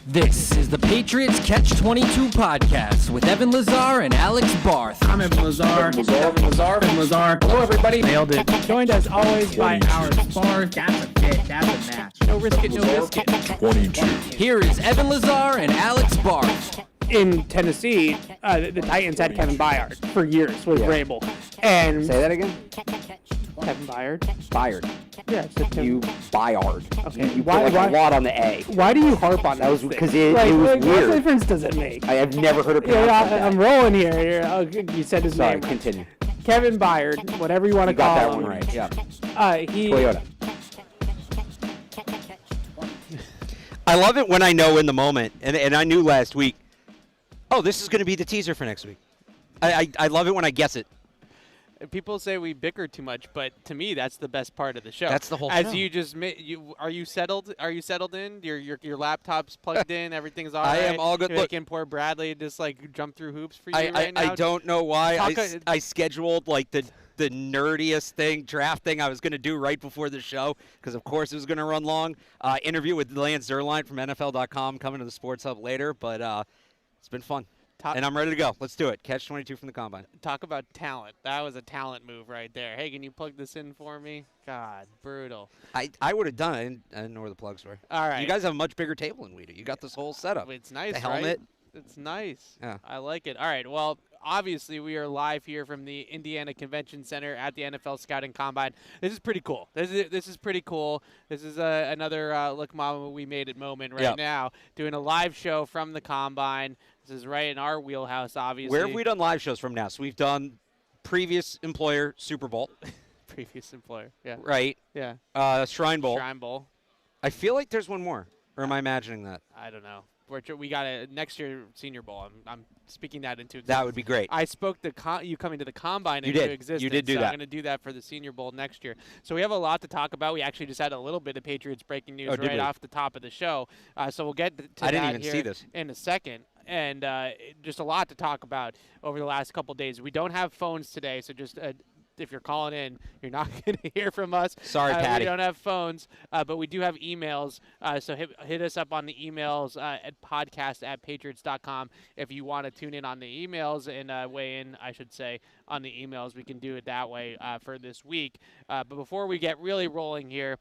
This is the Patriots Catch-22 podcast with Evan Lazar and Alex Barth. I'm Evan Lazar. Hello, everybody. Nailed it. Joined as always by our Barth. That's a fit. That's a match. No risk it, no biscuit. 22. Here is Evan Lazar and Alex Barth. In Tennessee, the Titans had Kevin Byard for years with Vrabel. And Say that again? Kevin Byard? Byard. Yeah. You Byard. Okay. You put like a lot on the A. Why do you harp on That was those because things? it was What weird. difference does it make? I have never heard it pronounced like that. I'm rolling here. You said his Sorry, name. continue. Kevin Byard, whatever you want to You got call that him. one right, yeah. Toyota. I love it when I know in the moment, and I knew last week, oh, this is going to be the teaser for next week. I love it when I guess it. People say we bicker too much, but to me, that's the best part of the show. That's the whole As show. you just are you settled? Are you settled in? Your laptop's plugged in. Everything's all right. I am all good. You're Look, making poor Bradley just like jump through hoops for you right now. I don't know why Talk I scheduled like the nerdiest draft thing I was going to do right before the show because, of course, it was going to run long. Interview with Lance Zierlein from NFL.com coming to the Sports Hub later, but it's been fun. And I'm ready to go. Let's do it. Catch-22 from the Combine. Talk about talent. That was a talent move right there. Hey, can you plug this in for me? God, brutal. I would have done it. I didn't know where the plugs were. All right. You guys have a much bigger table than we do. You got this whole setup. It's nice, the helmet. Right? It's nice. Yeah. I like it. All right. Well, obviously, we are live here from the Indiana Convention Center at the NFL Scouting Combine. This is pretty cool. This is pretty cool. This is another Look Mama We Made It moment right now, doing a live show from the Combine. This is right in our wheelhouse, obviously. Where have we done live shows from now? So we've done previous employer Super Bowl. Previous employer, yeah. Right. Yeah. Shrine Bowl. Shrine Bowl. I feel like there's one more. Or am I imagining that? I don't know. We got a next year Senior Bowl. I'm speaking that into existence. That would be great. I spoke you coming to the Combine You into did. existence. You did do so that. I'm going to do that for the Senior Bowl next year. So we have a lot to talk about. We actually just had a little bit of Patriots breaking news right off the top of the show. So we'll get to I that didn't even here see this. in a second. And just a lot to talk about over the last couple of days. We don't have phones today, so just if you're calling in, you're not going to hear from us. Sorry, Patty. We don't have phones, but we do have emails. So hit us up on the emails at podcast@patriots.com if you want to tune in on the emails and weigh in, I should say, on the emails. We can do it that way for this week. But before we get really rolling here,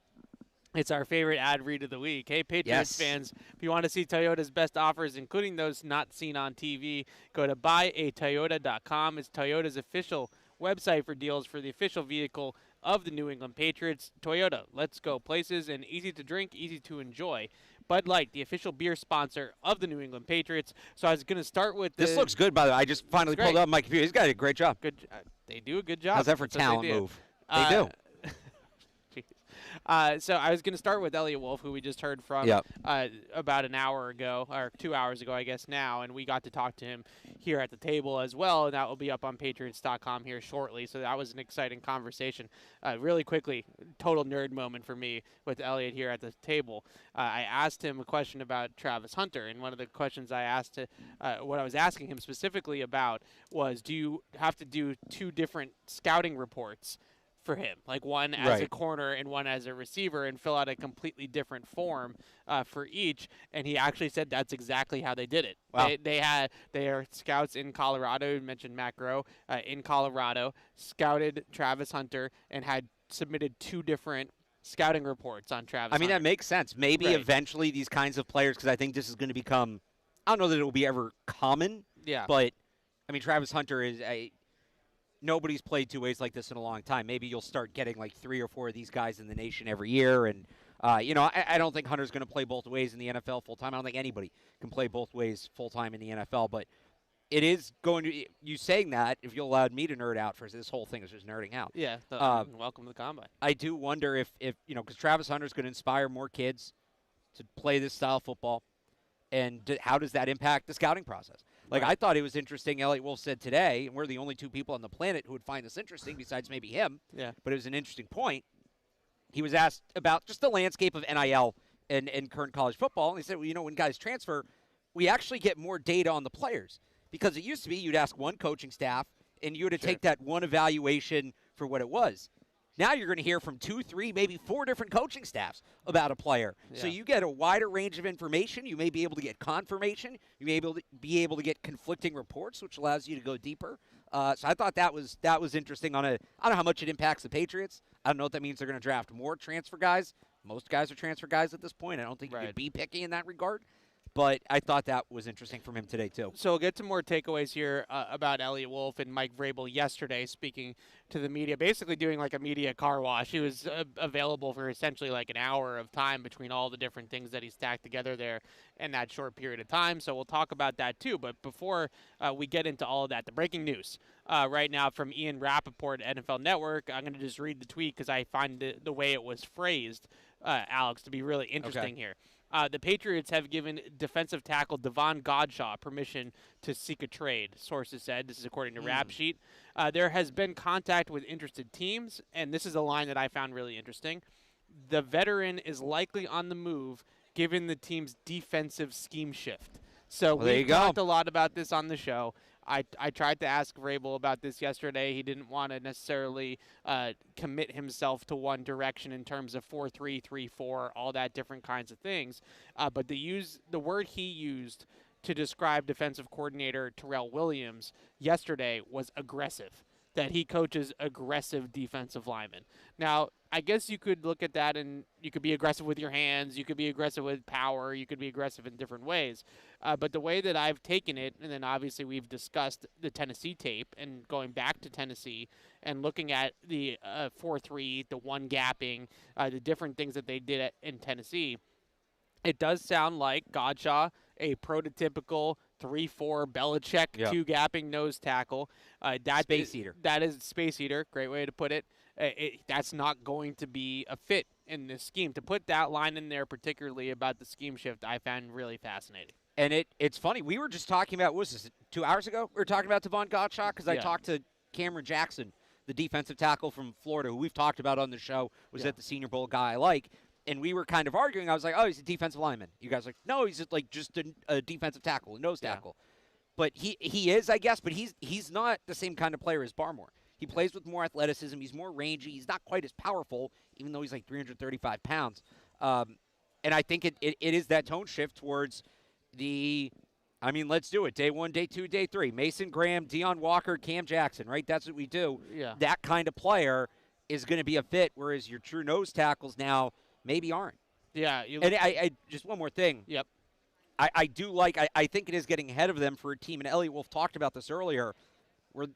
it's our favorite ad read of the week. Hey, Patriots fans, if you want to see Toyota's best offers, including those not seen on TV, go to buyatoyota.com. It's Toyota's official website for deals for the official vehicle of the New England Patriots. Toyota, let's go places, and easy to drink, easy to enjoy. Bud Light, the official beer sponsor of the New England Patriots. So I was going to start with this looks good, by the way. I just finally pulled up my computer. He's got a great job. Good. They do a good job. How's that for That's what talent they do. move? They do. So I was going to start with Elliot Wolf, who we just heard from about an hour ago, or 2 hours ago, I guess now, and we got to talk to him here at the table as well, and that will be up on Patriots.com here shortly. So that was an exciting conversation. Really quickly, total nerd moment for me with Elliot here at the table. I asked him a question about Travis Hunter, and one of the questions I asked, what I was asking him specifically about was, do you have to do two different scouting reports for him, like one as a corner and one as a receiver, and fill out a completely different form for each? And he actually said that's exactly how they did it. Wow. They are scouts in Colorado. You mentioned Matt Groh in Colorado, scouted Travis Hunter and had submitted two different scouting reports on Travis Hunter. That makes sense. Maybe eventually these kinds of players, because I think this is going to become, I don't know that it will be ever common. Yeah. But Travis Hunter is nobody's played two ways like this in a long time. Maybe you'll start getting like 3 or 4 of these guys in the nation every year. And, I don't think Hunter's going to play both ways in the NFL full-time. I don't think anybody can play both ways full-time in the NFL. But it is going to – you saying that, if you allowed me to nerd out for this whole thing is just nerding out. Yeah. Welcome to the Combine. I do wonder if because Travis Hunter's going to inspire more kids to play this style of football. And how does that impact the scouting process? I thought it was interesting. Elliot Wolf said today, and we're the only two people on the planet who would find this interesting besides maybe him. Yeah. But it was an interesting point. He was asked about just the landscape of NIL and current college football. And he said, when guys transfer, we actually get more data on the players. Because it used to be you'd ask one coaching staff, and you had to take that one evaluation for what it was. Now you're going to hear from 2, 3, maybe 4 different coaching staffs about a player. Yeah. So you get a wider range of information. You may be able to get confirmation. You may be able to get conflicting reports, which allows you to go deeper. So I thought that was interesting. I don't know how much it impacts the Patriots. I don't know if that means they're going to draft more transfer guys. Most guys are transfer guys at this point. I don't think you can be picky in that regard. But I thought that was interesting from him today, too. So we'll get to more takeaways here about Elliot Wolf and Mike Vrabel yesterday, speaking to the media, basically doing like a media car wash. He was available for essentially like an hour of time between all the different things that he stacked together there in that short period of time. So we'll talk about that, too. But before we get into all of that, the breaking news right now from Ian Rappaport at NFL Network. I'm going to just read the tweet because I find the way it was phrased, Alex, to be really interesting here. The Patriots have given defensive tackle Davon Godchaux permission to seek a trade, sources said. This is according to Rap Sheet. There has been contact with interested teams, and this is a line that I found really interesting. The veteran is likely on the move given the team's defensive scheme shift. So we talked a lot about this on the show. I tried to ask Vrabel about this yesterday. He didn't want to necessarily commit himself to one direction in terms of 4-3, 3-4, all that different kinds of things. But the word he used to describe defensive coordinator Terrell Williams yesterday was aggressive, that he coaches aggressive defensive linemen. Now, I guess you could look at that and you could be aggressive with your hands, you could be aggressive with power, you could be aggressive in different ways. But the way that I've taken it, and then obviously we've discussed the Tennessee tape and going back to Tennessee and looking at the 4-3, the one gapping, the different things that they did in Tennessee, it does sound like Godchaux, a prototypical 3-4 Belichick, two-gapping nose tackle. Space eater. That is space eater. Great way to put it. That's not going to be a fit in this scheme. To put that line in there, particularly about the scheme shift, I found really fascinating. And it's funny. We were just talking about, what was this, 2 hours ago? We were talking about Davon Godchaux because I talked to Cameron Jackson, the defensive tackle from Florida, who we've talked about on the show, was at the Senior Bowl guy I like. And we were kind of arguing. I was like, oh, he's a defensive lineman. You guys are like, no, he's just a defensive tackle, a nose tackle. But he is, I guess, but he's not the same kind of player as Barmore. He plays with more athleticism. He's more rangy. He's not quite as powerful, even though he's like 335 pounds. And I think it is that tone shift towards let's do it. Day 1, day 2, day 3. Mason Graham, Deion Walker, Cam Jackson, right? That's what we do. Yeah. That kind of player is going to be a fit, whereas your true nose tackles now maybe aren't. Yeah. And I just one more thing. Yep. I do I think it is getting ahead of them for a team, and Elliot Wolf talked about this earlier, where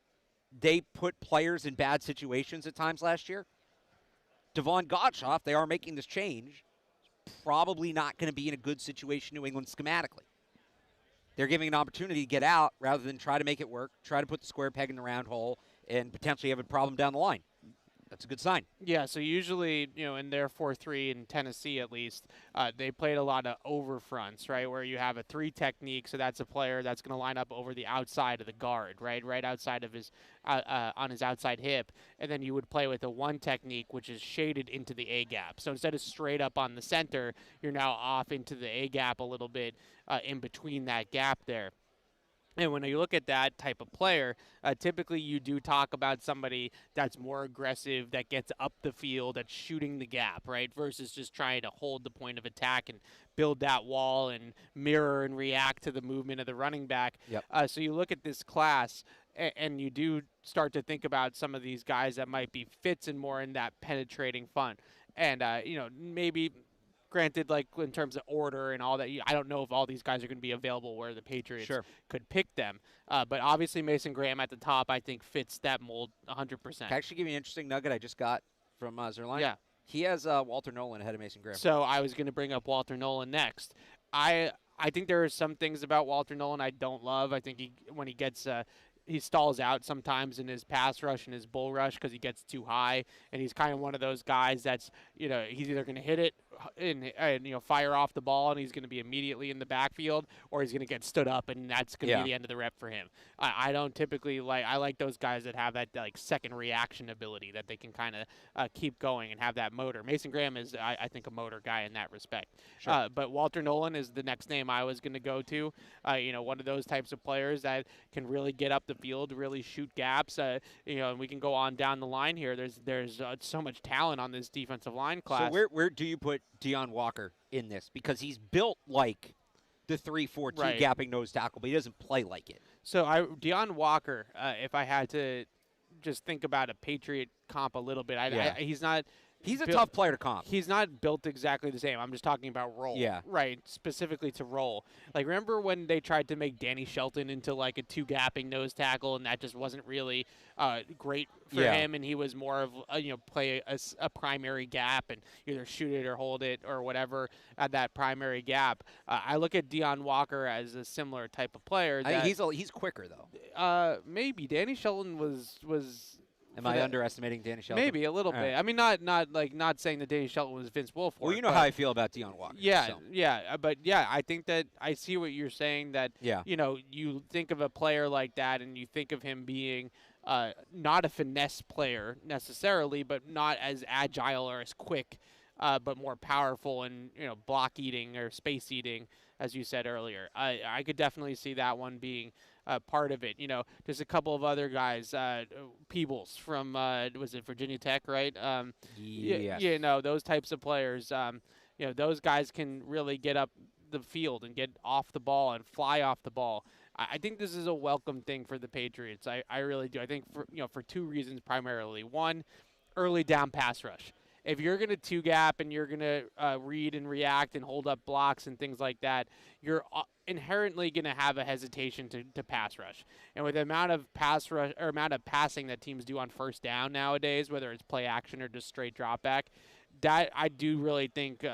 they put players in bad situations at times last year. Davon Godchaux, if they are making this change, probably not going to be in a good situation New England schematically. They're giving an opportunity to get out rather than try to make it work, try to put the square peg in the round hole, and potentially have a problem down the line. it's a good sign. Yeah, so usually, in their 4-3 in Tennessee at least, they played a lot of over fronts, right, where you have a 3 technique, so that's a player that's going to line up over the outside of the guard, right outside of his, on his outside hip, and then you would play with a 1 technique, which is shaded into the A gap. So instead of straight up on the center, you're now off into the A gap a little bit in between that gap there. And when you look at that type of player, typically you do talk about somebody that's more aggressive, that gets up the field, that's shooting the gap, right, versus just trying to hold the point of attack and build that wall and mirror and react to the movement of the running back. Yep. So you look at this class, and you do start to think about some of these guys that might be fits and more in that penetrating fun. And, maybe – granted, like in terms of order and all that, I don't know if all these guys are going to be available where the Patriots could pick them. But obviously Mason Graham at the top, I think, fits that mold 100%. Can I actually give you an interesting nugget I just got from Zerline? Yeah. He has Walter Nolan ahead of Mason Graham. So I was going to bring up Walter Nolan next. I think there are some things about Walter Nolan I don't love. I think when he gets he stalls out sometimes in his pass rush and his bull rush because he gets too high, and he's kind of one of those guys that's, he's either going to hit it and fire off the ball and he's going to be immediately in the backfield, or he's going to get stood up and that's going to be the end of the rep for him. I don't typically I like those guys that have that like second reaction ability that they can kind of keep going and have that motor. Mason Graham is, I think, a motor guy in that respect. Sure. But Walter Nolan is the next name I was going to go to. One of those types of players that can really get up the field, really shoot gaps. And we can go on down the line here. There's so much talent on this defensive line class. So where do you put Deion Walker in this? Because he's built like the 3-4-2 gapping nose tackle, but he doesn't play like it. So Deion Walker, if I had to just think about a Patriot comp a little bit, he's not. He's a tough player to comp. He's not built exactly the same. I'm just talking about role. Yeah. Right, specifically to role. Like, remember when they tried to make Danny Shelton into, like, a 2-gapping nose tackle, and that just wasn't really great for him, and he was more of, play a primary gap and either shoot it or hold it or whatever at that primary gap. I look at Deion Walker as a similar type of player. I think he's quicker, though. Maybe. Danny Shelton was Am I underestimating Danny Shelton? Maybe a little bit. I mean, not saying that Danny Shelton was Vince Wilfork. Well, you know how I feel about Deion Walker. But I think that I see what you're saying. That you think of a player like that, and you think of him being not a finesse player necessarily, but not as agile or as quick, but more powerful and block eating or space eating, as you said earlier. I could definitely see that one being part of it. There's a couple of other guys, Peebles from, was it Virginia Tech, right? Yes. Those types of players, those guys can really get up the field and get off the ball and fly off the ball. I think this is a welcome thing for the Patriots. I really do. I think for 2 reasons primarily. One, early down pass rush. If you're going to 2-gap and you're going to read and react and hold up blocks and things like that, you're inherently going to have a hesitation to pass rush. And with the amount of pass rush or amount of passing that teams do on first down nowadays, whether it's play action or just straight drop back, that I do really think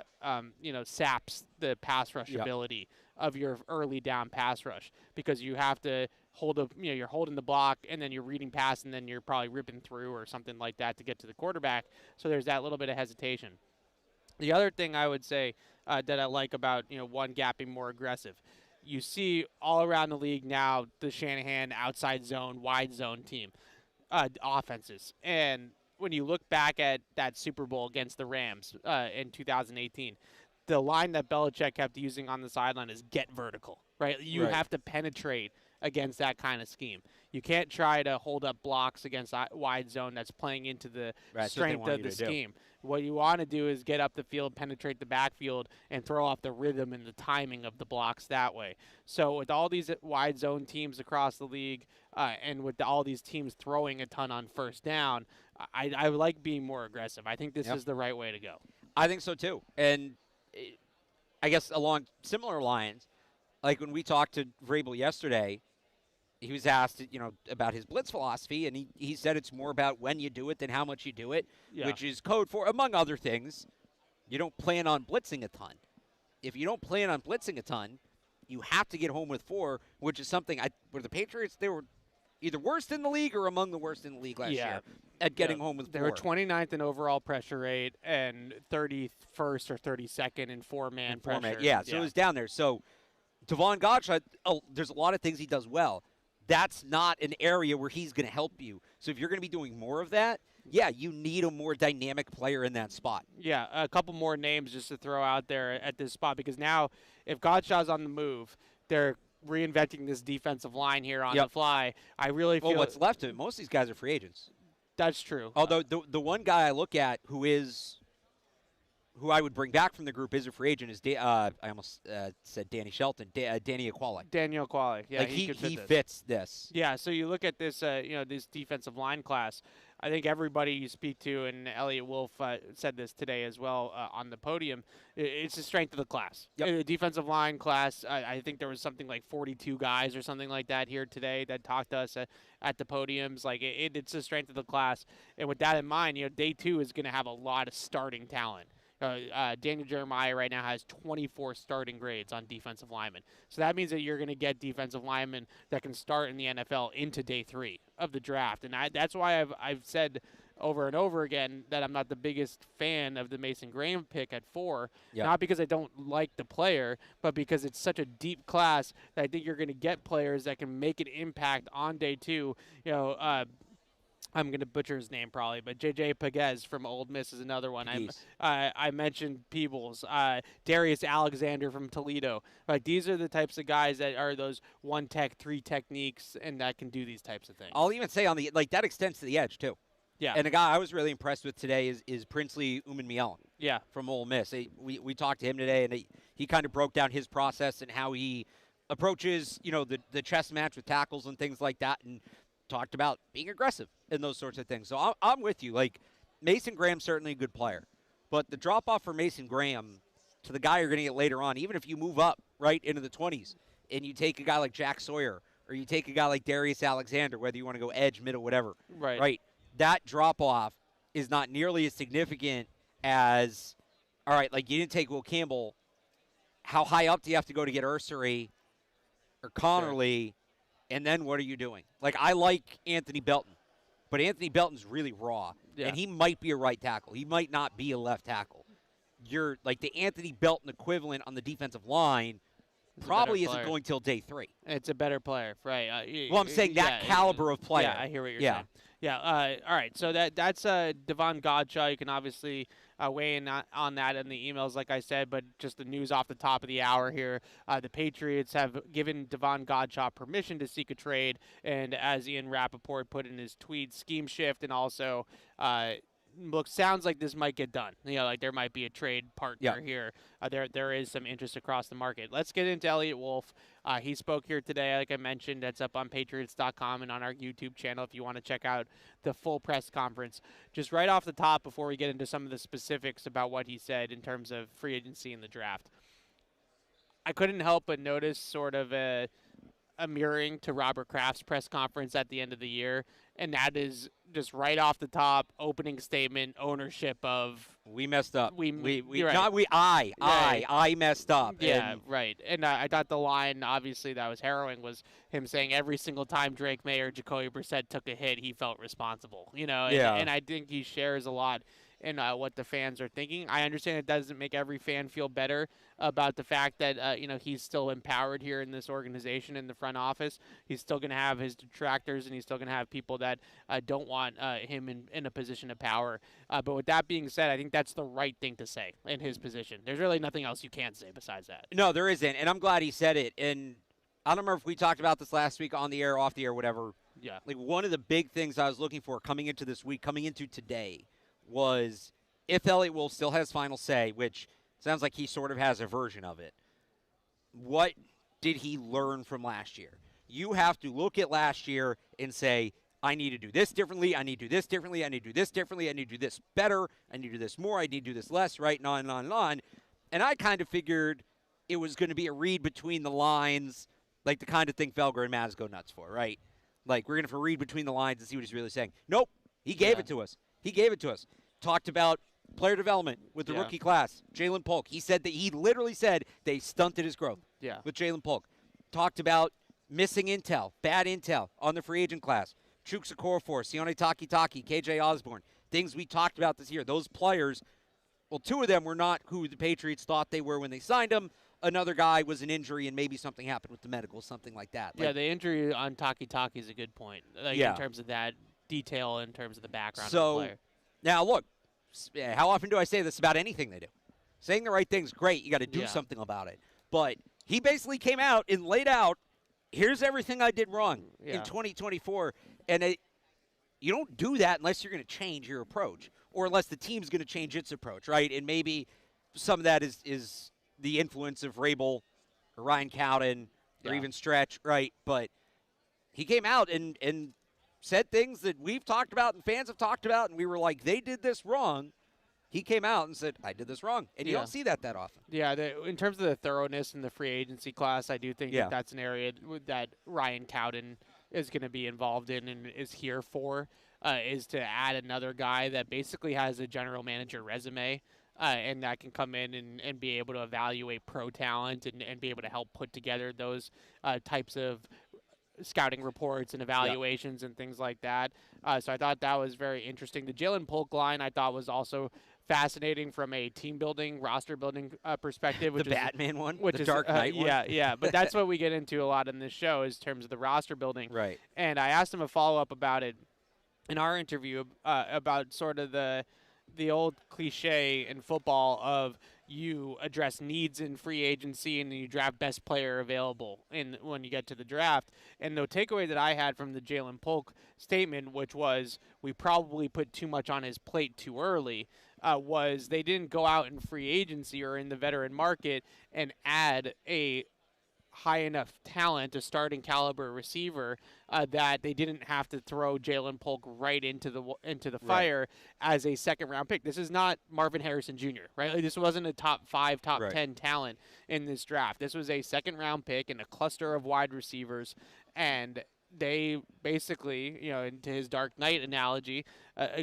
saps the pass rush ability of your early down pass rush, because you have to you're holding the block and then you're reading pass and then you're probably ripping through or something like that to get to the quarterback. So there's that little bit of hesitation. The other thing I would say that I like about, one gapping more aggressive, you see all around the league now, the Shanahan outside zone, wide zone team offenses. And when you look back at that Super Bowl against the Rams in 2018, the line that Belichick kept using on the sideline is get vertical, right? You have to penetrate against that kind of scheme. You can't try to hold up blocks against wide zone that's playing into the strength of the scheme. What you want to do is get up the field, penetrate the backfield, and throw off the rhythm and the timing of the blocks that way. So with all these wide zone teams across the league and with all these teams throwing a ton on first down, I like being more aggressive. I think this is the right way to go. I think so too. And I guess along similar lines, like when we talked to Vrabel yesterday, he was asked, about his blitz philosophy, and he said it's more about when you do it than how much you do it, which is code for, among other things, you don't plan on blitzing a ton. If you don't plan on blitzing a ton, you have to get home with 4, which is something where the Patriots, they were either worst in the league or among the worst in the league last year at getting home with 4. They were 29th in overall pressure rate and 31st or 32nd in four-man pressure. Yeah, so it was down there. So Davon Godchaux, there's a lot of things he does well. That's not an area where he's going to help you. So if you're going to be doing more of that, you need a more dynamic player in that spot. Yeah, a couple more names just to throw out there at this spot, because now if Godchaux's on the move, they're reinventing this defensive line here on the fly. I really feel what's left of it, most of these guys are free agents. That's true. Although the one guy I look at who I would bring back from the group is a free agent is I almost said Danny Shelton, Danny Aquale. Daniel Aquale. Yeah, like he fits this. Yeah, so you look at this, this defensive line class. I think everybody you speak to, and Elliot Wolf said this today as well on the podium, it's the strength of the class. Yep. The defensive line class, I think there was something like 42 guys or something like that here today that talked to us at the podiums. Like it's the strength of the class. And with that in mind, day 2 is going to have a lot of starting talent. Daniel Jeremiah right now has 24 starting grades on defensive linemen. So that means that you're going to get defensive linemen that can start in the NFL into day 3 of the draft. And that's why I've said over and over again that I'm not the biggest fan of the Mason Graham pick at 4. Yep. Not because I don't like the player, but because it's such a deep class that I think you're going to get players that can make an impact on day 2. I'm going to butcher his name probably, but J.J. Pegues from Ole Miss is another one. I mentioned Peebles, Darius Alexander from Toledo. Like, these are the types of guys that are those 1-tech, 3 techniques, and that can do these types of things. I'll even say that extends to the edge too. Yeah. And a guy I was really impressed with today is Princely Umanmielen. Yeah. From Ole Miss. We talked to him today, and he kind of broke down his process and how he approaches, the chess match with tackles and things like that, and talked about being aggressive and those sorts of things. So I'm with you. Like, Mason Graham's certainly a good player, but the drop-off for Mason Graham to the guy you're going to get later on, even if you move up right into the 20s and you take a guy like Jack Sawyer or you take a guy like Darius Alexander, whether you want to go edge, middle, whatever, right? That drop-off is not nearly as significant as, all right, like you didn't take Will Campbell. How high up do you have to go to get Ursery or Connerly? Sure. And then what are you doing? Like, I like Anthony Belton, but Anthony Belton's really raw, and he might be a right tackle. He might not be a left tackle. You're like the Anthony Belton equivalent on the defensive line probably isn't going till day 3. It's a better player, right? Well, I'm saying that caliber of player. Yeah, I hear what you're saying. Yeah. All right. So that's Davon Godchaux. You can obviously weigh in on that in the emails, like I said, but just the news off the top of the hour here. The Patriots have given Davon Godchaux permission to seek a trade, and as Ian Rappaport put in his tweet, scheme shift, and also sounds like this might get done. Like there might be a trade partner here. There is some interest across the market. Let's get into Elliot Wolf. He spoke here today, like I mentioned. That's up on Patriots.com and on our YouTube channel if you want to check out the full press conference. Just right off the top, before we get into some of the specifics about what he said in terms of free agency and the draft, I couldn't help but notice sort of a mirroring to Robert Kraft's press conference at the end of the year, and that is just right off the top, opening statement, ownership of we messed up. I messed up. Yeah, right. And I thought the line, obviously, that was harrowing was him saying every single time Drake May or Jacoby Brissett took a hit, he felt responsible. And I think he shares a lot in what the fans are thinking. I understand it doesn't make every fan feel better about the fact that he's still empowered here in this organization in the front office. He's still going to have his detractors, and he's still going to have people that don't want him in a position of power. But with that being said, I think that's the right thing to say in his position. There's really nothing else you can say besides that. No, there isn't, and I'm glad he said it. And I don't remember if we talked about this last week on the air, off the air, whatever. Yeah. Like, one of the big things I was looking for coming into this week, coming into today, was if Elliot Wolf still has final say, which sounds like he sort of has a version of it, what did he learn from last year? You have to look at last year and say, I need to do this differently, I need to do this differently, I need to do this differently, I need to do this better, I need to do this more, I need to do this less, right, and on and on and on. And I kind of figured it was going to be a read between the lines, like the kind of thing Felger and Maz go nuts for, right? Like, we're going to read between the lines and see what he's really saying. Nope, he gave it to us. He gave it to us. Talked about player development with the rookie class, Jalen Polk. He said that he literally said they stunted his growth with Jalen Polk. Talked about missing intel, bad intel on the free agent class. Chuks Okorafor, Sione Takitaki, KJ Osborne, things we talked about this year. Those players, well, two of them were not who the Patriots thought they were when they signed them. Another guy was an injury and maybe something happened with the medical, something like that. Yeah, the injury on Takitaki is a good point. Like, in terms of that detail, in terms of the background of the player. Now, look, how often do I say this about anything they do? Saying the right thing's great. You got to do something about it. But he basically came out and laid out, here's everything I did wrong in 2024. And you don't do that unless you're going to change your approach or unless the team's going to change its approach, right? And maybe some of that is the influence of Vrabel or Ryan Cowden or even Stretch, right? But he came out and said things that we've talked about and fans have talked about, and we were like, they did this wrong. He came out and said, I did this wrong. And you don't see that often. Yeah, in terms of the thoroughness in the free agency class, I do think that that's an area that Ryan Cowden is going to be involved in and is here for, is to add another guy that basically has a general manager resume and that can come in and be able to evaluate pro talent and be able to help put together those types of scouting reports and evaluations and things like that. So I thought that was very interesting. The Jalen Polk line I thought was also fascinating from a team building, roster building perspective. Which the Batman one, which the is, Dark Knight one. Yeah. But that's what we get into a lot in this show is in terms of the roster building. Right. And I asked him a follow-up about it in our interview about sort of the old cliche in football of you address needs in free agency and you draft best player available when you get to the draft. And the takeaway that I had from the Jalen Polk statement, which was we probably put too much on his plate too early, was they didn't go out in free agency or in the veteran market and add a high enough talent, a starting caliber receiver, that they didn't have to throw Jalen Polk right into the fire as a second-round pick. This is not Marvin Harrison Jr., right? Like, this wasn't a top 5, top 10 talent in this draft. This was a second-round pick in a cluster of wide receivers, and they basically, into his Dark Knight analogy,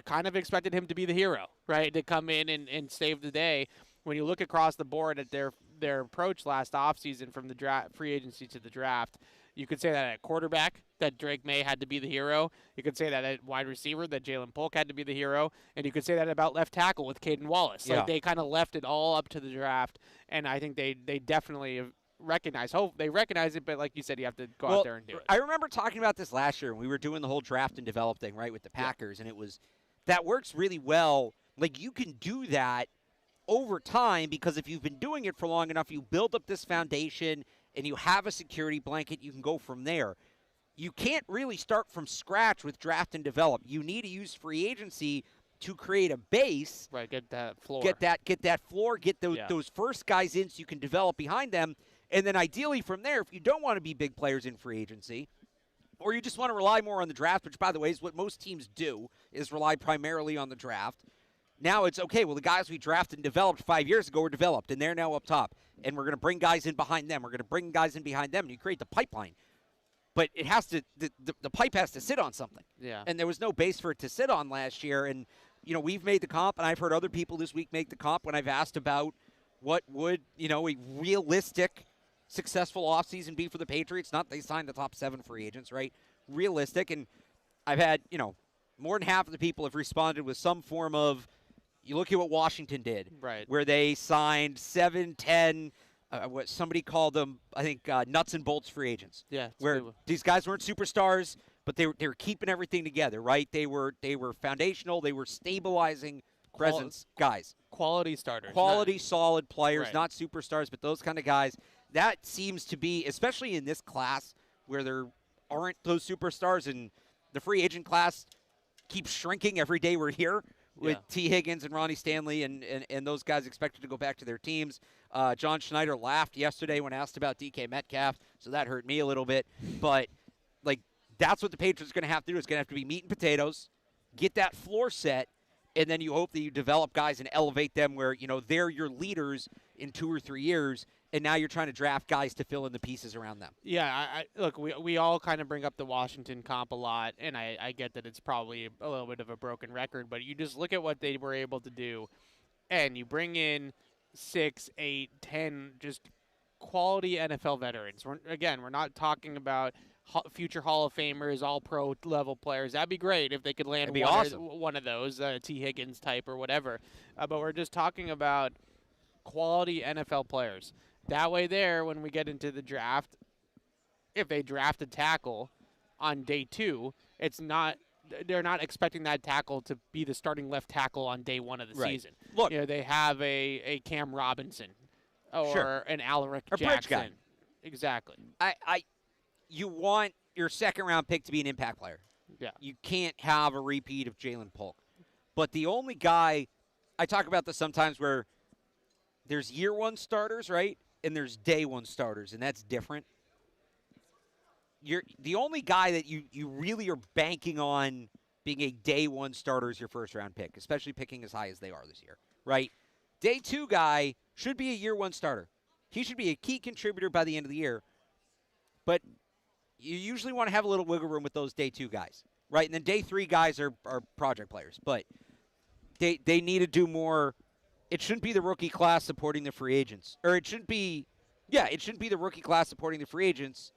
kind of expected him to be the hero, right, to come in and save the day. When you look across the board at their approach last offseason from the free agency to the draft, you could say that at quarterback, that Drake May had to be the hero. You could say that at wide receiver, that Jalen Polk had to be the hero. And you could say that about left tackle with Caden Wallace. Like, they kind of left it all up to the draft, and I think they definitely recognize it, but like you said, you have to go out there and do it. I remember talking about this last year when we were doing the whole draft and develop thing, right, with the Packers, and that works really well. Like, you can do that over time because if you've been doing it for long enough, you build up this foundation and you have a security blanket, you can go from there. You can't really start from scratch with draft and develop. You need to use free agency to create a base. Right, get that floor. Get that floor, get those first guys in so you can develop behind them. And then ideally from there, if you don't want to be big players in free agency, or you just want to rely more on the draft, which, by the way, is what most teams do, is rely primarily on the draft. Now it's, okay, well, the guys we drafted and developed 5 years ago were developed, and they're now up top. And we're going to bring guys in behind them. We're going to bring guys in behind them, and you create the pipeline. But it has to the pipe has to sit on something. Yeah. And there was no base for it to sit on last year. And, we've made the comp, and I've heard other people this week make the comp when I've asked about what would, a realistic, successful offseason be for the Patriots. Not they signed the top 7 free agents, right? Realistic. And I've had, more than half of the people have responded with some form of, you look at what Washington did, right, where they signed 7, 10, what somebody called them, I think, nuts and bolts free agents. Yeah. Where these guys weren't superstars, but they were keeping everything together, right? They were foundational. They were stabilizing presence guys. Quality starters. Quality, solid players, right, not superstars, but those kind of guys. That seems to be, especially in this class where there aren't those superstars, and the free agent class keeps shrinking every day we're here. With T. Higgins and Ronnie Stanley and those guys expected to go back to their teams. John Schneider laughed yesterday when asked about DK Metcalf, so that hurt me a little bit. But, that's what the Patriots are going to have to do. It's going to have to be meat and potatoes, get that floor set, and then you hope that you develop guys and elevate them where, they're your leaders in 2 or 3 years, and now you're trying to draft guys to fill in the pieces around them. Yeah, look, we all kind of bring up the Washington comp a lot, and I get that it's probably a little bit of a broken record, but you just look at what they were able to do, and you bring in 6, 8, 10 just quality NFL veterans. We're not talking about future Hall of Famers, all-pro level players. That'd be great if they could land one of those, T. Higgins type or whatever. But we're just talking about quality NFL players. That way there, when we get into the draft, if they draft a tackle on day 2, they're not expecting that tackle to be the starting left tackle on day 1 of the season. Look, they have a Cam Robinson or an Alaric Jackson. Bridge guy. Exactly. You want your second-round pick to be an impact player. Yeah. You can't have a repeat of Jalen Polk. But the only guy, I talk about this sometimes where there's year 1 starters, right? And there's day 1 starters, and that's different. The only guy that you really are banking on being a day 1 starter is your first-round pick, especially picking as high as they are this year, right? Day 2 guy should be a year 1 starter. He should be a key contributor by the end of the year. But you usually want to have a little wiggle room with those day 2 guys, right? And then day 3 guys are project players. But they need to do more. It shouldn't be the rookie class supporting the free agents. Or it shouldn't be the rookie class supporting the free agents.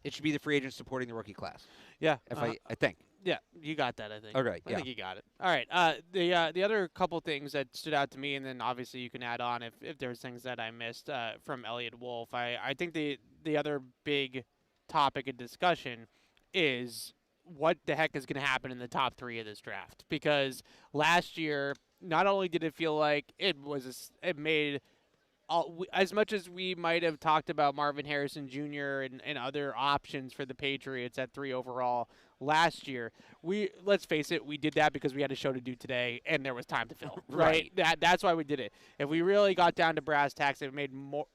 It should be the free agents supporting the rookie class. Yeah. I think. Yeah, you got that, I think. Okay, I think you got it. All right. The other couple things that stood out to me, and then obviously you can add on if there's things that I missed from Elliot Wolf. I think the other big topic of discussion is what the heck is going to happen in the top 3 of this draft. Because last year, not only did it feel like it made as much as we might have talked about Marvin Harrison Jr. and other options for the Patriots at 3 overall last year, let's face it, we did that because we had a show to do today and there was time to fill. Right? That's why we did it. If we really got down to brass tacks, it made more.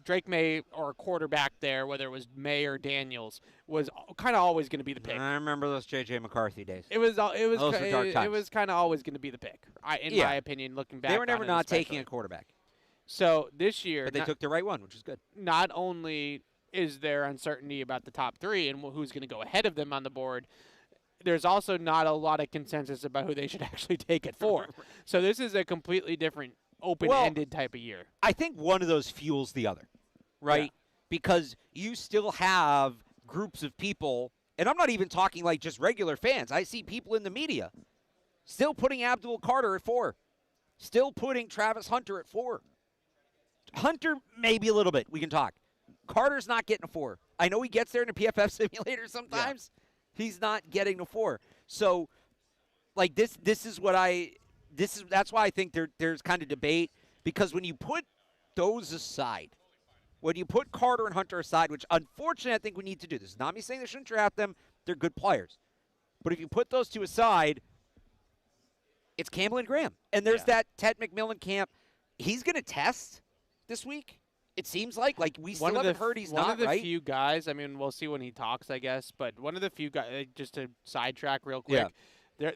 Drake May or a quarterback there, whether it was May or Daniels, was kind of always going to be the pick. I remember those J.J. McCarthy days. It was kind of always going to be the pick. In my opinion, looking back, they were never not taking a quarterback. So this year, but they took the right one, which is good. Not only is there uncertainty about the top 3 and who's going to go ahead of them on the board, there's also not a lot of consensus about who they should actually take at 4. So this is a completely different, open-ended type of year. I think one of those fuels the other, right? Yeah. Because you still have groups of people, and I'm not even talking like just regular fans. I see people in the media still putting Abdul Carter at 4, still putting Travis Hunter at 4. Hunter, maybe a little bit. We can talk. Carter's not getting a 4. I know he gets there in a PFF simulator sometimes. Yeah. He's not getting a 4. So, like that's why I think there's kind of debate, because when you put those aside, when you put Carter and Hunter aside, which unfortunately I think we need to do. This is not me saying they shouldn't draft them. They're good players. But if you put those 2 aside, it's Campbell and Graham. And there's that Ted McMillan camp. He's going to test this week, it seems like we still haven't heard he's not, right? One of the few guys, I mean, we'll see when he talks, I guess, but one of the few guys, just to sidetrack real quick,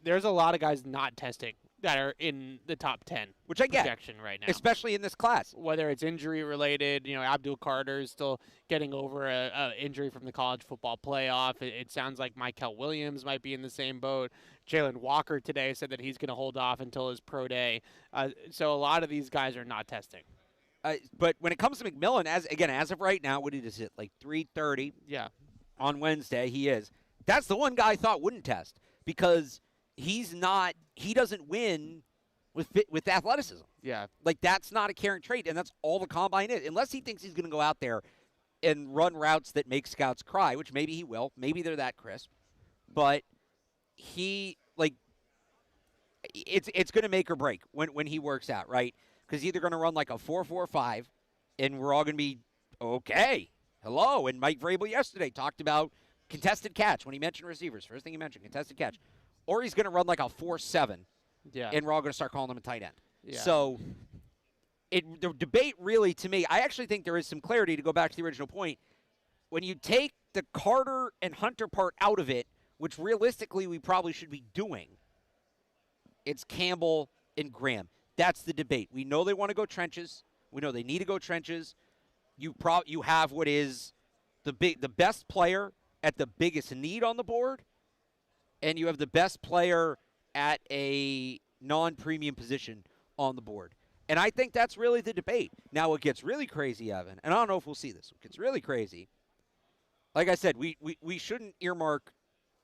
there's a lot of guys not testing that are in the top 10 which I get projection right now. Especially in this class. Whether it's injury-related, Abdul Carter is still getting over a injury from the college football playoff. It sounds like Michael Williams might be in the same boat. Jalen Walker today said that he's going to hold off until his pro day. So a lot of these guys are not testing. But when it comes to McMillan, as of right now, what did he hit? Like 3:30. Yeah. On Wednesday, he is. That's the one guy I thought wouldn't test, because he doesn't win with athleticism. Yeah. Like, that's not a carrying trait, and that's all the combine is. Unless he thinks he's going to go out there and run routes that make scouts cry, which maybe he will. Maybe they're that crisp. But it's going to make or break when he works out, right? Because he's either going to run like a 4.45, and we're all going to be, okay, hello. And Mike Vrabel yesterday talked about contested catch when he mentioned receivers. First thing he mentioned, contested catch. Or he's going to run like a 4.7, and we're all going to start calling him a tight end. Yeah. So the debate really, to me, I actually think there is some clarity, to go back to the original point. When you take the Carter and Hunter part out of it, which realistically we probably should be doing, it's Campbell and Graham. That's the debate. We know they want to go trenches. We know they need to go trenches. You have what is the best player at the biggest need on the board, and you have the best player at a non-premium position on the board. And I think that's really the debate. Now, what gets really crazy, Evan, and I don't know if we'll see this, what gets really crazy, like I said, we shouldn't earmark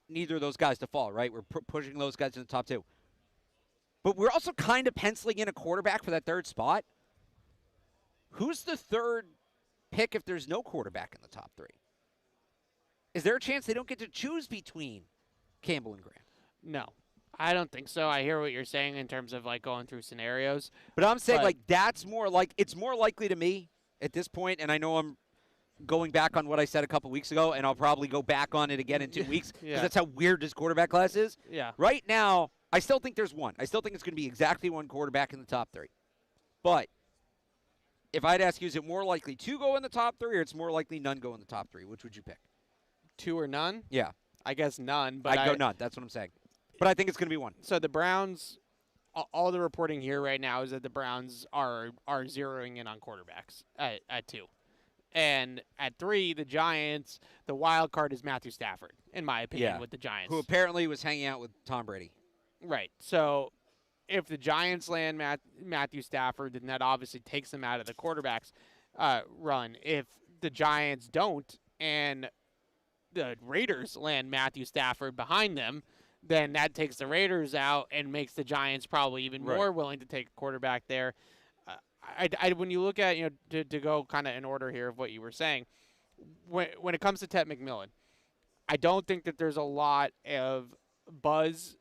neither of those guys to fall, right? We're pushing those guys in the top 2. But we're also kind of penciling in a quarterback for that 3rd spot. Who's the 3rd pick if there's no quarterback in the top 3? Is there a chance they don't get to choose between Campbell and Graham? No, I don't think so. I hear what you're saying in terms of like going through scenarios. But I'm saying like that's more like it's more likely to me at this point, and I know I'm going back on what I said a couple weeks ago, and I'll probably go back on it again in 2 weeks because that's how weird this quarterback class is. Yeah. Right now, I still think there's one. I still think it's going to be exactly one quarterback in the top 3. But if I'd ask you, is it more likely 2 go in the top 3 or it's more likely none go in the top 3? Which would you pick? 2 or none? Yeah. I guess none. But I'd go none. That's what I'm saying. But I think it's going to be one. So the Browns, all the reporting here right now is that the Browns are zeroing in on quarterbacks at 2. And at 3, the Giants, the wild card is Matthew Stafford, in my opinion, with the Giants. Who apparently was hanging out with Tom Brady. Right. So if the Giants land Matthew Stafford, then that obviously takes them out of the quarterbacks run. If the Giants don't and the Raiders land Matthew Stafford behind them, then that takes the Raiders out and makes the Giants probably even more willing to take a quarterback there. When you look at, to go kind of in order here of what you were saying, when it comes to Ted McMillan, I don't think that there's a lot of buzz,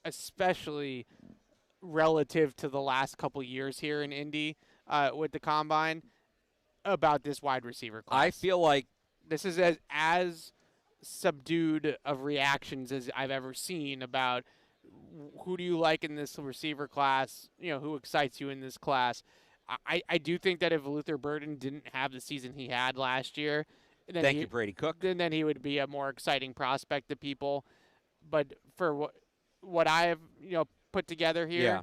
especially relative to the last couple years here in Indy with the Combine, about this wide receiver class. I feel like this is as subdued of reactions as I've ever seen about who do you like in this receiver class, who excites you in this class. I do think that if Luther Burden didn't have the season he had last year, then thank you, Brady Cook. Then he would be a more exciting prospect to people. But for what I have put together here,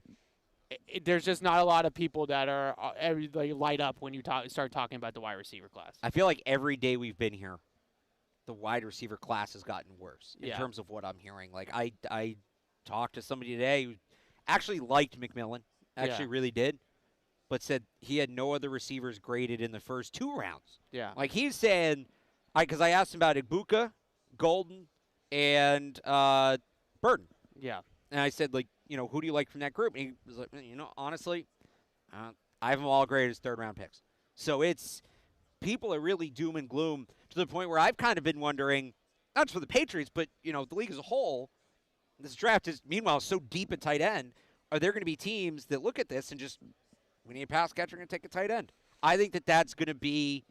there's just not a lot of people that are light up when you start talking about the wide receiver class. I feel like every day we've been here, the wide receiver class has gotten worse in terms of what I'm hearing. Like I talked to somebody today who actually liked McMillan, really did, but said he had no other receivers graded in the first 2 rounds. Yeah. Like he's saying, because I asked him about Ibuka, Golden, and Burton. Yeah. And I said, who do you like from that group? And he was like, honestly, I have them all graded as 3rd-round picks. So people are really doom and gloom to the point where I've kind of been wondering, not just for the Patriots, but, the league as a whole, this draft is, meanwhile, so deep at tight end. Are there going to be teams that look at this and just, we need a pass catcher and take a tight end? I think that's going to be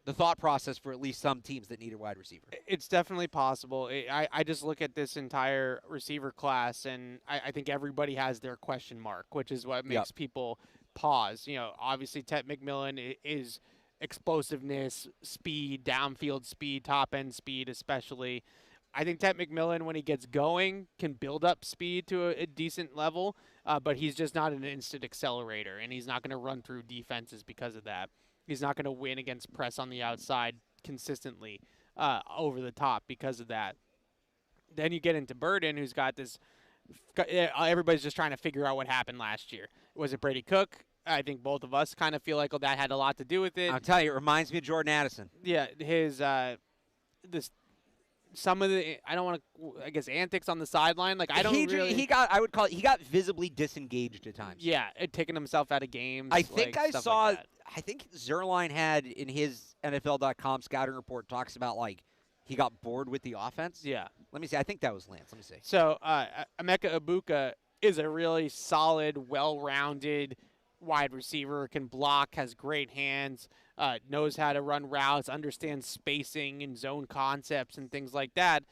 the thought process for at least some teams that need a wide receiver. It's definitely possible. I just look at this entire receiver class, and I think everybody has their question mark, which is what makes people pause. Obviously, Ted McMillan is explosiveness, speed, downfield speed, top-end speed especially. I think Ted McMillan, when he gets going, can build up speed to a decent level, but he's just not an instant accelerator, and he's not going to run through defenses because of that. He's not going to win against press on the outside consistently over the top because of that. Then you get into Burden, who's got this everybody's just trying to figure out what happened last year. Was it Brady Cook? I think both of us kind of feel like that had a lot to do with it. I'll tell you, it reminds me of Jordan Addison. Yeah, his some of the antics on the sideline. Like he got visibly disengaged at times. Yeah, taking himself out of games. I think I saw. I think Zerline had in his NFL.com scouting report talks about he got bored with the offense. Yeah. Let me see. I think that was Lance. Let me see. So Emeka Ibuka is a really solid, well-rounded wide receiver, can block, has great hands, knows how to run routes, understands spacing and zone concepts and things like that,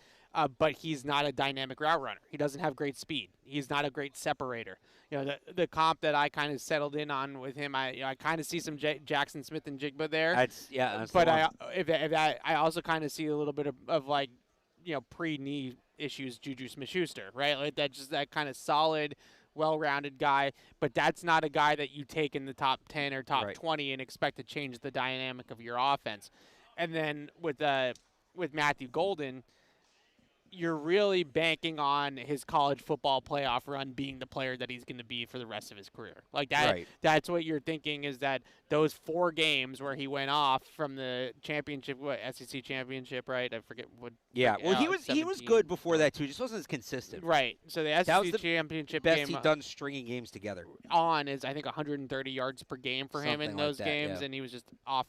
but he's not a dynamic route runner. He doesn't have great speed. He's not a great separator. The comp that I kind of settled in on with him, I kind of see some Jackson Smith and Jigba there. But I also kind of see a little bit of pre-knee issues, Juju Smith-Schuster, right? That kind of solid, well-rounded guy, but that's not a guy that you take in the top 10 or top 20 and expect to change the dynamic of your offense. And then with Matthew Golden, you're really banking on his college football playoff run being the player that he's going to be for the rest of his career. Like that, Right. That's what you're thinking, is that those 4 games where he went off from the championship, SEC championship, right? I forget what. Yeah. Well, he was 17. good before that too. Just wasn't as consistent. Right. So the That was SEC the championship Best game he'd done stringing games together. on is, I think, 130 yards per game for him in Something like those that, games, yeah. and he was just off,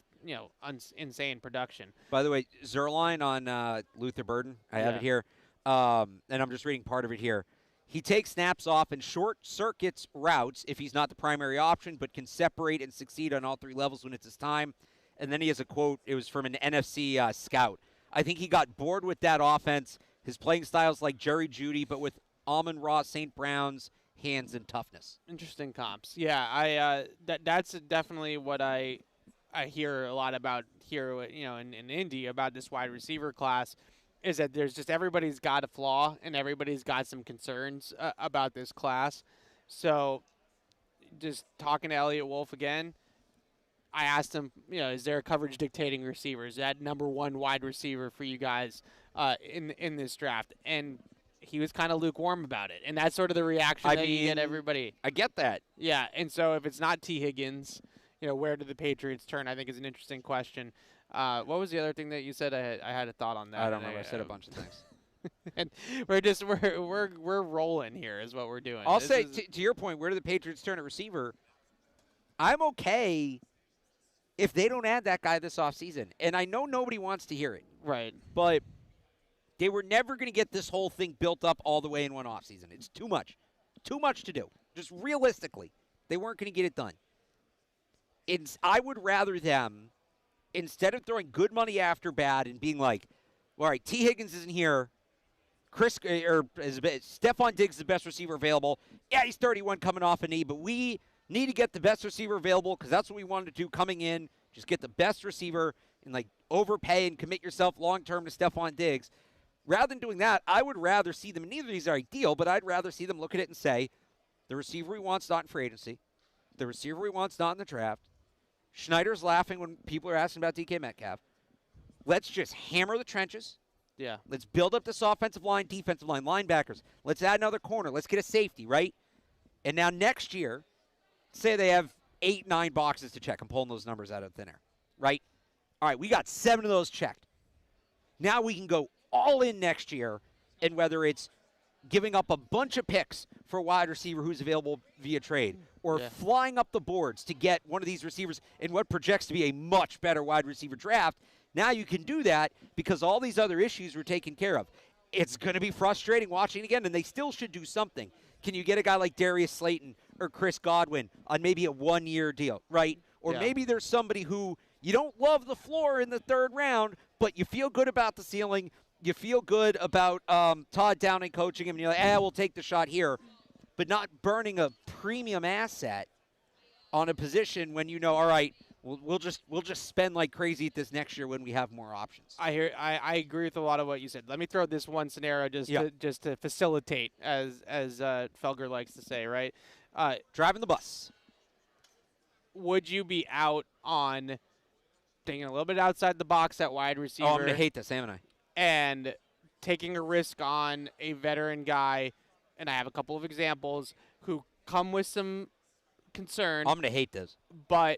insane production. By the way, Zerline on Luther Burden. I have Yeah. it here. And I'm just reading part of it here. He takes snaps off and short circuits routes if he's not the primary option, but can separate and succeed on all 3 levels when it's his time. And then he has a quote. It was from an NFC scout. I think he got bored with that offense. His playing style's like Jerry Jeudy, but with Amon-Ra St. Brown's hands and toughness. Interesting comps. Yeah, that's definitely what I hear a lot about here, in Indy about this wide receiver class, is that there's just everybody's got a flaw and everybody's got some concerns about this class. So just talking to Elliot Wolf again, I asked him, is there a coverage dictating receiver? Is that number 1 wide receiver for you guys in this draft? And he was kind of lukewarm about it. And that's sort of the reaction that you get everybody. I get that. Yeah, and so if it's not T. Higgins, where do the Patriots turn? I think is an interesting question. What was the other thing that you said? I had a thought on that. I don't remember. I said a bunch of things. And we're rolling here is what we're doing. I'll This say, is- to your point, where do the Patriots turn at receiver? I'm okay if they don't add that guy this offseason. And I know nobody wants to hear it, right. but they were never going to get this whole thing built up all the way in one offseason. It's too much. Too much to do. Just realistically, they weren't going to get it done. I would rather them, instead of throwing good money after bad and being like, all right, T. Higgins isn't here. Stephon Diggs is the best receiver available. Yeah, he's 31 coming off a knee, but we need to get the best receiver available because that's what we wanted to do coming in. Just get the best receiver and overpay and commit yourself long-term to Stephon Diggs. Rather than doing that, I would rather see them, and neither of these are ideal, but I'd rather see them look at it and say, the receiver we want's not in free agency. The receiver we want's not in the draft. Schneider's laughing when people are asking about DK Metcalf. Let's just hammer the trenches. Yeah. Let's build up this offensive line, defensive line, linebackers. Let's add another corner. Let's get a safety, right? And now next year, say they have 8, 9 boxes to check. I'm pulling those numbers out of thin air, right? All right, we got 7 of those checked. Now we can go all in next year, and whether it's giving up a bunch of picks for a wide receiver who's available via trade, or flying up the boards to get one of these receivers in what projects to be a much better wide receiver draft, now you can do that because all these other issues were taken care of. It's going to be frustrating watching again, and they still should do something. Can you get a guy like Darius Slayton or Chris Godwin on maybe a 1-year deal, right? Or maybe there's somebody who you don't love the floor in the 3rd round, but you feel good about the ceiling. You feel good about Todd Downing coaching him, and you're like, we'll take the shot here. But not burning a premium asset on a position when you know, all right, we'll just spend like crazy at this next year when we have more options. I agree with a lot of what you said. Let me throw this one scenario just to facilitate, as Felger likes to say, right? Driving the bus. Would you be out on thinking a little bit outside the box at wide receiver? Oh, I'm gonna hate this, am I? And taking a risk on a veteran guy, and I have a couple of examples who come with some concern. I'm gonna hate this, but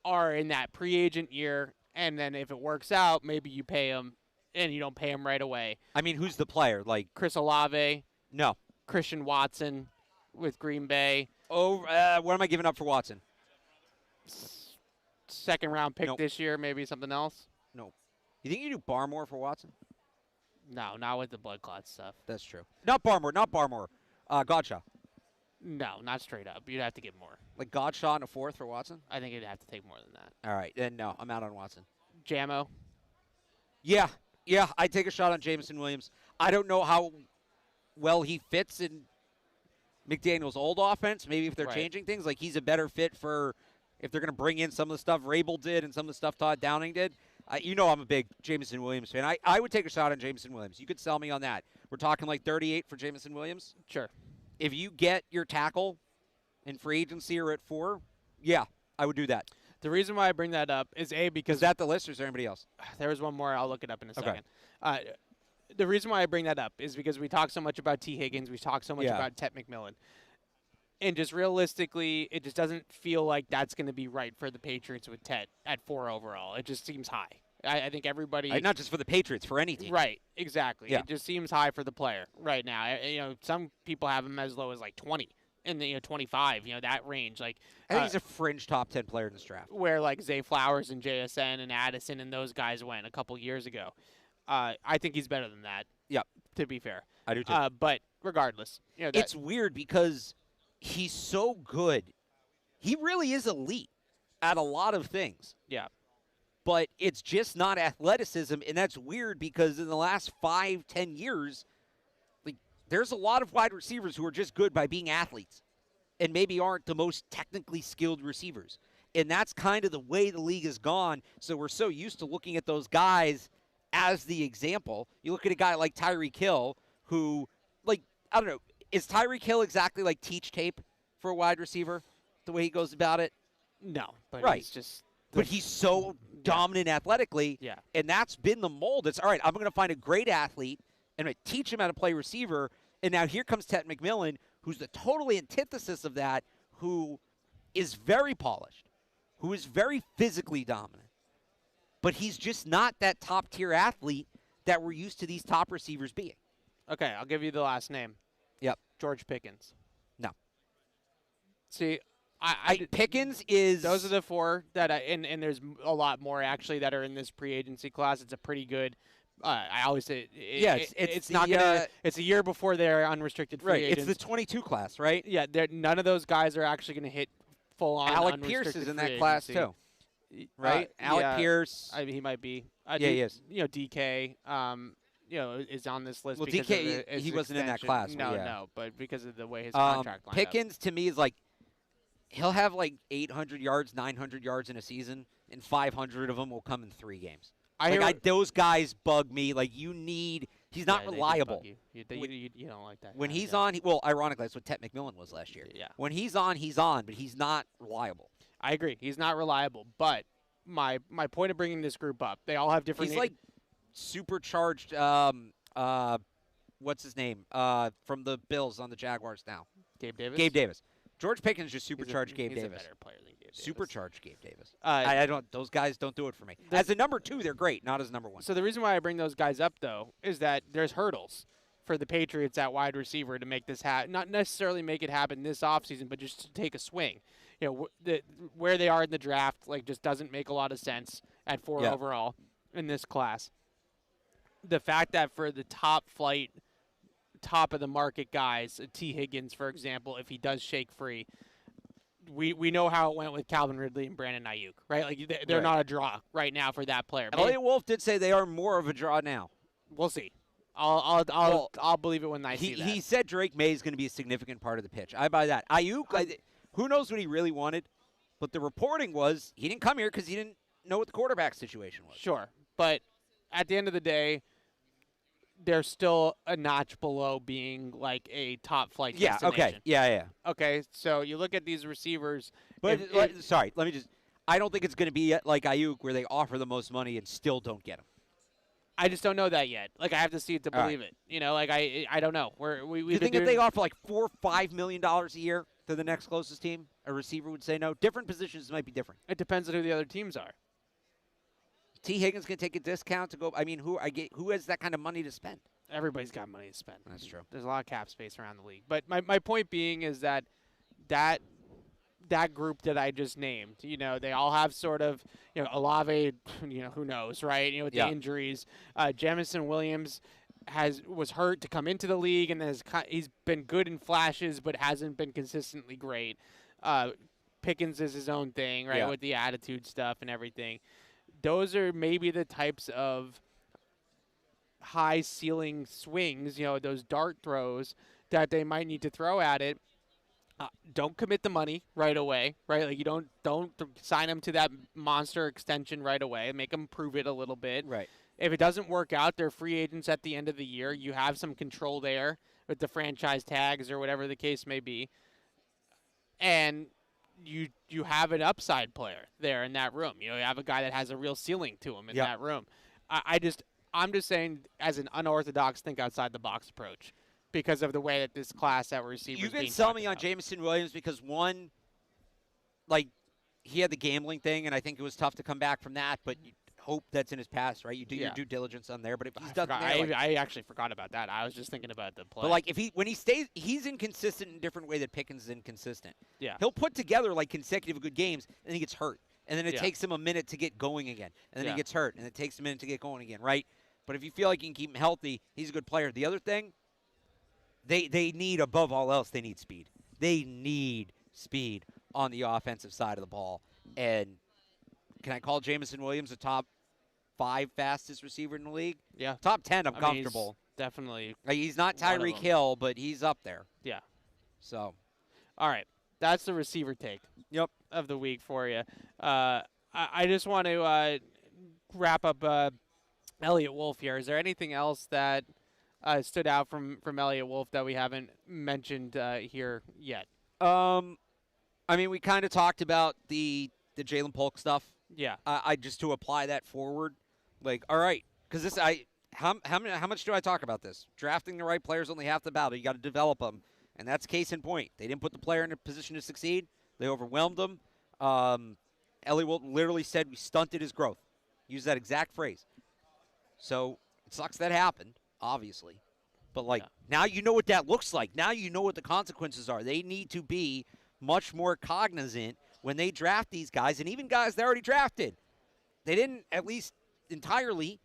are in that pre-agent year, and then if it works out, maybe you pay him, and you don't pay him right away. I mean, who's the player? Like Chris Olave, no, Christian Watson with Green Bay. Oh, what am I giving up for Watson? 2nd round pick this year, maybe something else. No. You think you do Barmore for Watson? No, not with the blood clot stuff. That's true. Not Barmore. Godchaux. No, not straight up. You'd have to get more. Like Godchaux in a 4th for Watson? I think it'd have to take more than that. All right, then no, I'm out on Watson. Jamo. Yeah, I'd take a shot on Jameson Williams. I don't know how well he fits in McDaniel's old offense. Maybe if they're changing things, like he's a better fit for if they're going to bring in some of the stuff Vrabel did and some of the stuff Todd Downing did. I'm a big Jameson Williams fan. I would take a shot on Jameson Williams. You could sell me on that. We're talking like 38 for Jameson Williams. Sure. If you get your tackle in free agency or at 4, yeah, I would do that. The reason why I bring that up is because is that the list or is there anybody else? There was one more. I'll look it up in a second. the reason why I bring that up is because we talk so much about T. Higgins, we talk so much Yeah. about Tet McMillan. And just realistically, it just doesn't feel like that's going to be right for the Patriots with Tet at 4 overall. It just seems high. I think everybody Not just for the Patriots, for any team. right, exactly. Yeah. It just seems high for the player right now. Some people have him as low as like 20 and 25, that range. Like I think he's a fringe top 10 player in this draft. where like Zay Flowers and JSN and Addison and those guys went a couple years ago. I think he's better than that. Yep. To be fair. I do too. But regardless, It's weird because he's so good. He really is elite at a lot of things. yeah. But it's just not athleticism, and that's weird because in the last 5-10 years, like there's a lot of wide receivers who are just good by being athletes and maybe aren't the most technically skilled receivers. And that's kind of the way the league has gone. So we're so used to looking at those guys as the example. You look at a guy like Tyreek Hill who, like, I don't know, is Tyreek Hill exactly like teach tape for a wide receiver, the way he goes about it? No, but Right. he's just But he's so dominant athletically, Yeah. and that's been the mold. It's, all right, I'm going to find a great athlete, and I'm going to teach him how to play receiver, and now here comes Tet McMillan, who's the totally antithesis of that, who is very polished, who is very physically dominant, but he's just not that top-tier athlete that we're used to these top receivers being. Okay, I'll give you the last name. Yep. George Pickens. No. See, Pickens is... those are the 4 that and there's a lot more actually that are in this pre-agency class. It's a pretty good. I always say, it's the, not gonna. It's a year before they're unrestricted free right. agents. It's the 22 class, right? Yeah, none of those guys are actually going to hit full on. Alec Pierce is in that class too, right? Alec Pierce. I mean, he might be. He is. DK. Is on this list. Well, because DK, of his he wasn't in that extension. class. No, but yeah. no, but because of the way his contract lined up. Pickens to me is like he'll have like 800 yards, 900 yards in a season, and 500 of them will come in 3 games. Those guys bug me. Like he's not reliable. You don't like that. When kind of he's guy. on, well, ironically, that's what Tet McMillan was last year. Yeah. When he's on, but he's not reliable. I agree. He's not reliable. But my point of bringing this group up, they all have different. He's like supercharged. What's his name? From the Bills on the Jaguars now. Gabe Davis. Gabe Davis. George Pickens just supercharged Gabe he's Davis. a better player than Gabe Davis. Supercharged Gabe Davis. I don't. Those guys don't do it for me. As a number 2, they're great. Not as number 1. So the reason why I bring those guys up, though, is that there's hurdles for the Patriots at wide receiver to make this happen. Not necessarily make it happen this offseason, but just to take a swing. Where they are in the draft, like, just doesn't make a lot of sense at 4 overall in this class. The fact that for the top of the market guys, T. Higgins, for example, if he does shake free, we know how it went with Calvin Ridley and Brandon Ayuk, right? Like they're not a draw right now for that player. Elliot Wolf did say they are more of a draw now. We'll see. I'll believe it when I see that. He said Drake May is going to be a significant part of the pitch. I buy that. Ayuk, who knows what he really wanted, but the reporting was he didn't come here because he didn't know what the quarterback situation was. Sure, but at the end of the day, they're still a notch below being like a top flight destination. Okay. Yeah. Okay, so you look at these receivers. But sorry, let me just. I don't think it's going to be like Ayuk where they offer the most money and still don't get him. I just don't know that yet. Like I have to see it to believe it. I don't know. You think if they offer like $4 or $5 million a year to the next closest team, a receiver would say no? Different positions might be different. It depends on who the other teams are. T. Higgins can take a discount to go. I mean, who has that kind of money to spend? Everybody's got money to spend. That's true. There's a lot of cap space around the league. But my point being is that group that I just named, they all have sort of, Olave, who knows, right? With the injuries. Jamison Williams was hurt to come into the league, and he's been good in flashes, but hasn't been consistently great. Pickens is his own thing, right, with the attitude stuff and everything. Those are maybe the types of high ceiling swings, those dart throws that they might need to throw at it. Don't commit the money right away, right? Like you don't sign them to that monster extension right away. Make them prove it a little bit. Right. If it doesn't work out, they're free agents at the end of the year. You have some control there with the franchise tags or whatever the case may be. And you have an upside player there in that room. You have a guy that has a real ceiling to him in that room. I'm just saying as an unorthodox think outside the box approach because of the way that this class at receiver. You can sell me on Jameson Williams because one, like, he had the gambling thing, and I think it was tough to come back from that, but you hope that's in his past, right? You do your due diligence on there, but if he's done there, I actually forgot about that. I was just thinking about the play. But, like, when he stays, he's inconsistent in a different way that Pickens is inconsistent. Yeah. He'll put together, like, consecutive good games, and then he gets hurt. And then it takes him a minute to get going again. And then he gets hurt, and it takes a minute to get going again, right? But if you feel like you can keep him healthy, he's a good player. The other thing, they need, above all else, they need speed. They need speed on the offensive side of the ball. And can I call Jameson Williams a top 5 fastest receiver in the league? Yeah. Top 10, I'm comfortable. Definitely. He's not Tyreek Hill, but he's up there. Yeah. So. All right. That's the receiver take of the week for you. I just want to wrap up Elliot Wolf here. Is there anything else that stood out from Elliot Wolf that we haven't mentioned here yet? I mean, we kind of talked about the Jalen Polk stuff. Yeah. I just to apply that forward, like, all right, because how much do I talk about this? Drafting the right players only half the battle. You got to develop them, and that's case in point. They didn't put the player in a position to succeed. They overwhelmed him. Elliot Wolf literally said we stunted his growth. Used that exact phrase. So it sucks that happened, obviously. But, like, now you know what that looks like. Now you know what the consequences are. They need to be much more cognizant when they draft these guys, and even guys they already drafted. They didn't, at least entirely,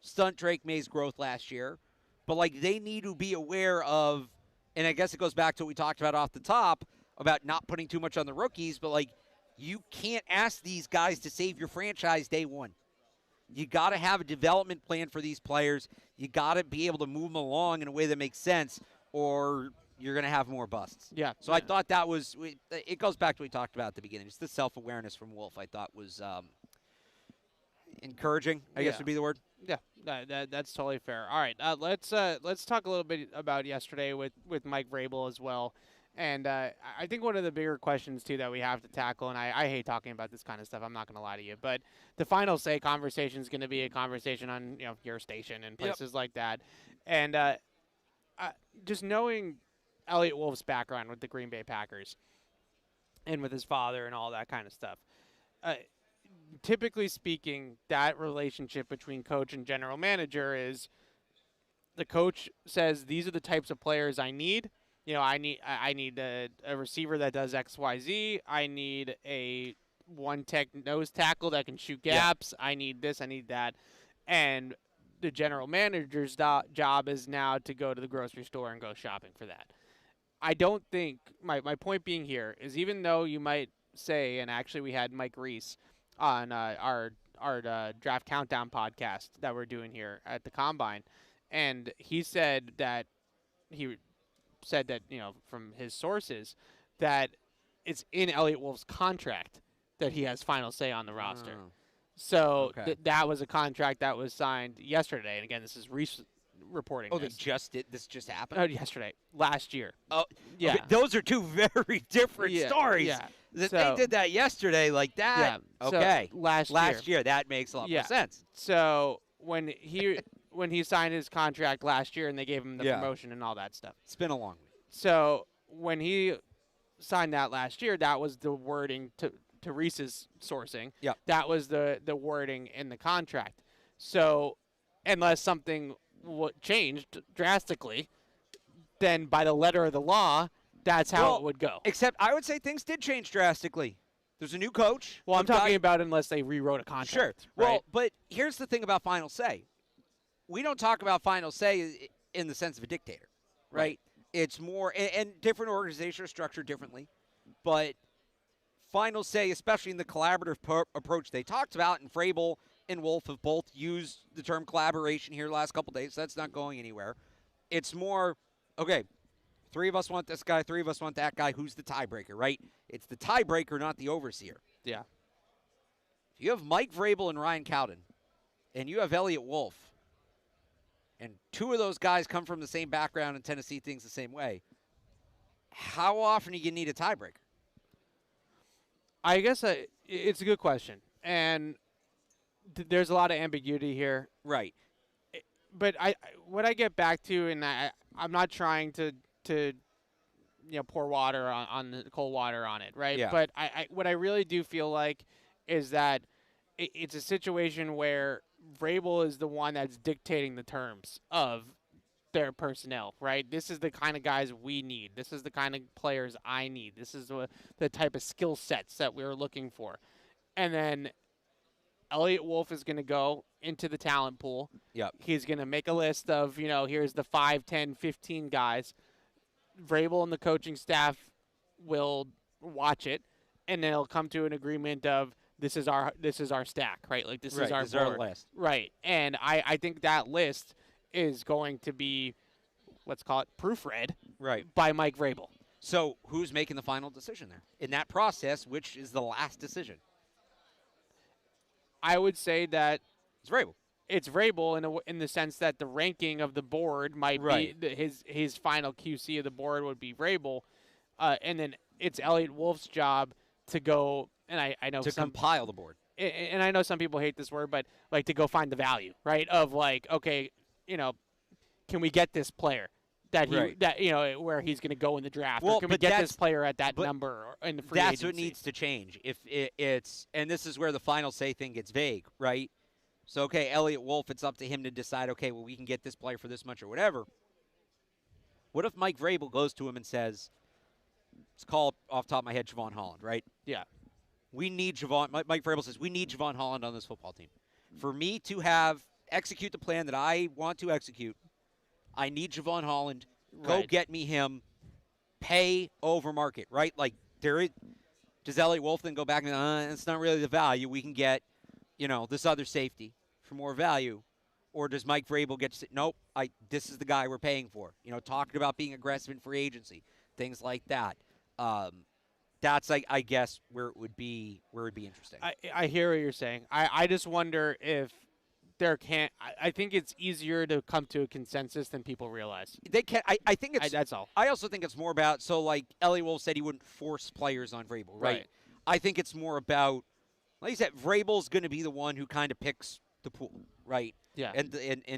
stunt Drake May's growth last year. But, like, they need to be aware of, and I guess it goes back to what we talked about off the top, about not putting too much on the rookies, but, like, you can't ask these guys to save your franchise day one. You got to have a development plan for these players. You got to be able to move them along in a way that makes sense, or you're going to have more busts. Yeah. So I thought that was – it goes back to what we talked about at the beginning. Just the self-awareness from Wolf I thought was encouraging, I guess would be the word. Yeah, that's totally fair. All right, let's talk a little bit about yesterday with Mike Vrabel as well. And I think one of the bigger questions, too, that we have to tackle, and I hate talking about this kind of stuff, I'm not going to lie to you, but the final say conversation is going to be a conversation on your station and places like that. And just knowing Elliot Wolf's background with the Green Bay Packers and with his father and all that kind of stuff, typically speaking, that relationship between coach and general manager is the coach says, these are the types of players I need. I need a receiver that does X, Y, Z. I need a one-tech nose tackle that can shoot gaps. I need this. I need that. And the general manager's job is now to go to the grocery store and go shopping for that. I don't think my point being here is even though you might say, and actually we had Mike Reese on our draft countdown podcast that we're doing here at the Combine, and he said that from his sources that it's in Elliot Wolf's contract that he has final say on the roster. So that was a contract that was signed yesterday. And again, this is reporting. This just happened? Oh, yesterday. Last year. Oh, yeah. Okay. Those are two very different stories. Yeah. They did that yesterday like that. Yeah. Okay. So last year. That makes a lot more sense. So when he signed his contract last year and they gave him the promotion and all that stuff. It's been a long week. So when he signed that last year, that was the wording to Reese's sourcing. Yeah. That was the wording in the contract. So unless something changed drastically, then by the letter of the law, that's how it would go. Except I would say things did change drastically. There's a new coach. Well, I'm talking about unless they rewrote a contract. Sure. Right? Well, but here's the thing about final say. We don't talk about final say in the sense of a dictator, right? It's more, and different organizations are structured differently, but final say, especially in the collaborative approach they talked about, and Vrabel and Wolf have both used the term collaboration here the last couple days, so that's not going anywhere. It's more, okay, 3 of us want this guy, 3 of us want that guy, who's the tiebreaker, right? It's the tiebreaker, not the overseer. Yeah. If you have Mike Vrabel and Ryan Cowden, and you have Elliot Wolf, and 2 of those guys come from the same background and tend to see things the same way, how often do you need a tiebreaker? I guess it's a good question. And there's a lot of ambiguity here. Right. but what I get back to, and I'm not trying to pour water on the cold water on it, right? Yeah. But what I really do feel like is that it's a situation where Vrabel is the one that's dictating the terms of their personnel, right? This is the kind of guys we need. This is the kind of players I need. This is the type of skill sets that we're looking for. And then Elliot Wolf is going to go into the talent pool. Yep. He's going to make a list of, here's the 5, 10, 15 guys. Vrabel and the coaching staff will watch it, and they'll come to an agreement of this is our stack, right? Like this is our this is our board. list. Right. And I think that list is going to be, let's call it proofread Right. by Mike Vrabel. So who's making the final decision there in that process? Which is the last decision? I would say that It's Vrabel. it's Vrabel in the sense that the ranking of the board might Right. be his final QC of the board would be Vrabel, and then it's Elliot Wolf's job to go. And I know To some compile the board. and I know some people hate this word, but like to go find the value, right? Of like, okay, can we get this player that where he's going to go in the draft, Well, or can we but get that's- this player at that but number or in the free That's agency? what needs to change. If it's and this is where the final say thing gets vague, right? So okay, Elliot Wolf, it's up to him to decide. Okay, well we can get this player for this much or whatever. What if Mike Vrabel goes to him and says, "Let's call off the top of my head Javon Holland, right? Yeah. We need Javon." Mike Vrabel says, "We need Javon Holland on this football team. For me to execute the plan that I want to execute, I need Javon Holland. Go Right. get me him. Pay over market, right? Like does Elliot Wolf then go back and it's not really the value. We can get, this other safety for more value. Or does Mike Vrabel get to say, nope, this is the guy we're paying for. Talking about being aggressive in free agency, things like that. That's I guess where it would be interesting. I hear what you're saying. I just wonder if there can't. I think it's easier to come to a consensus than people realize. They can. I think it's. That's all. I also think it's more about like Elliot Wolf said he wouldn't force players on Vrabel, right? I think it's more about, like you said, Vrabel's going to be the one who kind of picks the pool, right? Yeah. And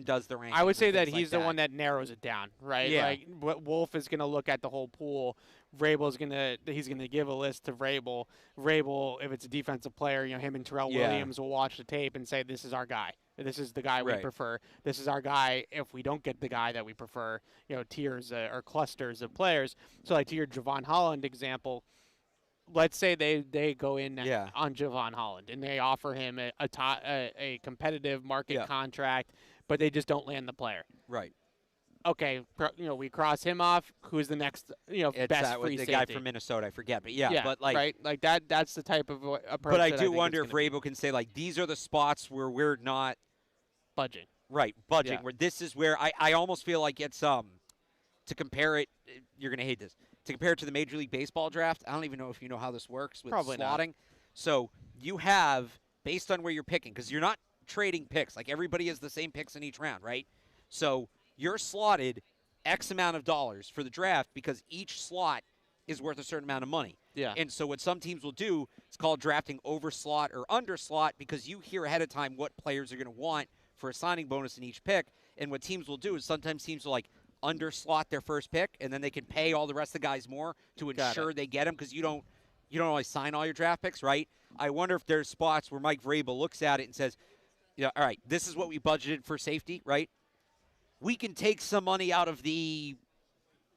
does the rankings. I would say and that things he's like the one that narrows it down, right? Yeah. Like Wolf is going to look at the whole pool. Vrabel's he's going to give a list to Vrabel. Vrabel, if it's a defensive player, him and Terrell Yeah. Williams will watch the tape and say, this is our guy. This is the guy we Right. prefer. This is our guy if we don't get the guy that we prefer, tiers or clusters of players. So like to your Javon Holland example, let's say they go in Yeah. on Javon Holland and they offer him a competitive market Yeah. contract, but they just don't land the player. Right. Okay, we cross him off. Who's the next, It's best free the safety? guy from Minnesota. I forget, but yeah, but like, right, like that. That's the type of approach. but I that do think wonder it's if gonna be. Vrabel can say like these are the spots where we're not Budging. right budging. Yeah. Where this is where I almost feel like it's to compare it. You're gonna hate this. To compare it to the Major League Baseball draft, I don't even know if you know how this works with Probably not. slotting. So you have based on where you're picking because you're not trading picks. Like everybody has the same picks in each round, right? So you're slotted X amount of dollars for the draft because each slot is worth a certain amount of money. Yeah. And so what some teams will do, it's called drafting over slot or under slot because you hear ahead of time what players are going to want for a signing bonus in each pick. And what teams will do is sometimes teams will like under slot their first pick and then they can pay all the rest of the guys more to ensure they get them because you don't always sign all your draft picks, right? I wonder if there's spots where Mike Vrabel looks at it and says, all right, this is what we budgeted for safety, right? We can take some money out of the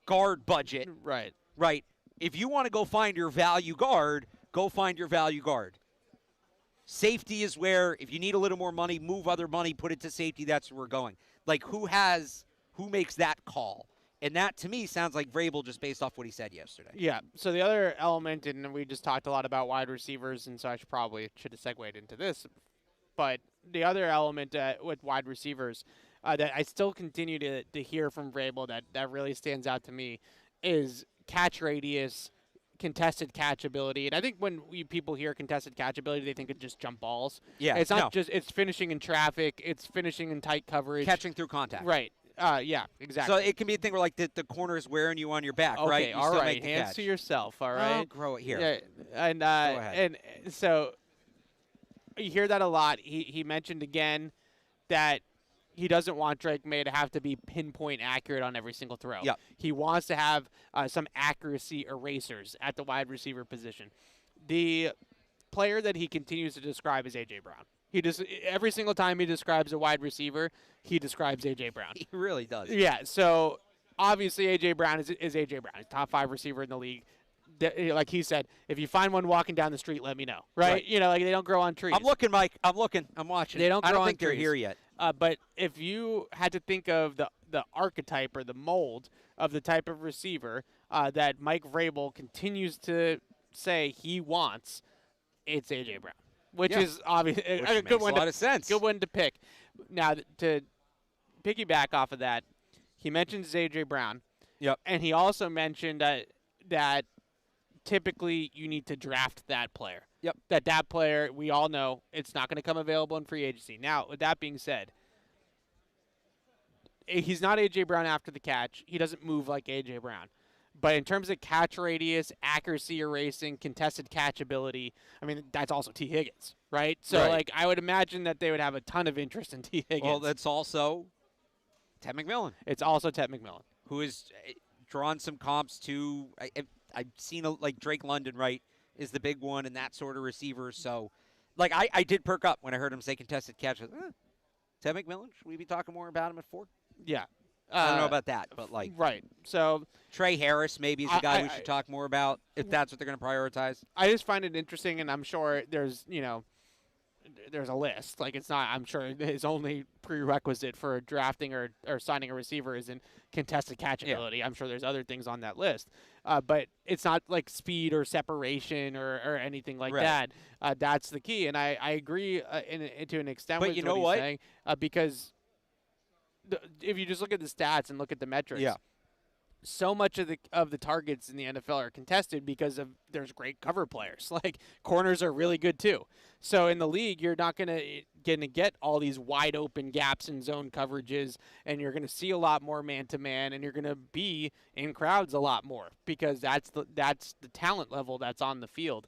guard budget. Right. Right. If you want to go find your value guard, go find your value guard. Safety is where if you need a little more money, move other money, put it to safety, that's where we're going. Like who makes that call? And that to me sounds like Vrabel just based off what he said yesterday. Yeah. So the other element, and we just talked a lot about wide receivers, and so I should have segued into this. But the other element with wide receivers that I still continue to hear from Vrabel that really stands out to me is catch radius, contested catch ability. And I think when people hear contested catch ability, they think it's just jump balls. Yeah, It's not no. just, it's finishing in traffic, it's finishing in tight coverage. Catching through contact. Right. Yeah, exactly. So it can be a thing where like the corner is wearing you on your back, okay, right? You all still right. make the Hands catch. to yourself, all Oh, right? grow it here. Yeah, and Go ahead. and so you hear that a lot. He mentioned again that he doesn't want Drake May to have to be pinpoint accurate on every single throw. Yep. He wants to have some accuracy erasers at the wide receiver position. The player that he continues to describe is A.J. Brown. Every single time he describes a wide receiver, he describes A.J. Brown. He really does. Yeah, so obviously A.J. Brown is A.J. Brown. He's top 5 receiver in the league. Like he said, if you find one walking down the street, let me know. Right? You know, like they don't grow on trees. I'm looking, Mike. I'm looking. I'm watching. They don't grow I don't on think they're trees. here yet. But if you had to think of the archetype or the mold of the type of receiver that Mike Vrabel continues to say he wants, it's A.J. Brown, which is obviously a good one. Makes a lot of sense. Good one to pick. Now, to piggyback off of that, he mentions A.J. Brown. Yep. And he also mentioned that typically you need to draft that player. Yep. That player, we all know, it's not going to come available in free agency. Now, with that being said, he's not A.J. Brown after the catch. He doesn't move like A.J. Brown. But in terms of catch radius, accuracy erasing, contested catch ability, I mean, that's also T. Higgins, right? So, like, I would imagine that they would have a ton of interest in T. Higgins. Well, that's also Ted McMillan, It's also Ted McMillan. who has drawn some comps to I've seen like Drake London, right, is the big one and that sort of receiver. So, like, I did perk up when I heard him say contested catch. Ted McMillan, should we be talking more about him at 4? Yeah. I don't know about that, but like Right. So Trey Harris maybe is the guy we should talk more about if that's what they're going to prioritize. I just find it interesting, and I'm sure there's a list. Like, it's not, I'm sure his only prerequisite for drafting or signing a receiver isn't contested catch ability. I'm sure there's other things on that list. But it's not like speed or separation or anything like that. That's the key. And I agree to an extent But with you know what what? he's saying, because if you just look at the stats and look at the metrics, so much of the targets in the NFL are contested because there's great cover players. Like, corners are really good too. So in the league, you're not gonna get all these wide open gaps in zone coverages, and you're gonna see a lot more man to man, and you're gonna be in crowds a lot more because that's the talent level that's on the field.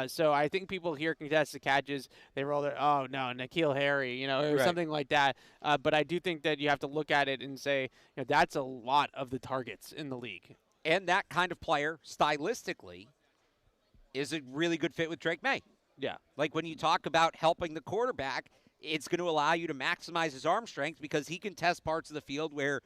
So I think people hear contested catches, they roll their, oh no, N'Keal Harry, or something like that. But I do think that you have to look at it and say, that's a lot of the targets in the league. And that kind of player, stylistically, is a really good fit with Drake May. Yeah. Like, when you talk about helping the quarterback, it's going to allow you to maximize his arm strength because he can test parts of the field where,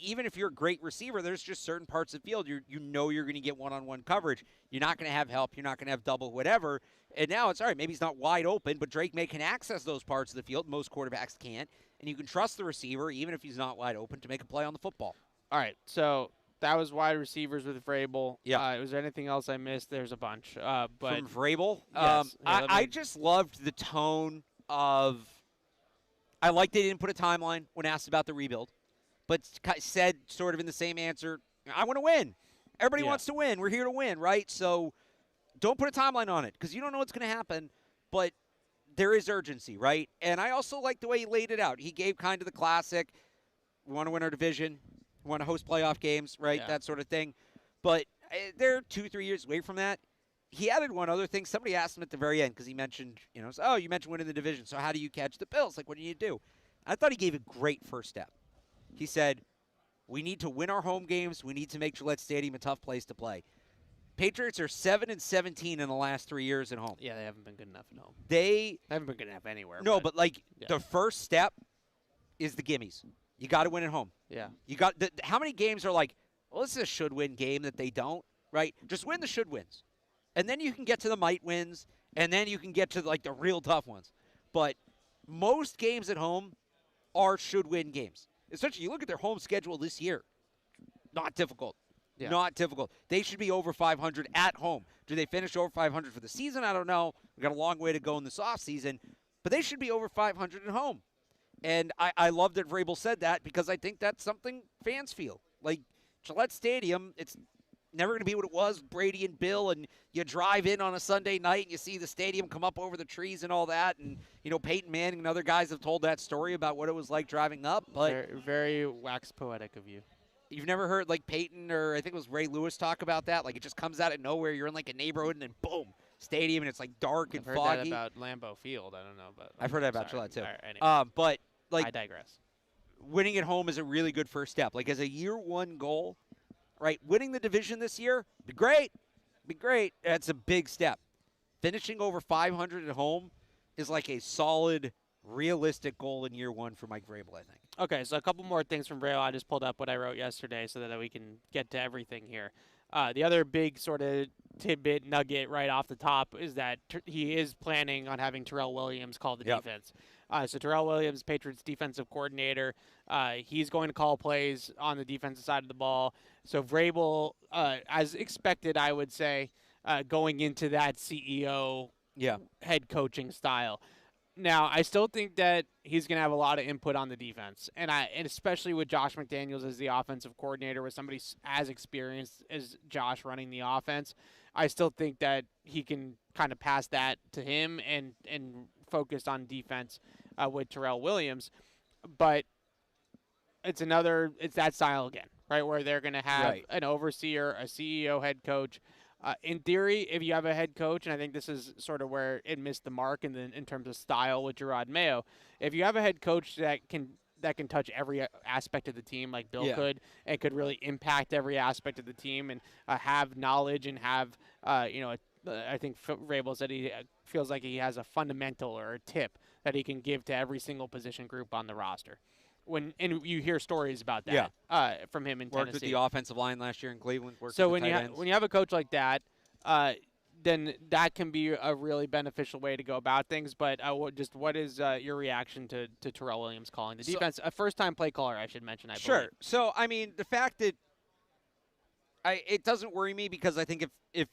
even if you're a great receiver, there's just certain parts of the field you're going to get one-on-one coverage. You're not going to have help. You're not going to have double, whatever. And now it's all right. Maybe he's not wide open, but Drake May can access those parts of the field. Most quarterbacks can't. And you can trust the receiver, even if he's not wide open, to make a play on the football. All right. So that was wide receivers with Vrabel. Yeah. Was there anything else I missed? There's a bunch. But From Vrabel? Yes. I just loved the tone of – I liked they didn't put a timeline when asked about the rebuild, but said sort of in the same answer, I want to win. Everybody wants to win. We're here to win, right? So don't put a timeline on it because you don't know what's going to happen, but there is urgency, right? And I also like the way he laid it out. He gave kind of the classic, we want to win our division, we want to host playoff games, right, that sort of thing. But they're 2-3 years away from that. He added one other thing. Somebody asked him at the very end because he mentioned, you mentioned winning the division, so how do you catch the Bills? Like, what do you do? I thought he gave a great first step. He said, we need to win our home games. We need to make Gillette Stadium a tough place to play. Patriots are 7-17 in the last 3 years at home. Yeah, they haven't been good enough at home. They haven't been good enough anywhere. No, but the first step is the gimmies. You got to win at home. Yeah. You got how many games are like, well, this is a should-win game that they don't, right? Just win the should-wins. And then you can get to the might wins, and then you can get to, the real tough ones. But most games at home are should-win games. Especially, you look at their home schedule this year. Not difficult. Yeah. Not difficult. They should be over 500 at home. Do they finish over 500 for the season? I don't know. We've got a long way to go in this offseason. But they should be over 500 at home. And I love that Vrabel said that because I think that's something fans feel. Like, Gillette Stadium, it's never going to be what it was, Brady and Bill, and you drive in on a Sunday night and you see the stadium come up over the trees and all that. And, Peyton Manning and other guys have told that story about what it was like driving up. But very, very wax poetic of you. You've never heard, Peyton or I think it was Ray Lewis talk about that? Like, it just comes out of nowhere. You're in, a neighborhood, and then, boom, stadium, and it's, dark and foggy. I've heard that about Lambeau Field. I don't know. But I've heard that about Gillette, too. Right, anyway. But like I digress. winning at home is a really good first step. Like as a year one goal, right? Winning the division this year, be great. Be great. That's a big step. Finishing over 500 at home is like a solid, realistic goal in year one for Mike Vrabel, I think. Okay, so a couple more things from Vrabel. I just pulled up what I wrote yesterday so that we can get to everything here. The other big sort of tidbit nugget right off the top is that he is planning on having Terrell Williams call the defense. So Terrell Williams, Patriots defensive coordinator, he's going to call plays on the defensive side of the ball. So Vrabel, as expected, I would say, going into that CEO head coaching style. Now, I still think that he's going to have a lot of input on the defense, and especially with Josh McDaniels as the offensive coordinator, with somebody as experienced as Josh running the offense, I still think that he can kind of pass that to him and focus on defense with Terrell Williams. But it's that style again, right, where they're going to have an overseer, a CEO, head coach. In theory, if you have a head coach, and I think this is sort of where it missed the mark in terms of style with Gerard Mayo, if you have a head coach that can touch every aspect of the team like Bill could, and could really impact every aspect of the team and have knowledge and have, I think Vrabel said he feels like he has a fundamental or a tip that he can give to every single position group on the roster. And you hear stories about that from him in Tennessee. Worked with the offensive line last year in Cleveland. So when you have a coach like that, then that can be a really beneficial way to go about things. But what is your reaction to Terrell Williams calling the defense? A first-time play caller, I should mention. I believe. So I mean, the fact that it doesn't worry me because I think if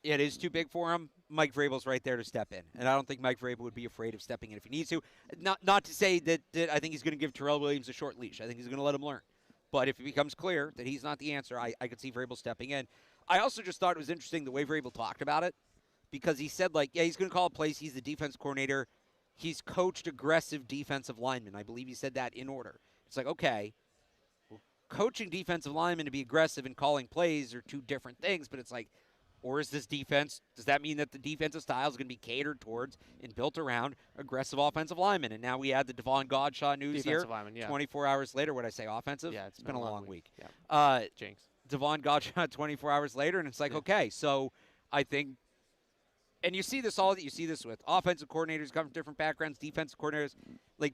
it is too big for him, Mike Vrabel's right there to step in. And I don't think Mike Vrabel would be afraid of stepping in if he needs to. Not to say that I think he's going to give Terrell Williams a short leash. I think he's going to let him learn. But if it becomes clear that he's not the answer, I could see Vrabel stepping in. I also just thought it was interesting the way Vrabel talked about it because he said, he's going to call plays. He's the defense coordinator. He's coached aggressive defensive linemen. I believe he said that in order. It's like, okay, coaching defensive linemen to be aggressive and calling plays are two different things, but it's like, or is this defense, does that mean that the defensive style is going to be catered towards and built around aggressive offensive linemen? And now we add the Davon Godchaux news defensive here. Lineman, 24 hours later, what I say, offensive? Yeah, it's been a long week. Yeah. Jinx. Davon Godchaux 24 hours later, and it's like, okay, so I think, and you see this with offensive coordinators come from different backgrounds, defensive coordinators, like,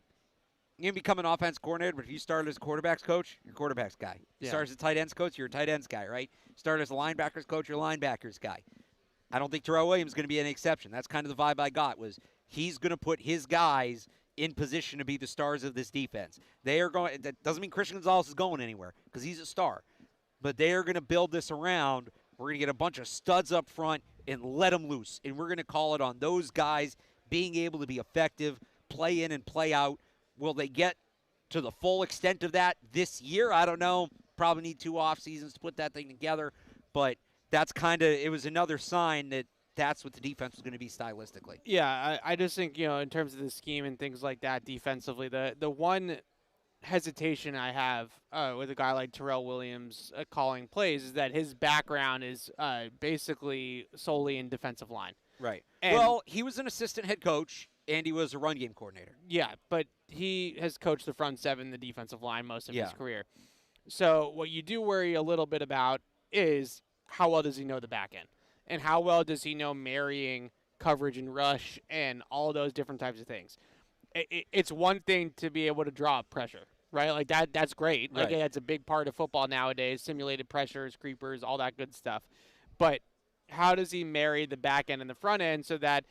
you can become an offense coordinator, but if you start as a quarterback's coach, you're a quarterback's guy. You start as a tight ends coach, you're a tight ends guy, right? Start as a linebackers coach, you're a linebackers guy. I don't think Terrell Williams is going to be any exception. That's kind of the vibe I got was he's going to put his guys in position to be the stars of this defense. They are going. That doesn't mean Christian Gonzalez is going anywhere because he's a star, but they are going to build this around. We're going to get a bunch of studs up front and let them loose, and we're going to call it on those guys being able to be effective, play in and play out. Will they get to the full extent of that this year? I don't know. Probably need 2 off seasons to put that thing together. But that's it was another sign that that's what the defense was going to be stylistically. Yeah, I just think, in terms of the scheme and things like that defensively, the one hesitation I have with a guy like Terrell Williams calling plays is that his background is basically solely in defensive line. Right. And well, he was an assistant head coach, and he was a run game coordinator. Yeah, but he has coached the front seven, the defensive line, most of his career. So what you do worry a little bit about is how well does he know the back end? And how well does he know marrying coverage and rush and all those different types of things? It's one thing to be able to draw up pressure, right? Like that's great. Like that's a big part of football nowadays, simulated pressures, creepers, all that good stuff. But how does he marry the back end and the front end so that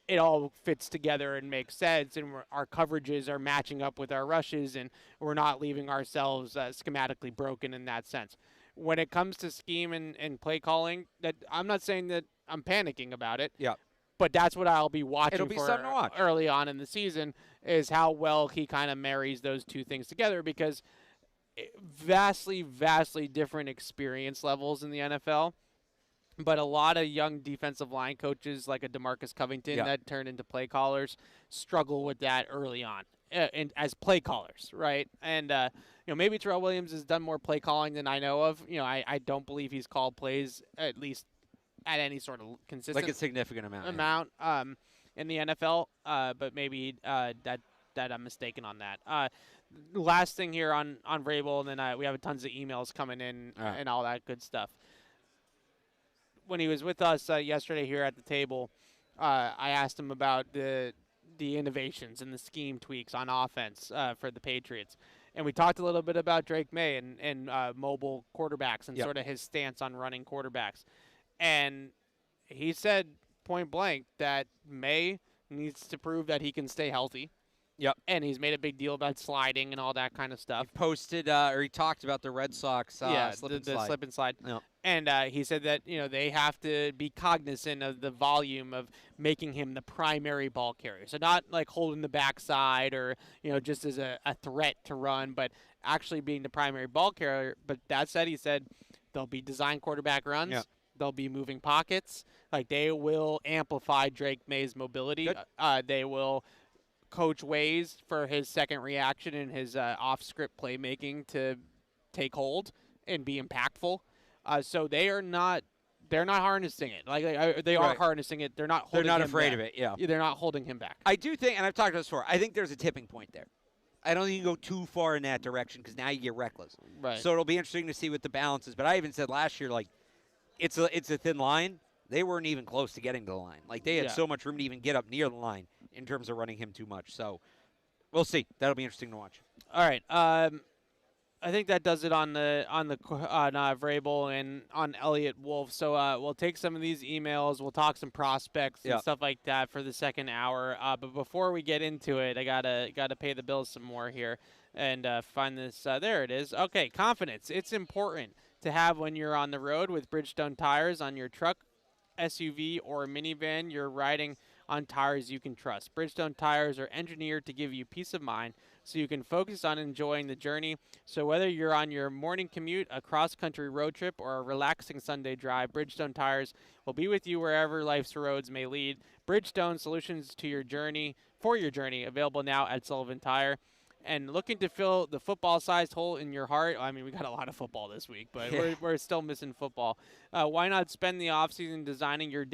it all fits together and makes sense, and our coverages are matching up with our rushes, and we're not leaving ourselves schematically broken in that sense. When it comes to scheme and play calling, that I'm not saying that I'm panicking about it. Yeah. But that's what I'll be watching It'll be something to watch. Early on in the season is how well he kind of marries those two things together, because vastly, vastly different experience levels in the NFL. But a lot of young defensive line coaches like a DeMarcus Covington that turned into play callers struggle with that early on and as play callers, right? And, maybe Terrell Williams has done more play calling than I know of. I don't believe he's called plays, at least at any sort of consistent like a significant amount in the NFL. But maybe that I'm mistaken on that. Last thing here on Vrabel, and then we have tons of emails coming in and all that good stuff. When he was with us yesterday here at the table, I asked him about the innovations and the scheme tweaks on offense for the Patriots. And we talked a little bit about Drake May and mobile quarterbacks and sort of his stance on running quarterbacks. And he said point blank that May needs to prove that he can stay healthy. Yep. And he's made a big deal about sliding and all that kind of stuff. He posted or he talked about the Red Sox slip and slide. Yep. And he said that, they have to be cognizant of the volume of making him the primary ball carrier. So not like holding the backside or, just as a threat to run, but actually being the primary ball carrier. But that said, he said there'll be design quarterback runs. Yep. They'll be moving pockets. Like they will amplify Drake May's mobility. They will coach ways for his second reaction and his off-script playmaking to take hold and be impactful. So they're not harnessing it. They are harnessing it. They're not holding him back. They're not afraid of it, yeah. They're not holding him back. I do think, and I've talked about this before, I think there's a tipping point there. I don't think you go too far in that direction because now you get reckless. Right. So it'll be interesting to see what the balance is. But I even said last year, it's a thin line. They weren't even close to getting to the line. They had so much room to even get up near the line in terms of running him too much. So we'll see. That'll be interesting to watch. All right. I think that does it on Vrabel and on Elliot Wolf. So we'll take some of these emails. We'll talk some prospects and stuff like that for the second hour. But before we get into it, I gotta pay the bills some more here and find this. There it is. Okay, confidence. It's important to have when you're on the road with Bridgestone tires on your truck, SUV, or minivan. You're riding on tires you can trust. Bridgestone tires are engineered to give you peace of mind so you can focus on enjoying the journey. So whether you're on your morning commute, a cross-country road trip, or a relaxing Sunday drive, Bridgestone tires will be with you wherever life's roads may lead. Bridgestone solutions to your journey, available now at Sullivan Tire. And looking to fill the football-sized hole in your heart. I mean, we got a lot of football this week, but we're still missing football. Why not spend the offseason designing your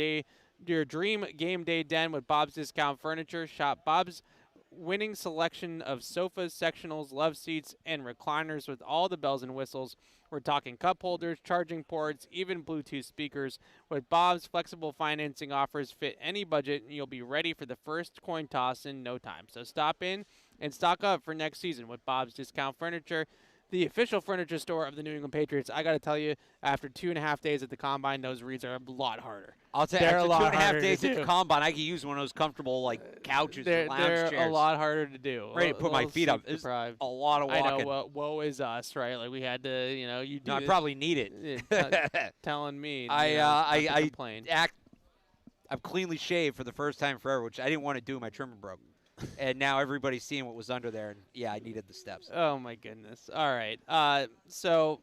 dream game day den with Bob's Discount Furniture? Shop Bob's winning selection of sofas, sectionals, love seats, and recliners with all the bells and whistles. We're talking cup holders, charging ports, even Bluetooth speakers. With Bob's flexible financing offers fit any budget, and you'll be ready for the first coin toss in no time. So stop in and stock up for next season with Bob's Discount Furniture, the official furniture store of the New England Patriots. I got to tell you, after 2.5 days at the Combine, those reads are a lot harder. I'll tell you, after 2.5 days at the Combine, I could use one of those comfortable couches and lounge chairs. They're a lot harder to do. Ready to put my feet up. It's a lot of walking. I know, woe is us, right? We had to, you do I probably need it. Telling me. I complain. I've cleanly shaved for the first time forever, which I didn't want to do. My trimmer broke. And now everybody's seeing what was under there, and I needed the steps. Oh my goodness! All right, so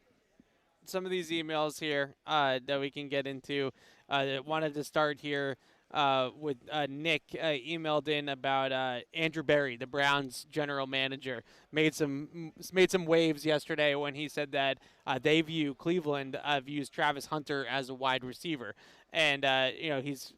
some of these emails here that we can get into. Wanted to start here with Nick emailed in about Andrew Berry, the Browns general manager, made some waves yesterday when he said that Cleveland views Travis Hunter as a wide receiver, and he's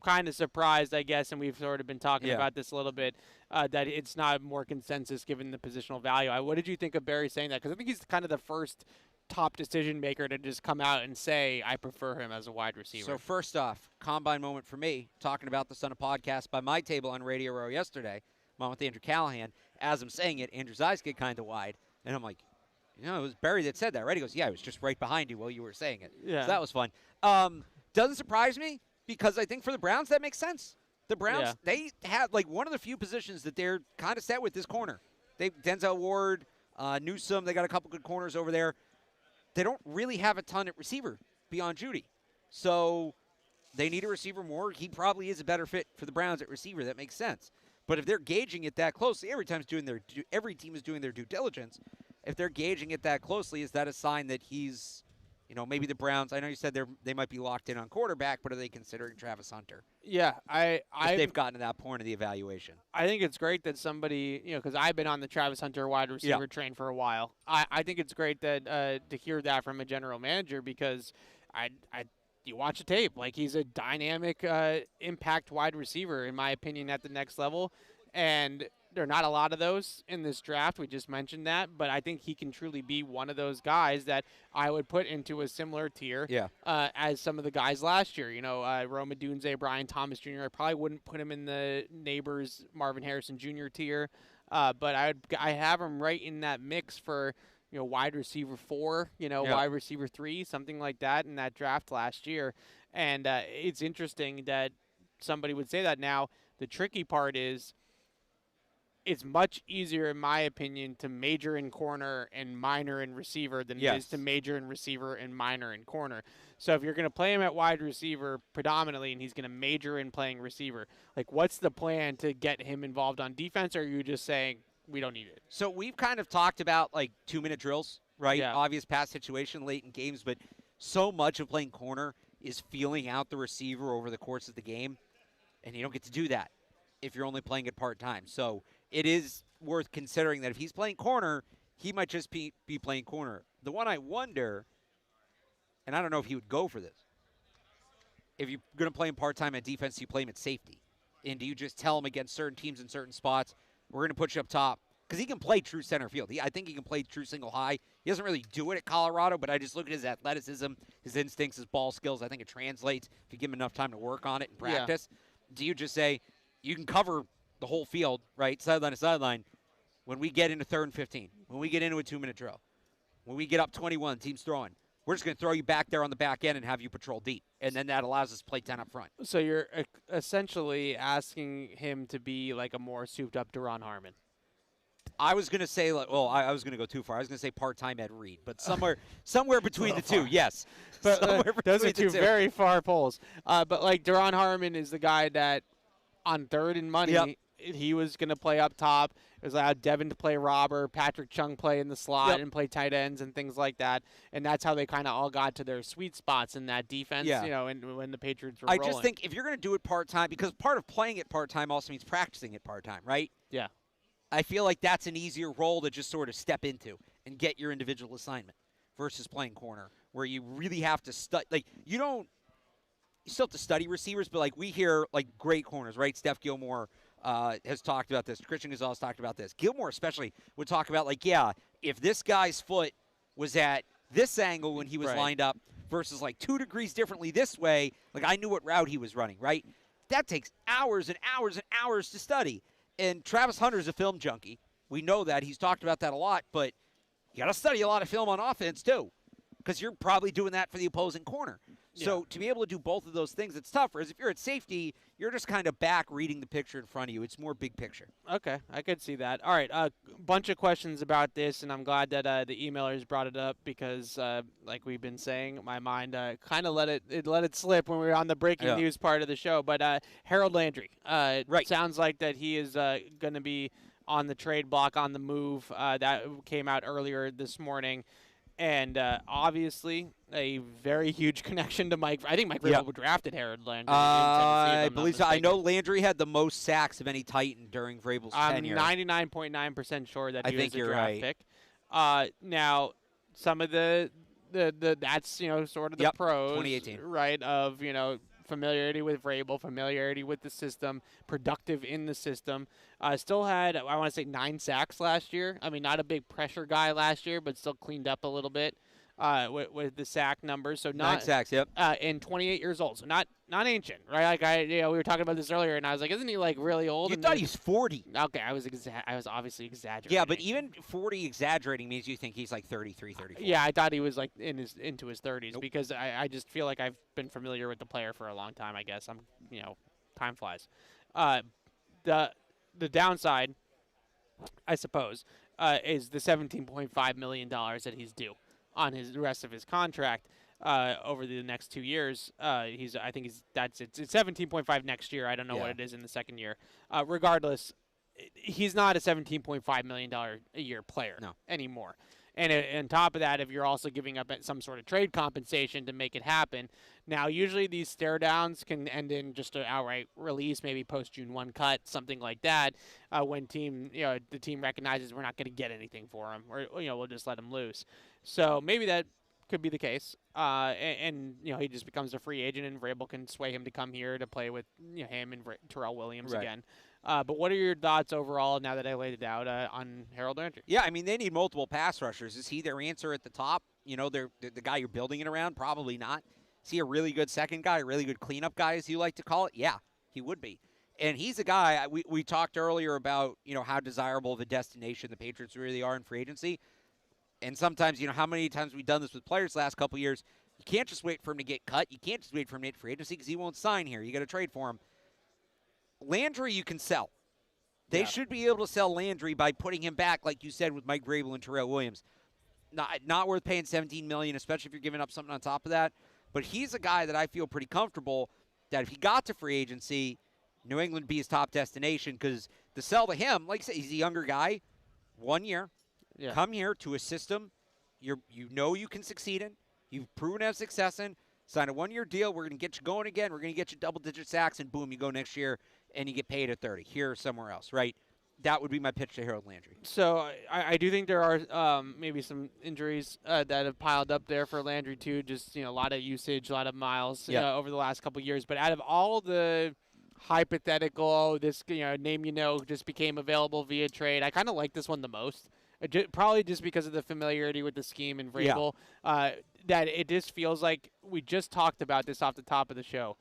kind of surprised, I guess, and we've sort of been talking about this a little bit, that it's not more consensus given the positional value. What did you think of Barry saying that? Because I think he's kind of the first top decision maker to just come out and say, I prefer him as a wide receiver. So first off, Combine moment for me, talking about this on a podcast by my table on Radio Row yesterday, along with Andrew Callahan. As I'm saying it, Andrew's eyes get kind of wide, and I'm like, it was Barry that said that, right? He goes, yeah, I was just right behind you while you were saying it. Yeah. So that was fun. Doesn't surprise me, because I think for the Browns that makes sense. The Browns, they have one of the few positions that they're kind of set with this corner. Denzel Ward, Newsome, they got a couple good corners over there. They don't really have a ton at receiver beyond Judy. So they need a receiver more. He probably is a better fit for the Browns at receiver. That makes sense. But if they're gauging it that closely, every team is doing their due diligence. If they're gauging it that closely, is that a sign that he's, maybe the Browns, I know you said they might be locked in on quarterback, but are they considering Travis Hunter? Yeah, if they've gotten to that point of the evaluation. I think it's great that somebody, because I've been on the Travis Hunter wide receiver train for a while. I think it's great that to hear that from a general manager, because you watch the tape, he's a dynamic impact wide receiver, in my opinion, at the next level. And there are not a lot of those in this draft. We just mentioned that, but I think he can truly be one of those guys that I would put into a similar tier as some of the guys last year. Rome Odunze, Brian Thomas Jr. I probably wouldn't put him in the Neighbors Marvin Harrison Jr. tier, but I have him right in that mix for wide receiver 4, wide receiver 3, something like that in that draft last year. And it's interesting that somebody would say that. Now, the tricky part is it's much easier, in my opinion, to major in corner and minor in receiver than it is to major in receiver and minor in corner. So if you're going to play him at wide receiver predominantly and he's going to major in playing receiver, like what's the plan to get him involved on defense, or are you just saying we don't need it? So we've kind of talked about like 2-minute drills, right? Yeah. Obvious pass situation late in games, but so much of playing corner is feeling out the receiver over the course of the game, and you don't get to do that if you're only playing it part-time. So it is worth considering that if he's playing corner, he might just be playing corner. The one I wonder, and I don't know if he would go for this, if you're going to play him part-time at defense, you play him at safety. And do you just tell him against certain teams in certain spots, we're going to put you up top? Because he can play true center field. I think he can play true single high. He doesn't really do it at Colorado, but I just look at his athleticism, his instincts, his ball skills. I think it translates if you give him enough time to work on it and practice. Yeah. Do you just say, you can cover the whole field, right, sideline to sideline, when we get into 3rd and 15, when we get into a 2-minute drill, when we get up 21, team's throwing, we're just going to throw you back there on the back end and have you patrol deep. And then that allows us to play 10 up front. So you're essentially asking him to be like a more souped-up Daron Harmon. I was going to say, I was going to go too far. I was going to say part-time Ed Reed, but somewhere between the two, yes. But those are two very far poles. But like Daron Harmon is the guy that on 3rd and money, he was going to play up top. It was allowed Devin to play robber, Patrick Chung play in the slot and play tight ends and things like that. And that's how they kind of all got to their sweet spots in that defense, and when the Patriots were rolling. I just think if you're going to do it part-time, because part of playing it part-time also means practicing it part-time, right? Yeah. I feel like that's an easier role to just sort of step into and get your individual assignment versus playing corner, where you really have to study. Like, you still have to study receivers, but like we hear like great corners, right? Steph Gilmore has talked about this. Christian Gonzalez talked about this. Gilmore especially would talk about like, if this guy's foot was at this angle when he was lined up versus like 2 degrees differently this way, like I knew what route he was running, right? That takes hours and hours and hours to study. And Travis Hunter's a film junkie. We know that. He's talked about that a lot, but you got to study a lot of film on offense too, because you're probably doing that for the opposing corner. So to be able to do both of those things, it's tougher. As if you're at safety, you're just kind of back reading the picture in front of you. It's more big picture. Okay, I could see that. All right, a bunch of questions about this, and I'm glad that the emailers brought it up because, like we've been saying, my mind kind of let it slip when we were on the breaking news part of the show. But Harold Landry, sounds like that he is going to be on the trade block, on the move. That came out earlier this morning. And obviously, a very huge connection to Mike. I think Mike Vrabel drafted Harold Landry. I believe so. I know Landry had the most sacks of any Titan during Vrabel's tenure. I'm 99.9% sure that he was a draft pick. Now, some of the that's sort of the pros, 2018, right? Of familiarity with Vrabel, familiarity with the system, productive in the system. Still had, I want to say, 9 sacks last year. I mean, not a big pressure guy last year, but still cleaned up a little bit with the sack numbers. So 9 sacks, yep. And 28 years old, so not ancient, right? Like we were talking about this earlier, and I was like, isn't he like really old? You thought he was 40. Okay, I was obviously exaggerating. Yeah, but even 40 exaggerating means you think he's like 33, 34. Yeah, I thought he was like into his 30s because I just feel like I've been familiar with the player for a long time. I guess time flies. The downside, I suppose, is the $17.5 million that he's due on the rest of his contract over the next 2 years. It's 17.5 next year. I don't know what it is in the second year. Regardless, he's not a $17.5 million a year player anymore. And on top of that, if you're also giving up some sort of trade compensation to make it happen, now usually these stare downs can end in just an outright release, maybe post June 1 cut, something like that. When the team recognizes we're not going to get anything for him, or we'll just let him loose. So maybe that could be the case, and he just becomes a free agent, and Vrabel can sway him to come here to play with him and Terrell Williams again. But what are your thoughts overall now that I laid it out on Harold Landry? Yeah, I mean, they need multiple pass rushers. Is he their answer at the top? You know, they're the guy you're building it around? Probably not. Is he a really good second guy, a really good cleanup guy, as you like to call it? Yeah, he would be. And he's a guy, we talked earlier about, how desirable of a destination the Patriots really are in free agency. And sometimes, how many times we've done this with players the last couple of years, you can't just wait for him to get cut. You can't just wait for him to hit free agency because he won't sign here. You got to trade for him. Landry you can sell. They should be able to sell Landry by putting him back, like you said, with Mike Vrabel and Terrell Williams. Not worth paying $17 million, especially if you're giving up something on top of that. But he's a guy that I feel pretty comfortable that if he got to free agency, New England would be his top destination because the sell to him, like I said, he's a younger guy, 1 year. Yeah. Come here to a system you can succeed in. You've proven to have success in. Sign a 1-year deal. We're going to get you going again. We're going to get you double-digit sacks, and boom, you go next year, and you get paid at 30 here or somewhere else, right? That would be my pitch to Harold Landry. So I do think there are maybe some injuries that have piled up there for Landry too. Just a lot of usage, a lot of miles over the last couple of years. But out of all the hypothetical, this name just became available via trade, I kind of like this one the most. Probably just because of the familiarity with the scheme and Vrabel. That it just feels like we just talked about this off the top of the show.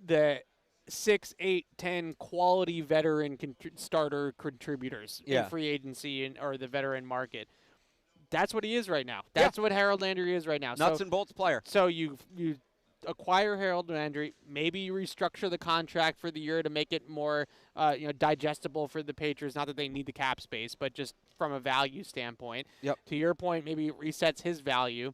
The 6, 8, 10 quality veteran starter contributors in free agency or the veteran market. That's what he is right now. That's what Harold Landry is right now. Nuts and bolts player. So you acquire Harold Landry. Maybe you restructure the contract for the year to make it more digestible for the Patriots. Not that they need the cap space, but just from a value standpoint. Yep. To your point, maybe it resets his value.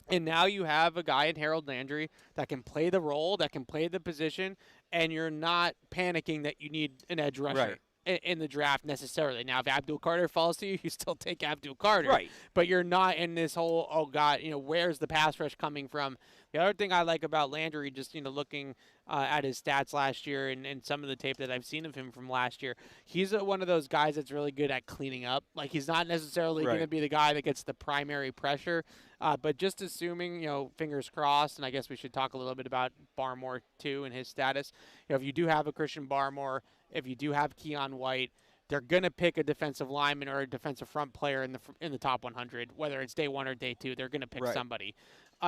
And now you have a guy in Harold Landry that can play the role, that can play the position, and you're not panicking that you need an edge rusher in the draft necessarily. Now, if Abdul Carter falls to you, you still take Abdul Carter. Right. But you're not in this whole, oh, God, where's the pass rush coming from? The other thing I like about Landry, just, looking at his stats last year and some of the tape that I've seen of him from last year, he's one of those guys that's really good at cleaning up. Like, he's not necessarily going to be the guy that gets the primary pressure, but just assuming, fingers crossed, and I guess we should talk a little bit about Barmore, too, and his status. If you do have a Christian Barmore, if you do have Keon White, they're going to pick a defensive lineman or a defensive front player in the top 100, whether it's day 1 or day 2. They're going to pick somebody.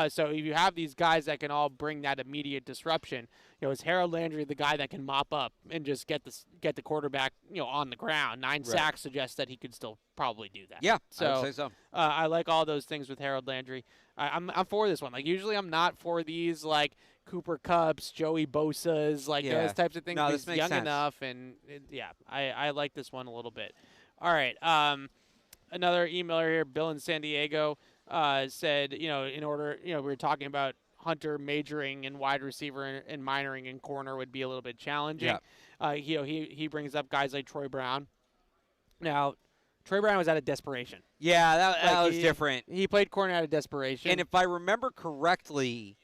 So if you have these guys that can all bring that immediate disruption, is Harold Landry the guy that can mop up and just get the quarterback, on the ground? 9 sacks suggests that he could still probably do that. Yeah, so I would say so. I like all those things with Harold Landry. I'm for this one. Like, usually I'm not for these, like, Cooper Kupps, Joey Bosa's, those types of things. No, He's this makes young sense. enough, and I like this one a little bit. All right, another emailer here, Bill in San Diego, said, in order, we were talking about Hunter majoring in wide receiver and minoring in corner would be a little bit challenging. Yeah. He brings up guys like Troy Brown. Now, Troy Brown was out of desperation. Yeah, that was different. He played corner out of desperation. And if I remember correctly,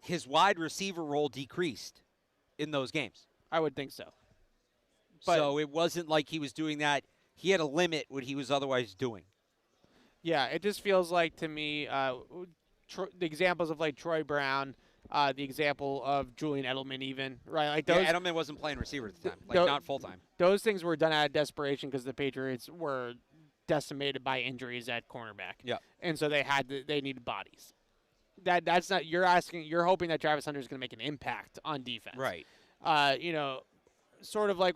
his wide receiver role decreased in those games. I would think so. But so it wasn't like he was doing that. He had to limit what he was otherwise doing. Yeah, it just feels like to me the examples of like Troy Brown, the example of Julian Edelman even, right? Like those, Edelman wasn't playing receiver at the time, not full-time. Those things were done out of desperation because the Patriots were decimated by injuries at cornerback. Yeah. And so they needed bodies. That's not, you're hoping that Travis Hunter is going to make an impact on defense. Right. Sort of like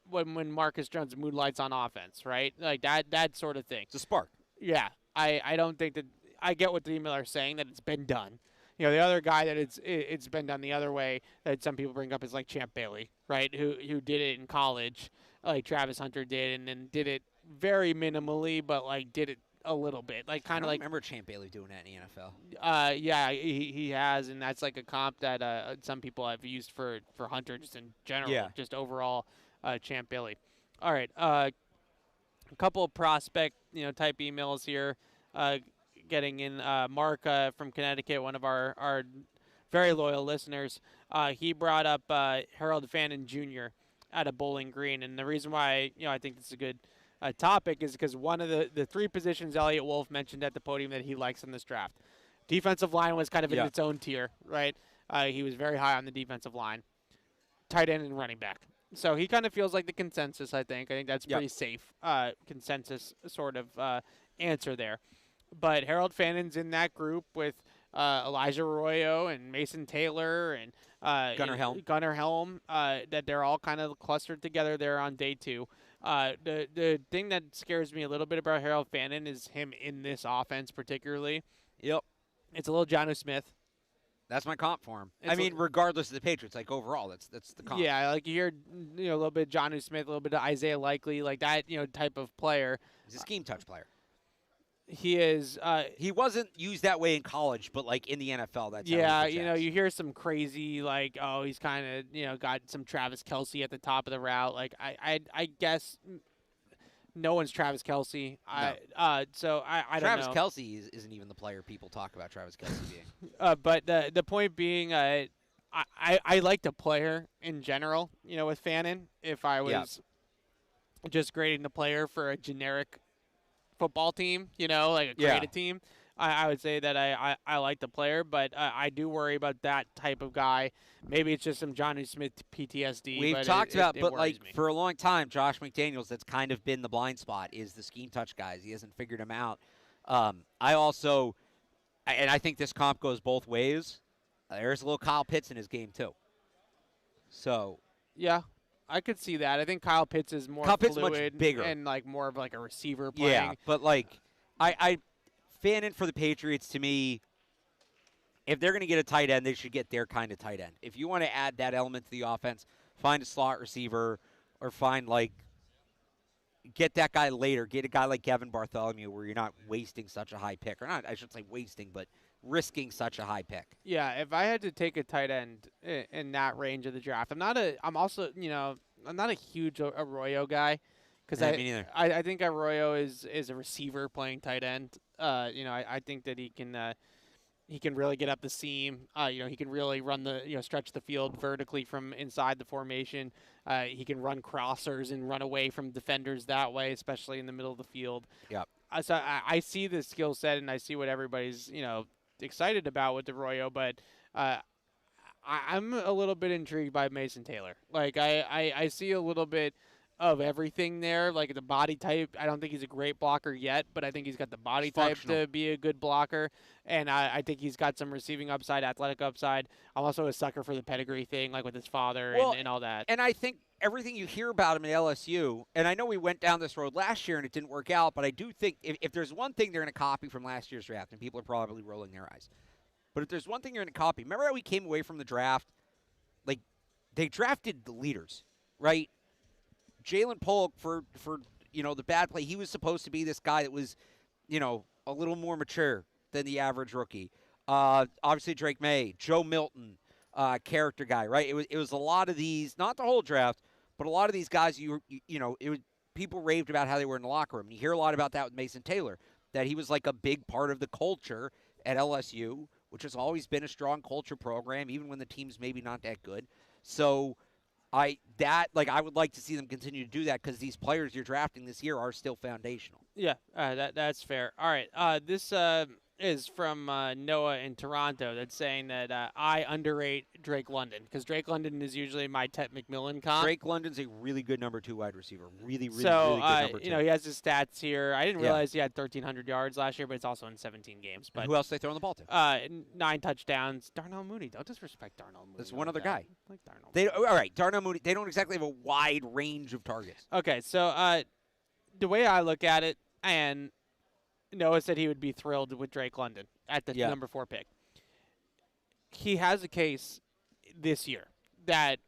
when Marcus Jones moonlights on offense, right? Like that sort of thing. It's a spark. Yeah. I don't think that, I get what the emailer is saying, that it's been done. The other guy that it's been done the other way that some people bring up is like Champ Bailey, right? Who did it in college, like Travis Hunter did, and then did it very minimally, but like did it a little bit, like kind of like. I remember Champ Bailey doing that in the NFL. Yeah, he has, and that's like a comp that some people have used for Hunter just in general, just overall, Champ Bailey. All right, a couple of prospect type emails here. Getting in Mark from Connecticut, one of our very loyal listeners. He brought up Harold Fannin Jr. out of Bowling Green, and the reason why I think this is a good topic is because one of the 3 positions Elliot Wolf mentioned at the podium that he likes in this draft. Defensive line was kind of in its own tier, right? He was very high on the defensive line. Tight end and running back. So he kind of feels like the consensus, I think. I think that's Yep. pretty safe consensus sort of answer there. But Harold Fannon's in that group with Elijah Arroyo and Mason Taylor and Gunnar Helm, that they're all kind of clustered together there on day 2. The thing that scares me a little bit about Harold Fannin is him in this offense particularly. Yep. It's a little Jonnu Smith. That's my comp for him. It's I mean, regardless of the Patriots, like overall, that's the comp. Yeah, like you hear a little bit of Jonnu Smith, a little bit of Isaiah Likely, like that type of player. He's a scheme touch player. He is. He wasn't used that way in college, but like in the NFL, that's yeah. how he projects. You hear some crazy like, oh, he's kind of got some Travis Kelce at the top of the route. Like I guess no one's Travis Kelce. No. So I don't know. Travis Kelce isn't even the player people talk about Travis Kelce being. But the point being, I like the player in general. With Fannin, if I was just grading the player for a generic football team, like a creative team, I would say that I like the player, but I do worry about that type of guy. Maybe it's just some Jonnu Smith PTSD. We've but talked about, it but worries like me. for a long time, Josh McDaniels, that's kind of been the blind spot, is the scheme touch guys. He hasn't figured them out. I also, and I think this comp goes both ways. There's a little Kyle Pitts in his game too. So yeah, I could see that. I think Kyle Pitts is more Kyle Pitts fluid much bigger and like more of like a receiver playing. yeah, but like I Fannin for the Patriots, to me, if they're going to get a tight end, they should get their kind of tight end. If you want to add that element to the offense, find a slot receiver or get that guy later. Get a guy like Kevin Bartholomew where you're not wasting such a high pick. Or not, I shouldn't say wasting, but risking such a high pick. Yeah, if I had to take a tight end in that range of the draft, I'm not a huge Arroyo guy. Because Me neither. I think Arroyo is a receiver playing tight end. I think that he can really get up the seam. He can really run stretch the field vertically from inside the formation. He can run crossers and run away from defenders that way, especially in the middle of the field. Yep. So I see the skill set and I see what everybody's excited about with Arroyo, but I'm a little bit intrigued by Mason Taylor. Like I see a little bit of everything there, like the body type. I don't think he's a great blocker yet, but I think he's got the body type to be a good blocker, and I think he's got some receiving upside, athletic upside. I'm also a sucker for the pedigree thing, like with his father and all that. And I think everything you hear about him at LSU, and I know we went down this road last year and it didn't work out, but I do think if there's one thing they're going to copy from last year's draft, and people are probably rolling their eyes, but if there's one thing you're going to copy, remember how we came away from the draft, like they drafted the leaders, right? Jalen Polk for the bad play. He was supposed to be this guy that was, a little more mature than the average rookie. Obviously Drake May, Joe Milton, character guy, right? It was a lot of these, not the whole draft, but a lot of these guys. People raved about how they were in the locker room. And you hear a lot about that with Mason Taylor, that he was like a big part of the culture at LSU, which has always been a strong culture program, even when the team's maybe not that good. So. I would like to see them continue to do that because these players you're drafting this year are still foundational. Yeah, that's fair. All right, this is from Noah in Toronto that's saying that I underrate Drake London because Drake London is usually my Ted McMillan comp. Drake London's a really good number 2 wide receiver. Really, really, so, really good number 2. He has his stats here. I didn't realize he had 1,300 yards last year, but it's also in 17 games. But who else they throwing the ball to? 9 touchdowns. Darnell Mooney. Don't disrespect Darnell Mooney. That's one other guy. Like Darnell Mooney. All right, Darnell Mooney. They don't exactly have a wide range of targets. Okay, so the way I look at it, and Noah said he would be thrilled with Drake London at the number 4 pick. He has a case this year that,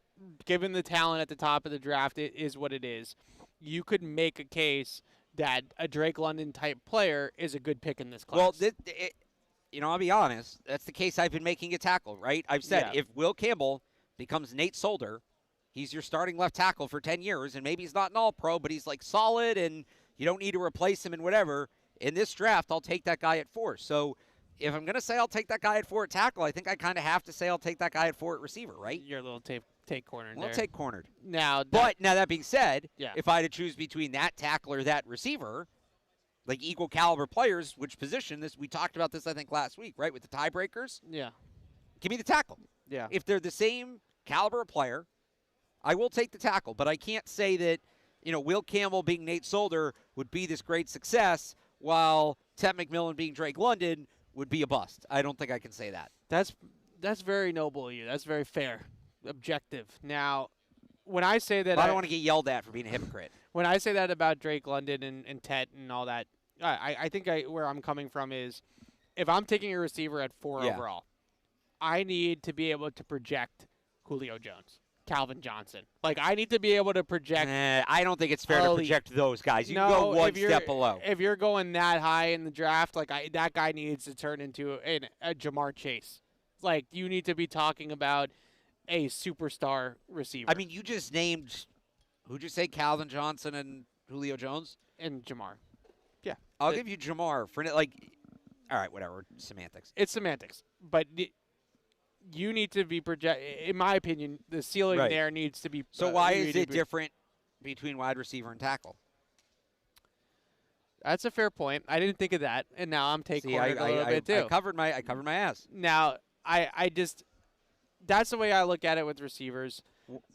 given the talent at the top of the draft, it is what it is. You could make a case that a Drake London type player is a good pick in this class. Well, I'll be honest. That's the case I've been making at tackle, right? I've said if Will Campbell becomes Nate Solder, he's your starting left tackle for 10 years, and maybe he's not an all-pro, but he's like solid, and you don't need to replace him and whatever. In this draft, I'll take that guy at 4. So if I'm going to say I'll take that guy at 4 at tackle, I think I kind of have to say I'll take that guy at 4 at receiver, right? You're a little take cornered there. I'll take cornered. Now that being said, Yeah. if I had to choose between that tackle or that receiver, like equal caliber players, which position, we talked about this, I think, last week, right, with the tiebreakers? Yeah. Give me the tackle. Yeah. If they're the same caliber of player, I will take the tackle, but I can't say that, Will Campbell being Nate Solder would be this great success while Ted McMillan being Drake London would be a bust. I don't think I can say that. That's very noble of you. That's very fair, objective. Now, when I say that, I don't want to get yelled at for being a hypocrite. When I say that about Drake London and Tet and all that, I think where I'm coming from is, if I'm taking a receiver at 4 overall, I need to be able to project Julio Jones, Calvin Johnson. Like, I need to be able to project. I don't think it's fair to project those guys. You can go one step below. If you're going that high in the draft, like that guy needs to turn into a Jamar Chase. Like, you need to be talking about a superstar receiver. I mean, you just named, who'd you say, Calvin Johnson and Julio Jones? And Jamar. Yeah. I'll give you Jamar for, all right, whatever, semantics. It's semantics. But you need to be in my opinion, the ceiling there needs to be. So why is it different between wide receiver and tackle? That's a fair point. I didn't think of that, and now I'm taking a little bit too. I covered my ass. Now, I just, that's the way I look at it with receivers.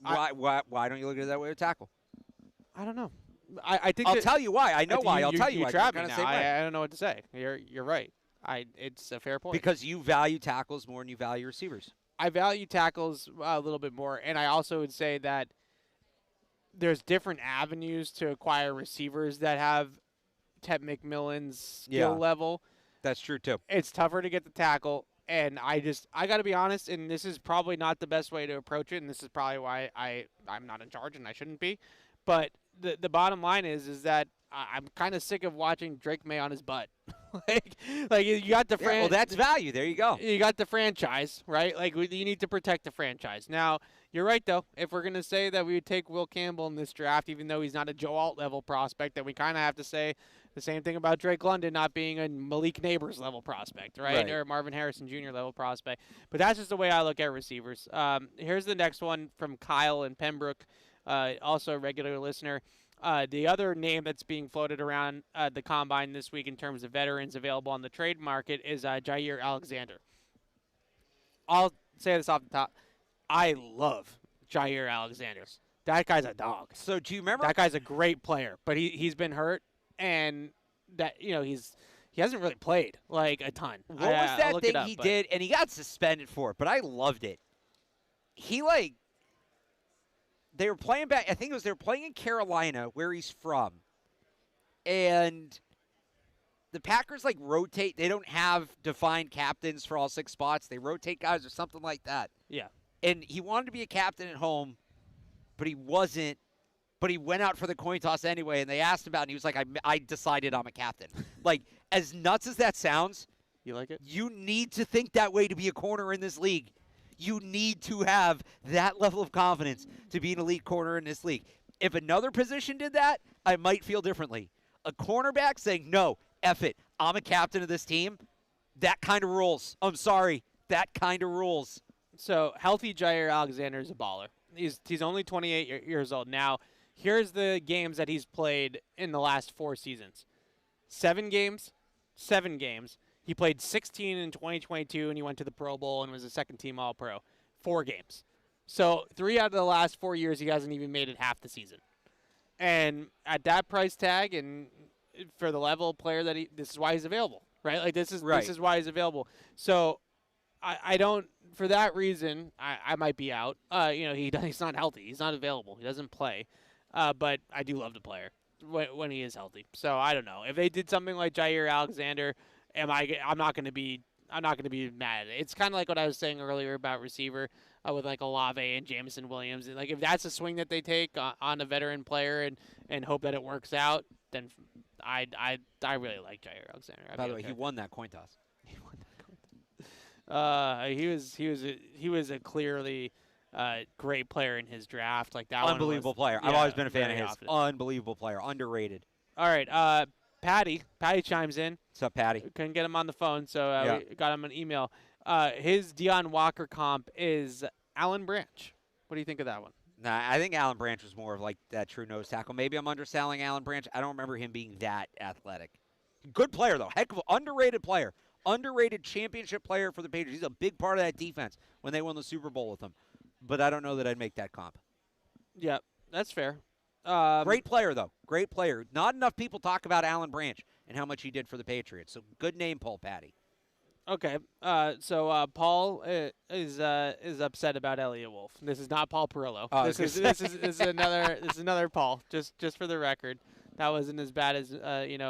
Why don't you look at it that way with tackle? I don't know. I think I'll tell you why. I know why. I'll tell you why. You trapped me now. I don't know what to say. You're right. It's a fair point. Because you value tackles more than you value receivers. I value tackles a little bit more, and I also would say that there's different avenues to acquire receivers that have Ted McMillan's skill level. That's true too. It's tougher to get the tackle, and I got to be honest, and this is probably not the best way to approach it, and this is probably why I'm not in charge and I shouldn't be, but the bottom line is that I'm kind of sick of watching Drake May on his butt. like you got the well, that's value. There you go. You got the franchise, right? Like, you need to protect the franchise. Now, you're right, though. If we're going to say that we would take Will Campbell in this draft, even though he's not a Joe Alt level prospect, then we kind of have to say the same thing about Drake London not being a Malik Neighbors level prospect, right? Or Marvin Harrison Jr. level prospect. But that's just the way I look at receivers. Here's the next one from Kyle in Pembroke, also a regular listener. The other name that's being floated around the Combine this week in terms of veterans available on the trade market is Jair Alexander. I'll say this off the top. I love Jair Alexander. That guy's a dog. So do you remember? That guy's a great player, but he's been hurt, and that he hasn't really played like a ton. What was that thing he did? And he got suspended for it, but I loved it. They were playing back. I think they were playing in Carolina, where he's from, and the Packers rotate. They don't have defined captains for all 6 spots. They rotate guys or something like that. Yeah. And he wanted to be a captain at home, but he wasn't. But he went out for the coin toss anyway, and they asked about it, and he was like, I decided I'm a captain. As nuts as that sounds, you like it? You need to think that way to be a corner in this league. You need to have that level of confidence to be an elite corner in this league. If another position did that, I might feel differently. A cornerback saying, no, F it, I'm a captain of this team, that kind of rules. I'm sorry, that kind of rules. So, healthy Jair Alexander is a baller. He's only 28 years old. Now, here's the games that he's played in the last 4 seasons. 7 games. He played 16 in 2022, and he went to the Pro Bowl and was a second-team All-Pro. 4 games. So 3 out of the last 4 years, he hasn't even made it half the season. And at that price tag, and for the level of player that this is why he's available, right? This is why he's available. So I don't. For that reason, I might be out. He's not healthy. He's not available. He doesn't play. But I do love the player when he is healthy. So I don't know if they did something like Jair Alexander. I'm not going to be mad. It's kind of like what I was saying earlier about receiver with Olave and Jameson Williams. And if that's a swing that they take on a veteran player and hope that it works out, then I really like Jair Alexander. By the way, he won that coin toss. He was a clearly great player in his draft. Unbelievable player. I've always been a fan of his. Unbelievable player. Underrated. All right. Patty chimes in. What's up, Patty? Couldn't get him on the phone, so we got him an email. His Deion Walker comp is Alan Branch. What do you think of that one? Nah, I think Alan Branch was more of that true nose tackle. Maybe I'm underselling Alan Branch. I don't remember him being that athletic. Good player, though. Heck of an underrated player. Underrated championship player for the Patriots. He's a big part of that defense when they won the Super Bowl with them. But I don't know that I'd make that comp. Yeah, that's fair. Great player, though. Great player. Not enough people talk about Alan Branch and how much he did for the Patriots. So good name, Paul Patty. Okay. So Paul is upset about Elliot Wolf. This is not Paul Perillo. Oh, This is another Paul. Just for the record, that wasn't as bad as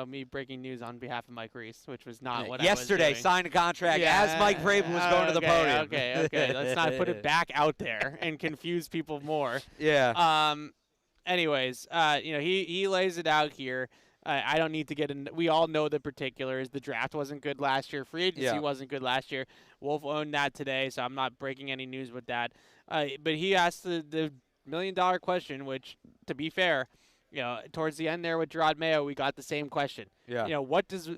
me breaking news on behalf of Mike Reese, which was not what Yesterday, I was doing. signed a contract as Mike Vrabel was going to the podium. Okay. Let's not put it back out there and confuse people more. Yeah. Anyways, he lays it out here. I don't need to get in. We all know the particulars. The draft wasn't good last year. Free agency wasn't good last year. Wolf owned that today, so I'm not breaking any news with that. But he asked the $1 million question, which, to be fair, towards the end there with Gerard Mayo, we got the same question. Yeah. What does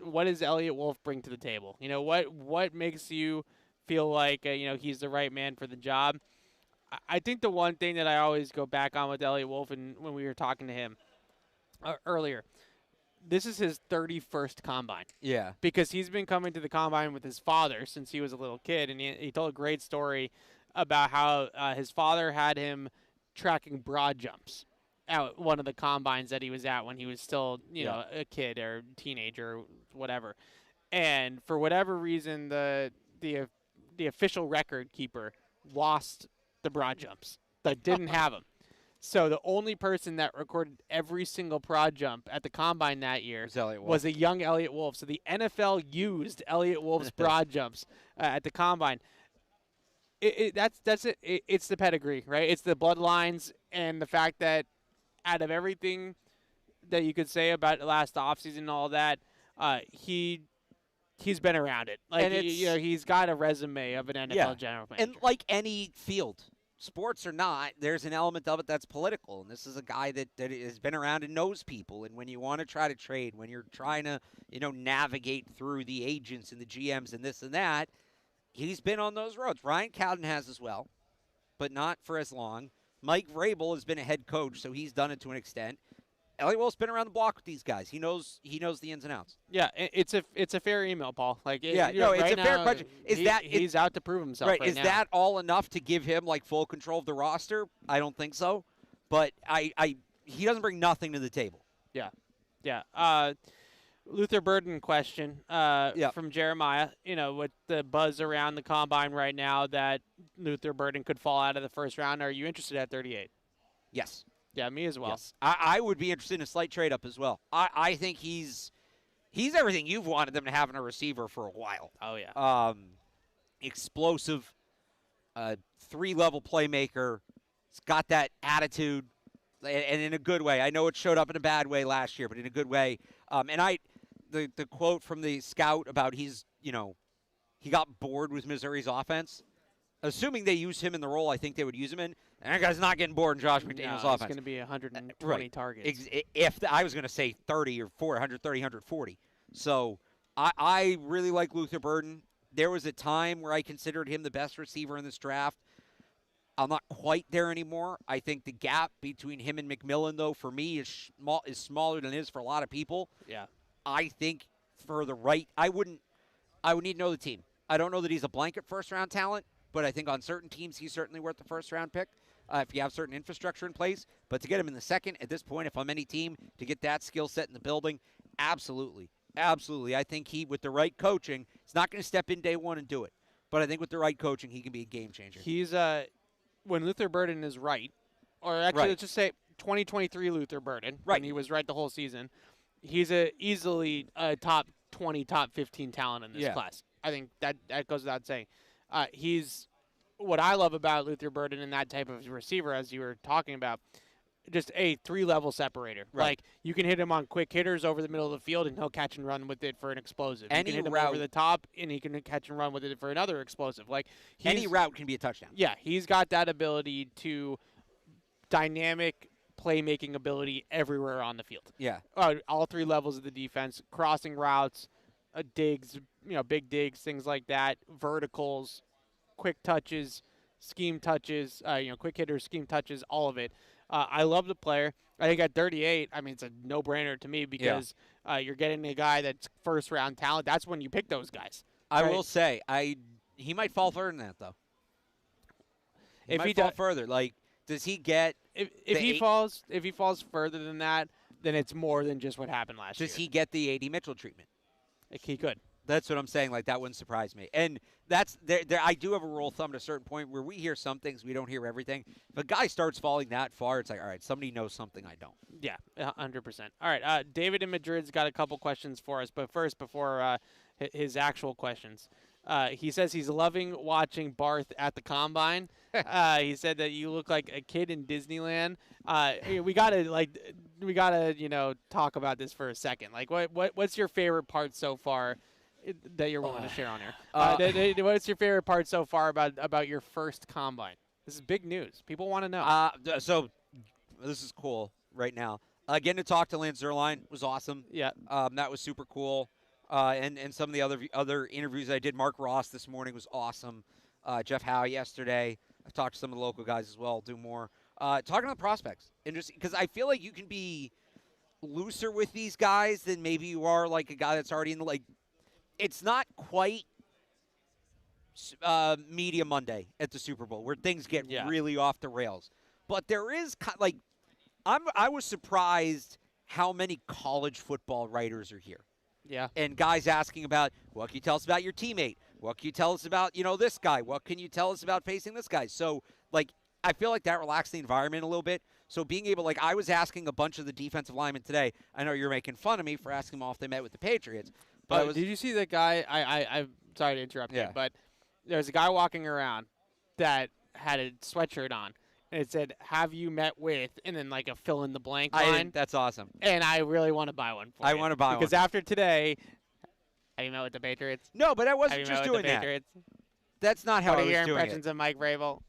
Elliot Wolf bring to the table? What makes you feel like he's the right man for the job? I think the one thing that I always go back on with Elliot Wolf, and when we were talking to him earlier, this is his 31st combine. Yeah. Because he's been coming to the combine with his father since he was a little kid, and he told a great story about how his father had him tracking broad jumps at one of the combines that he was at when he was still, a kid or teenager or whatever. And for whatever reason, the official record keeper lost the broad jumps. That didn't have them. So the only person that recorded every single broad jump at the combine that year was a young Elliot Wolf. So the NFL used Elliot Wolf's broad jumps at the combine. That's it. It's the pedigree, right? It's the bloodlines and the fact that out of everything that you could say about last offseason and all that, he's been around it. Like, he's got a resume of an NFL general manager. And like any field, sports or not, there's an element of it that's political. And this is a guy that has been around and knows people. And when you want to try to trade, when you're trying to, navigate through the agents and the GMs and this and that, he's been on those roads. Ryan Cowden has as well, but not for as long. Mike Vrabel has been a head coach, so he's done it to an extent. Elliot Wolf's been around the block with these guys. He knows the ins and outs. Yeah, it's a fair email, Paul. Like, it's a fair question. He's out to prove himself right is now. That all enough to give him like full control of the roster? I don't think so. But he doesn't bring nothing to the table. Yeah. Luther Burden question from Jeremiah. With the buzz around the combine right now that Luther Burden could fall out of the first round, are you interested at 38? Yes. Yeah, me as well. Yes. I would be interested in a slight trade-up as well. I think he's everything you've wanted them to have in a receiver for a while. Oh, yeah. Explosive, 3-level playmaker. He's got that attitude, and in a good way. I know it showed up in a bad way last year, but in a good way. The quote from the scout about he got bored with Missouri's offense. Assuming they use him in the role I think they would use him in, and that guy's not getting bored in Josh McDaniels' offense. It's going to be 120 targets. I was going to say 30 or 130, 140. So I really like Luther Burden. There was a time where I considered him the best receiver in this draft. I'm not quite there anymore. I think the gap between him and McMillan, though, for me is smaller than it is for a lot of people. Yeah. I think for the right, I would need to know the team. I don't know that he's a blanket first-round talent, but I think on certain teams he's certainly worth the first-round pick if you have certain infrastructure in place. But to get him in the second, at this point, if I'm any team, to get that skill set in the building, absolutely. Absolutely. I think with the right coaching, he's not going to step in day one and do it. But I think with the right coaching, he can be a game changer. He's when Luther Burden is right, or actually let's just say 2023 Luther Burden, when he was right the whole season, he's easily a top 20, top 15 talent in this class. I think that goes without saying. He's what I love about Luther Burden and that type of receiver, as you were talking about, just a 3-level separator. Right. Like, you can hit him on quick hitters over the middle of the field, and he'll catch and run with it for an explosive. Any you can hit him route over the top, and he can catch and run with it for another explosive. Like, any route can be a touchdown. Yeah, he's got that ability to dynamic playmaking ability everywhere on the field. Yeah. All 3 levels of the defense, crossing routes, digs, big digs, things like that, verticals, quick touches, scheme touches, quick hitters, scheme touches, all of it. I love the player. I think at 38, it's a no-brainer to me because you're getting a guy that's first-round talent. That's when you pick those guys. I will say, he might fall further than that, though. He might fall further. Like, Does he get If the he falls further than that, then it's more than just what happened last year. Does he get the A.D. Mitchell treatment? He could. That's what I'm saying. Like, that wouldn't surprise me. And that's there. I do have a rule of thumb at a certain point where we hear some things, we don't hear everything. If a guy starts falling that far, it's like, all right, somebody knows something I don't. Yeah, 100%. All right, David in Madrid's got a couple questions for us, but first, before his actual questions, he says he's loving watching Barth at the Combine. He said that you look like a kid in Disneyland. We gotta talk about this for a second. Like, what's your favorite part so far that you're willing to share on here? What's your favorite part so far about your first Combine? This is big news. People want to know. So this is cool right now. Getting to talk to Lance Zierlein was awesome. Yeah. That was super cool. And some of the other interviews I did. Mark Ross this morning was awesome. Jeff Howe yesterday. I've talked to some of the local guys as well. I'll do more. Talking to the prospects. And just because I feel like you can be looser with these guys than maybe you are like a guy that's already in the, like, it's not quite Media Monday at the Super Bowl where things get really off the rails. But there is, like, I was surprised how many college football writers are here. Yeah. And guys asking about, what can you tell us about your teammate? What can you tell us about, this guy? What can you tell us about facing this guy? So, like, I feel like that relaxed the environment a little bit. So being able, like, I was asking a bunch of the defensive linemen today. I know you're making fun of me for asking them all if they met with the Patriots. But did you see that guy? I'm sorry to interrupt you, but there's a guy walking around that had a sweatshirt on, and it said, "Have you met with?" and then like a fill in the blank line. That's awesome. And I really want to buy one for you. I want to buy one because after today, have you met with the Patriots? No, but I Have wasn't you just met with doing the Patriots? That's not how What I are was your doing impressions it. of Mike Vrabel?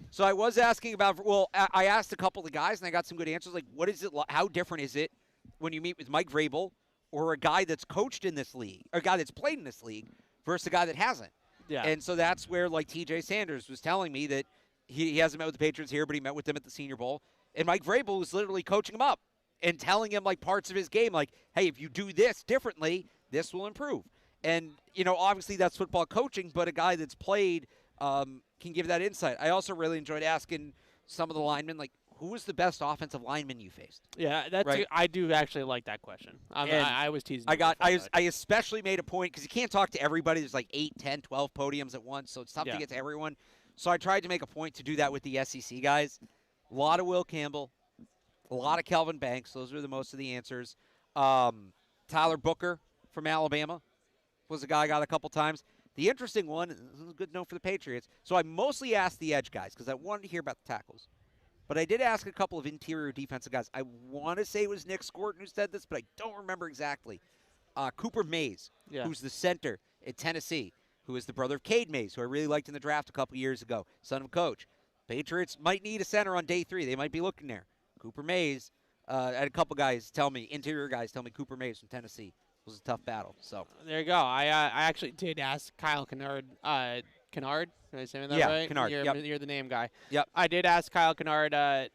So I was asking about. Well, I asked a couple of guys, and I got some good answers. Like, what is it? How different is it when you meet with Mike Vrabel or a guy that's coached in this league, or a guy that's played in this league, versus a guy that hasn't? Yeah. And so that's where, like, T.J. Sanders was telling me that he hasn't met with the Patriots here, but he met with them at the Senior Bowl. And Mike Vrabel was literally coaching him up and telling him, like, parts of his game, like, hey, if you do this differently, this will improve. And, obviously that's football coaching, but a guy that's played can give that insight. I also really enjoyed asking some of the linemen, like, who was the best offensive lineman you faced? Yeah, that's Right. I do actually like that question. I was teasing. I especially made a point because you can't talk to everybody. There's like 8, 10, 12 podiums at once, so it's tough to get to everyone. So I tried to make a point to do that with the SEC guys. A lot of Will Campbell, a lot of Kelvin Banks. Those were the most of the answers. Tyler Booker from Alabama was a guy I got a couple times. The interesting one, this is a good note for the Patriots. So I mostly asked the edge guys because I wanted to hear about the tackles. But I did ask a couple of interior defensive guys. I want to say it was Nick Scorton who said this, but I don't remember exactly. Cooper Mays, who's the center at Tennessee, who is the brother of Cade Mays, who I really liked in the draft a couple years ago, son of coach. Patriots might need a center on day 3. They might be looking there. Cooper Mays, I had a couple guys tell me, interior guys tell me Cooper Mays from Tennessee was a tough battle. So there you go. I actually did ask Kyle Kennard. Kennard? Did I say that right? Kennard. You're the name guy. Yep. I did ask Kyle Kennard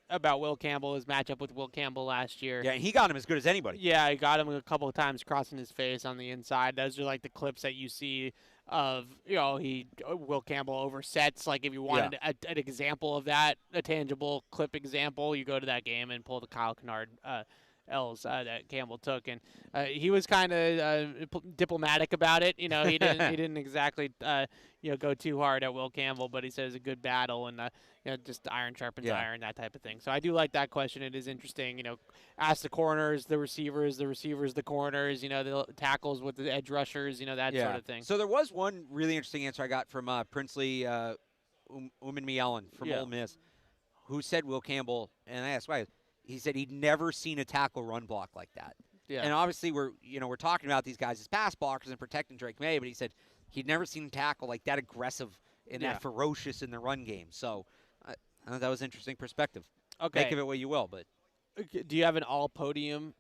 about Will Campbell, his matchup with Will Campbell last year. Yeah, and he got him as good as anybody. Yeah, I got him a couple of times crossing his face on the inside. Those are like the clips that you see of, Will Campbell over sets. Like if you wanted an example of that, a tangible clip example, you go to that game and pull the Kyle Kennard L's that Campbell took, and he was kind of diplomatic about it. He didn't exactly go too hard at Will Campbell, but he said it was a good battle, and just iron sharpens iron, that type of thing. So I do like that question. It is interesting. Ask the corners, the receivers, the corners. The tackles with the edge rushers. That sort of thing. So there was one really interesting answer I got from Princely Umanmielen from Ole Miss, who said Will Campbell, and I asked why. He said he'd never seen a tackle run block like that. Yeah. And obviously we're talking about these guys as pass blockers and protecting Drake May, but he said he'd never seen a tackle like that aggressive and that ferocious in the run game. So I thought that was an interesting perspective. Okay. Make of it what you will, but do you have an all-podium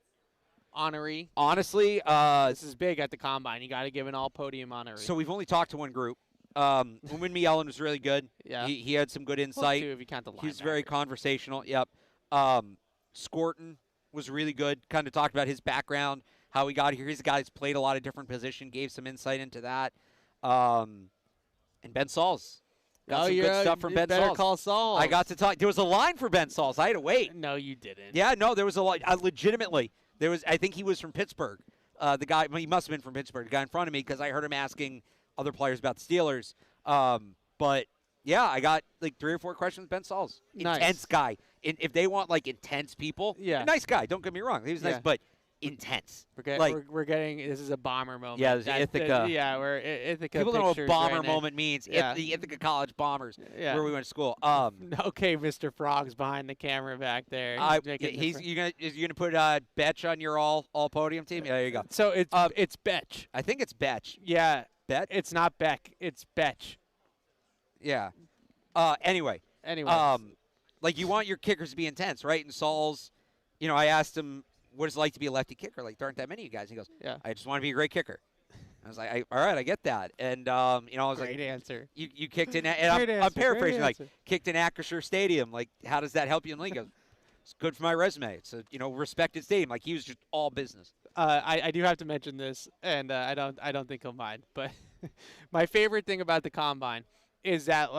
honoree? Honestly, this is big at the Combine. You got to give an all-podium honoree. So we've only talked to one group. Umanmielen was really good. Yeah. He had some good insight. Two if you count the linebacker. He's very conversational. Yep. Scorton was really good. Kind of talked about his background, how he got here. He's a guy that's played a lot of different positions, gave some insight into that. And Ben Sauls Got some good stuff from Ben better Sauls. call Saul. I got to talk. There was a line for Ben Sauls. I had to wait. No, you didn't. Yeah, no, there was a line. Legitimately, there was. I think he was from Pittsburgh. The guy, he must have been from Pittsburgh. The guy in front of me, because I heard him asking other players about the Steelers. But yeah, I got like 3 or 4 questions. Ben Sauls, Nice. intense guy. If they want like intense people, Yeah. nice guy. Don't get me wrong, he was nice, Yeah. but intense. We're getting this is a bomber moment. Yeah, this is Ithaca. Yeah, we're Ithaca. People don't know what pictures bomber right now. moment means. Yeah. The Ithaca College Bombers, Yeah. where we went to school. Okay, Mr. Frog's behind the camera back there. You're gonna put Betch on your all podium team. Yeah, there you go. So it's Betch. I think it's Betch. Yeah, Bet. it's not Beck. It's Betch. Yeah. Anyway. Like you want your kickers to be intense, right? And Saul's, I asked him, what is it like to be a lefty kicker? Like, there aren't that many of you guys. He goes, Yeah. I just want to be a great kicker. I was like, all right, I get that. And, I was Great like, answer. you kicked in, and Great I'm answer, paraphrasing, great like, answer. kicked in Acrisure Stadium. Like, how does that help you in the league? He goes, it's good for my resume. It's a, respected stadium. Like, he was just all business. I do have to mention this, and I don't think he'll mind. But my favorite thing about the combine is that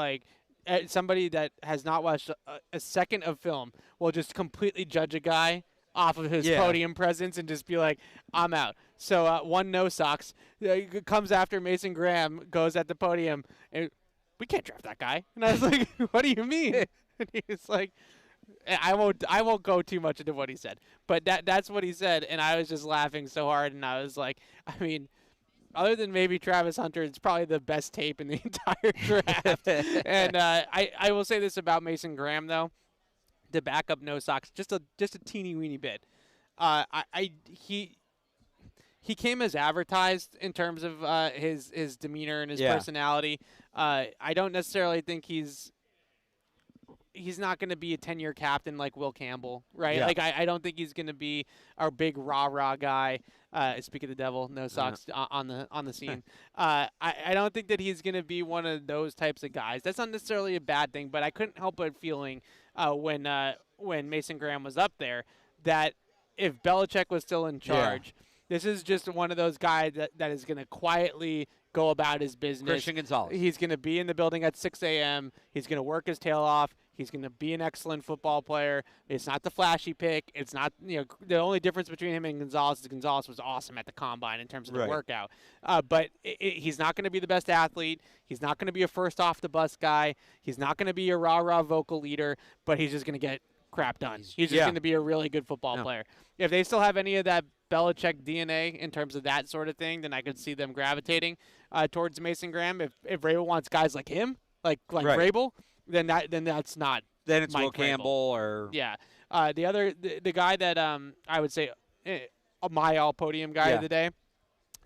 somebody that has not watched a second of film will just completely judge a guy off of his podium presence and just be like, I'm out. So one no socks comes after Mason Graham goes at the podium, and we can't draft that guy. And I was like, what do you mean? And he was like, I won't go too much into what he said, but that's what he said, and I was just laughing so hard, and I was like, I mean, other than maybe Travis Hunter, it's probably the best tape in the entire draft. And I will say this about Mason Graham though, the backup no socks, just a teeny weeny bit. He came as advertised in terms of his demeanor and his personality. I don't necessarily think he's not going to be a 10-year captain like Will Campbell, right? Yeah. Like I don't think he's going to be our big rah guy. Speak of the devil, no socks on the scene. I don't think that he's going to be one of those types of guys. That's not necessarily a bad thing, but I couldn't help but feeling when Mason Graham was up there that if Belichick was still in charge, this is just one of those guys that is going to quietly go about his business. Christian Gonzalez. He's going to be in the building at 6 a.m. He's going to work his tail off. He's going to be an excellent football player. It's not the flashy pick. It's not, the only difference between him and Gonzalez is Gonzalez was awesome at the combine in terms of the workout. But he's not going to be the best athlete. He's not going to be a first off the bus guy. He's not going to be a rah vocal leader, but he's just going to get crap done. He's just going to be a really good football player. If they still have any of that Belichick DNA in terms of that sort of thing, then I could see them gravitating towards Mason Graham. If Vrabel wants guys like him, like Vrabel, then that's not. Then it's Mike Will Campbell or the guy that I would say my all podium guy of the day,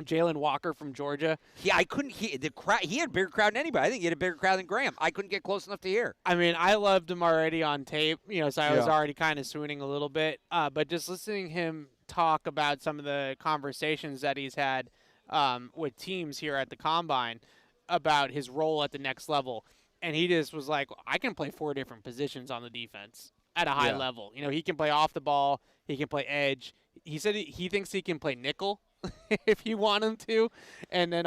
Jalen Walker from Georgia. I couldn't hear the crowd. He had a bigger crowd than anybody. I think he had a bigger crowd than Graham. I couldn't get close enough to hear. I mean, I loved him already on tape, so I was already kind of swooning a little bit. But just listening him talk about some of the conversations that he's had with teams here at the Combine about his role at the next level. And he just was like, I can play 4 different positions on the defense at a high level. He can play off the ball. He can play edge. He said he thinks he can play nickel if you want him to. And then,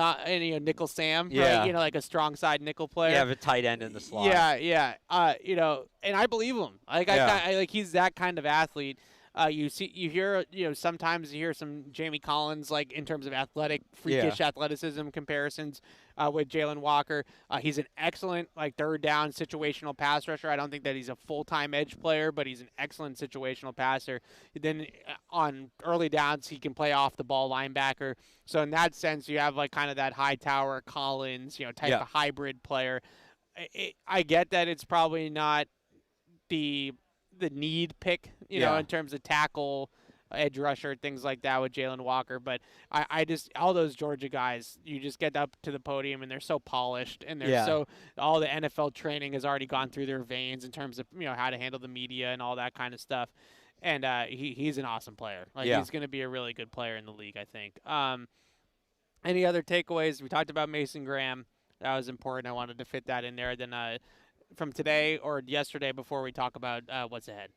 nickel Sam, right? Like a strong side nickel player. You have a tight end in the slot. Yeah. And I believe him. Like he's that kind of athlete. Sometimes you hear some Jamie Collins, like in terms of freakish athleticism comparisons with Jalen Walker. He's an excellent, third down situational pass rusher. I don't think that he's a full-time edge player, but he's an excellent situational passer. Then on early downs, he can play off the ball linebacker. So in that sense, you have kind of that Hightower Collins, type of hybrid player. I get that it's probably not the need pick, in terms of tackle, edge rusher, things like that with Jalen Walker. But I just, all those Georgia guys, you just get up to the podium and they're so polished and they're all the NFL training has already gone through their veins in terms of, how to handle the media and all that kind of stuff. And he's an awesome player. He's going to be a really good player in the league, I think. Any other takeaways? We talked about Mason Graham. That was important. I wanted to fit that in there. Then from today or yesterday before we talk about what's ahead?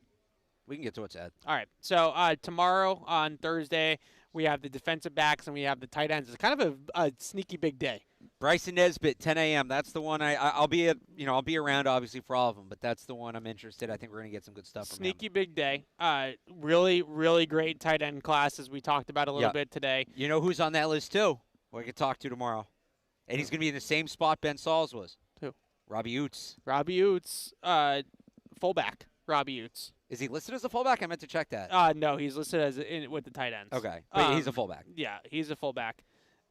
We can get to what's ahead. All right. So tomorrow on Thursday, we have the defensive backs and we have the tight ends. It's kind of a sneaky big day. Bryson Nesbitt, 10 a.m. That's the one I'll be at. I'll be around obviously for all of them, but that's the one I'm interested. I think we're gonna get some good stuff from him. Sneaky big day. Really, really great tight end class as we talked about a little bit today. You know who's on that list too? Who I could talk to tomorrow, and he's gonna be in the same spot Ben Sauls was. Who? Robbie Oots. Robbie Oots, fullback. Robbie Oots. Is he listed as a fullback? I meant to check that. No, he's listed as with the tight ends. Okay, but he's a fullback. Yeah, he's a fullback.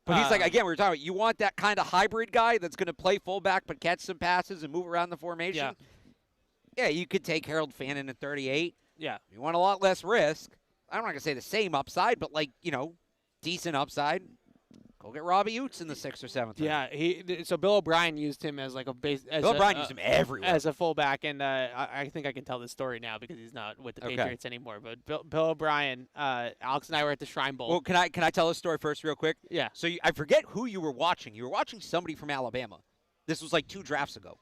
But he's like, again, we were talking about, you want that kind of hybrid guy that's going to play fullback but catch some passes and move around the formation? Yeah, you could take Harold Fannin at 38. Yeah. You want a lot less risk. I'm not going to say the same upside, but, decent upside. Go get Robbie Oots in the 6th or 7th. Yeah, so Bill O'Brien used him as like a base. Bill O'Brien used him everywhere as a fullback, and I think I can tell this story now because he's not with the Patriots anymore. But Bill O'Brien, Alex and I were at the Shrine Bowl. Well, can I tell a story first, real quick? Yeah. So I forget who you were watching. You were watching somebody from Alabama. This was like 2 drafts ago.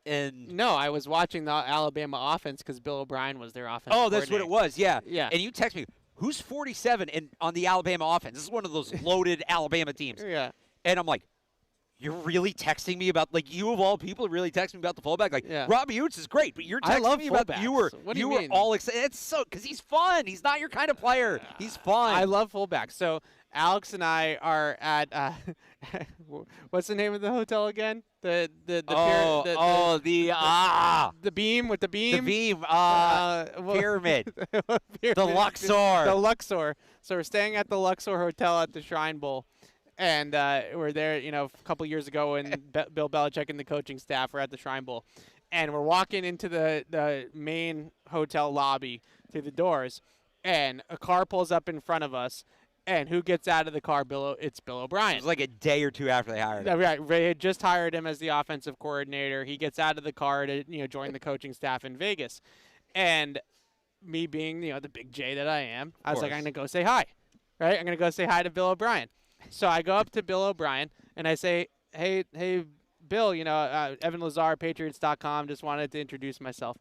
And no, I was watching the Alabama offense because Bill O'Brien was their offensive Oh, that's what it was. Yeah. Yeah. And you text me, who's 47 on the Alabama offense? This is one of those loaded Alabama teams. Yeah. And I'm like, you're really texting me about, you of all people really texting me about the fullback? Yeah. Robbie Oots is great, but you're texting me about fullbacks. you were What do you mean? were all excited. It's so because he's fun. He's not your kind of player. He's fun. I love fullbacks. So Alex and I are at what's the name of the hotel again? The beam with the beam. The beam. Pyramid. The Luxor. The Luxor. So we're staying at the Luxor Hotel at the Shrine Bowl. And we're there, a couple years ago, and Bill Belichick and the coaching staff were at the Shrine Bowl. And we're walking into the main hotel lobby through the doors, and a car pulls up in front of us. And who gets out of the car? It's Bill O'Brien. It was like a day or 2 after they hired him. Right. They had just hired him as the offensive coordinator. He gets out of the car to join the coaching staff in Vegas. And me being the big J that I am, I was like, I'm going to go say hi. Right? I'm going to go say hi to Bill O'Brien. So I go up to Bill O'Brien, and I say, hey, Bill, Evan Lazar, Patriots.com, just wanted to introduce myself.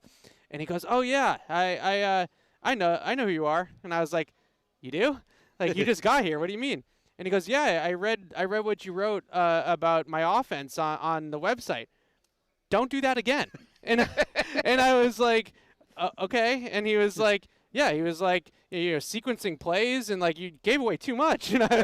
And he goes, oh, yeah, I know who you are. And I was like, you do? Like, you just got here. What do you mean? And he goes, yeah, I read what you wrote about my offense on the website. Don't do that again. And I was like, okay. And he was like, yeah, sequencing plays, and you gave away too much. And I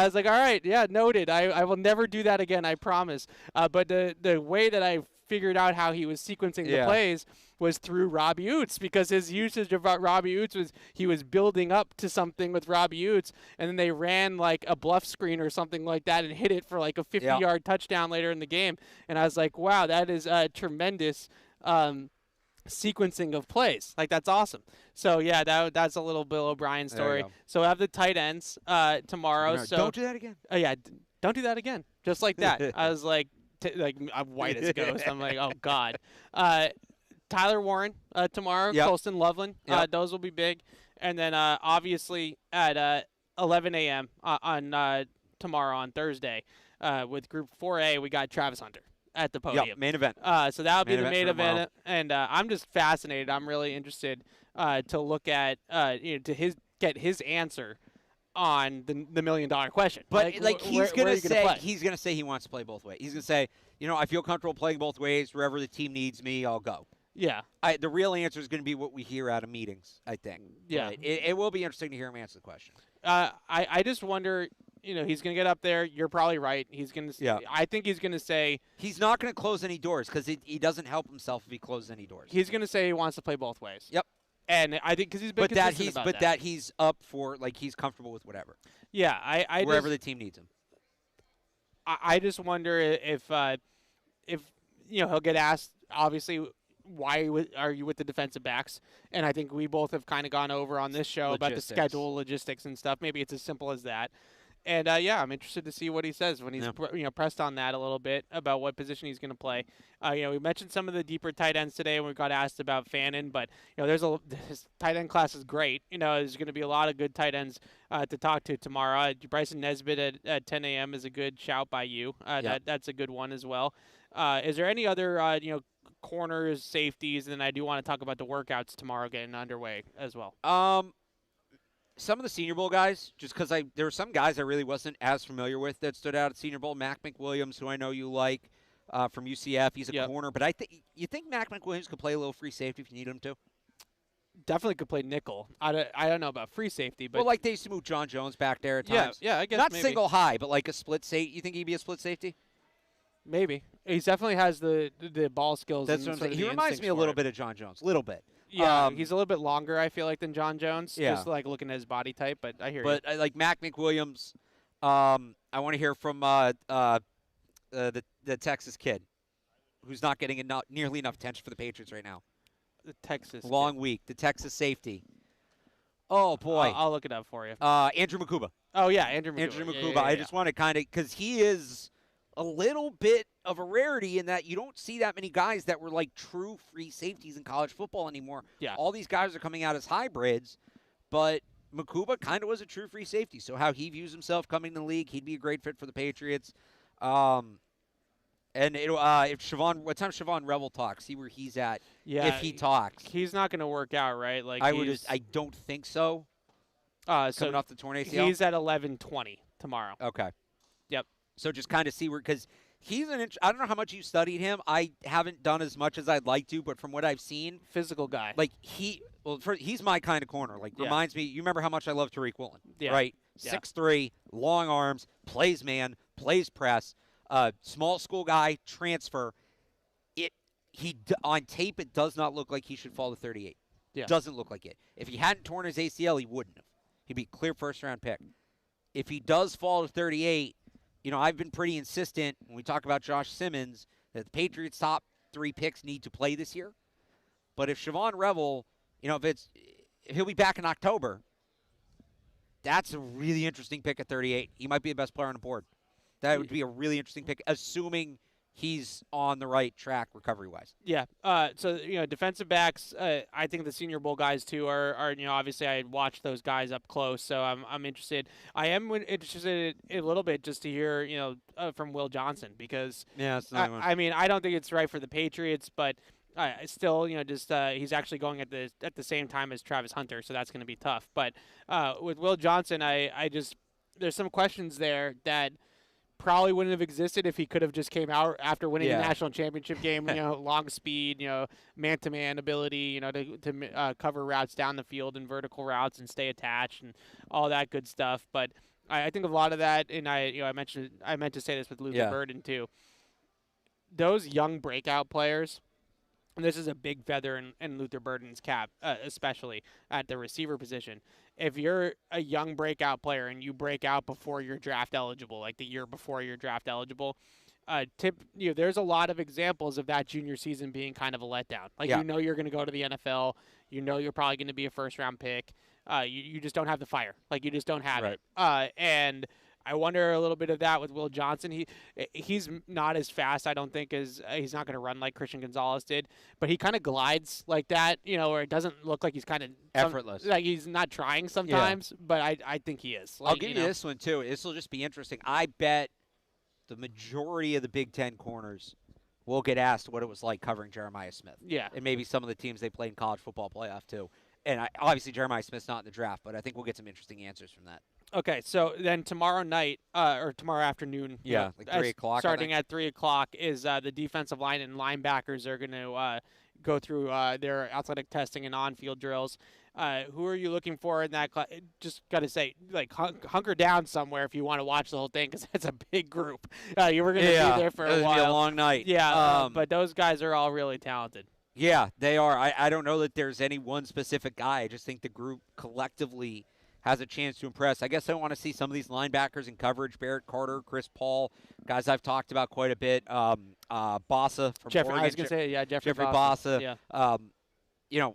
was like, all right, yeah, noted. I will never do that again, I promise. But the way that I figured out how he was sequencing the plays was through Robbie Oots, because his usage of Robbie Oots was he was building up to something with Robbie Oots, and then they ran a bluff screen or something like that and hit it for a 50-yard touchdown later in the game. And I was like, wow, that is tremendous sequencing of plays. That's awesome. So yeah, that's a little Bill O'Brien story. So I have the tight ends tomorrow. No, so don't do that again. Don't do that again. Just like that. I was like I'm white as a ghost. I'm like, oh God. Tyler Warren tomorrow. Colston Loveland. Those will be big. And then obviously at 11 a.m. On tomorrow on Thursday with Group 4A, we got Travis Hunter at the podium. Main event. So that'll be the main event, and I'm just fascinated. I'm really interested to look at get his answer on the $1 million question. But he's gonna say he wants to play both ways. He's gonna say, I feel comfortable playing both ways. Wherever the team needs me, I'll go. Yeah. The real answer is going to be what we hear out of meetings, I think. Yeah. But it will be interesting to hear him answer the question. I just wonder, he's going to get up there. You're probably right. He's going to. Yeah. I think he's going to say he's not going to close any doors because he doesn't help himself if he closes any doors. He's going to say he wants to play both ways. Yep. And I think because he's been consistent about that he's up for he's comfortable with whatever. Yeah. I wherever the team needs him. I just wonder if he'll get asked obviously. Why are you with the defensive backs? And I think we both have kind of gone over on this show about the schedule, logistics, and stuff. Maybe it's as simple as that. And, I'm interested to see what he says when he's pressed on that a little bit about what position he's going to play. We mentioned some of the deeper tight ends today when we got asked about Fannin, but, his tight end class is great. There's going to be a lot of good tight ends to talk to tomorrow. Bryson Nesbitt at 10 a.m. is a good shout by you. That's a good one as well. Is there any other, corners, safeties, and then I do want to talk about the workouts tomorrow getting underway as well. some of the Senior Bowl guys, just because there were some guys I really wasn't as familiar with that stood out at Senior Bowl. Mac McWilliams, who I know you like from UCF, he's a corner. But you think Mac McWilliams could play a little free safety if you need him to? Definitely could play nickel. I don't know about free safety, but well, like they used to move John Jones back there at times. Yeah, I guess not maybe. single high, but like a split safety. You think he'd be a split safety? Maybe. He definitely has the ball skills. That's what I'm saying. He reminds me a little bit of John Jones, a little bit. Yeah, he's a little bit longer, I feel like, than John Jones. Yeah. Just like looking at his body type, but I hear you. But like Mac McWilliams, I want to hear from the Texas kid, who's not getting nearly enough attention for the Patriots right now. The Texas long kid. week. The Texas safety. Oh boy, I'll look it up for you. Andrew Makuba. Oh yeah, Andrew Makuba. Andrew Makuba. Yeah. I just want to kind of because he is a little bit of a rarity in that you don't see that many guys that were like true free safeties in college football anymore. Yeah. All these guys are coming out as hybrids, but Makuba kind of was a true free safety. So how he views himself coming to the league, he'd be a great fit for the Patriots. And if what time Siobhan Revel talks, see where he's at. Yeah, if he talks, he's not going to work out, right? Like I don't think so. Coming off the torn ACL, he's at 11:20 tomorrow. Okay. Yep. So just kind of see where, because he's I don't know how much you studied him. I haven't done as much as I'd like to, but from what I've seen, Physical guy. like he's my kind of corner. Like reminds me. You remember how much I love Tariq Woolen, right? Yeah. 6'3", long arms, plays man, plays press. Small school guy, transfer. On tape, it does not look like he should fall to 38. Yeah. Doesn't look like it. If he hadn't torn his ACL, he wouldn't have. He'd be a clear first-round pick. If he does fall to 38, I've been pretty insistent when we talk about Josh Simmons that the Patriots' top 3 picks need to play this year. But if Siobhan Revel, if he'll be back in October, that's a really interesting pick at 38. He might be the best player on the board. That would be a really interesting pick, assuming he's on the right track recovery-wise. Yeah. So defensive backs. I think the Senior Bowl guys too are obviously I watched those guys up close, so I'm interested. I am interested a little bit just to hear from Will Johnson because I mean I don't think it's right for the Patriots, but still he's actually going at the same time as Travis Hunter, so that's going to be tough. But with Will Johnson, I just there's some questions there that probably wouldn't have existed if he could have just came out after winning the national championship game. Long speed, man-to-man ability, to cover routes down the field and vertical routes and stay attached and all that good stuff. But I think a lot of that, and I meant to say this with Luther Burden too. Those young breakout players. And this is a big feather in Luther Burden's cap, especially at the receiver position. If you're a young breakout player and you break out before you're draft eligible, like the year before you're draft eligible, there's a lot of examples of that junior season being kind of a letdown. Like you're going to go to the NFL, you're probably going to be a first-round pick. You just don't have the fire. Like you just don't have it. And I wonder a little bit of that with Will Johnson. He's not as fast, I don't think, as he's not going to run like Christian Gonzalez did, but he kind of glides like that, where it doesn't look like he's kind of effortless. Like he's not trying sometimes, but I think he is. Like, I'll give you this one too. This will just be interesting. I bet the majority of the Big Ten corners will get asked what it was like covering Jeremiah Smith. Yeah, and maybe some of the teams they played in college football playoff too. And obviously Jeremiah Smith's not in the draft, but I think we'll get some interesting answers from that. Okay, so then tomorrow night or tomorrow afternoon, like 3 o'clock, starting at 3 o'clock, is the defensive line and linebackers are going to go through their athletic testing and on-field drills. Who are you looking for in that class? Just got to say, like, hunker down somewhere if you want to watch the whole thing because it's a big group. You were going to be there for a while. It'll be a long night. Yeah, but those guys are all really talented. Yeah, they are. I don't know that there's any one specific guy. I just think the group collectively has a chance to impress. I guess I want to see some of these linebackers in coverage. Barrett Carter, Chris Paul, guys I've talked about quite a bit. Bossa from Oregon. I was going to say, Jeffrey Bossa. Yeah.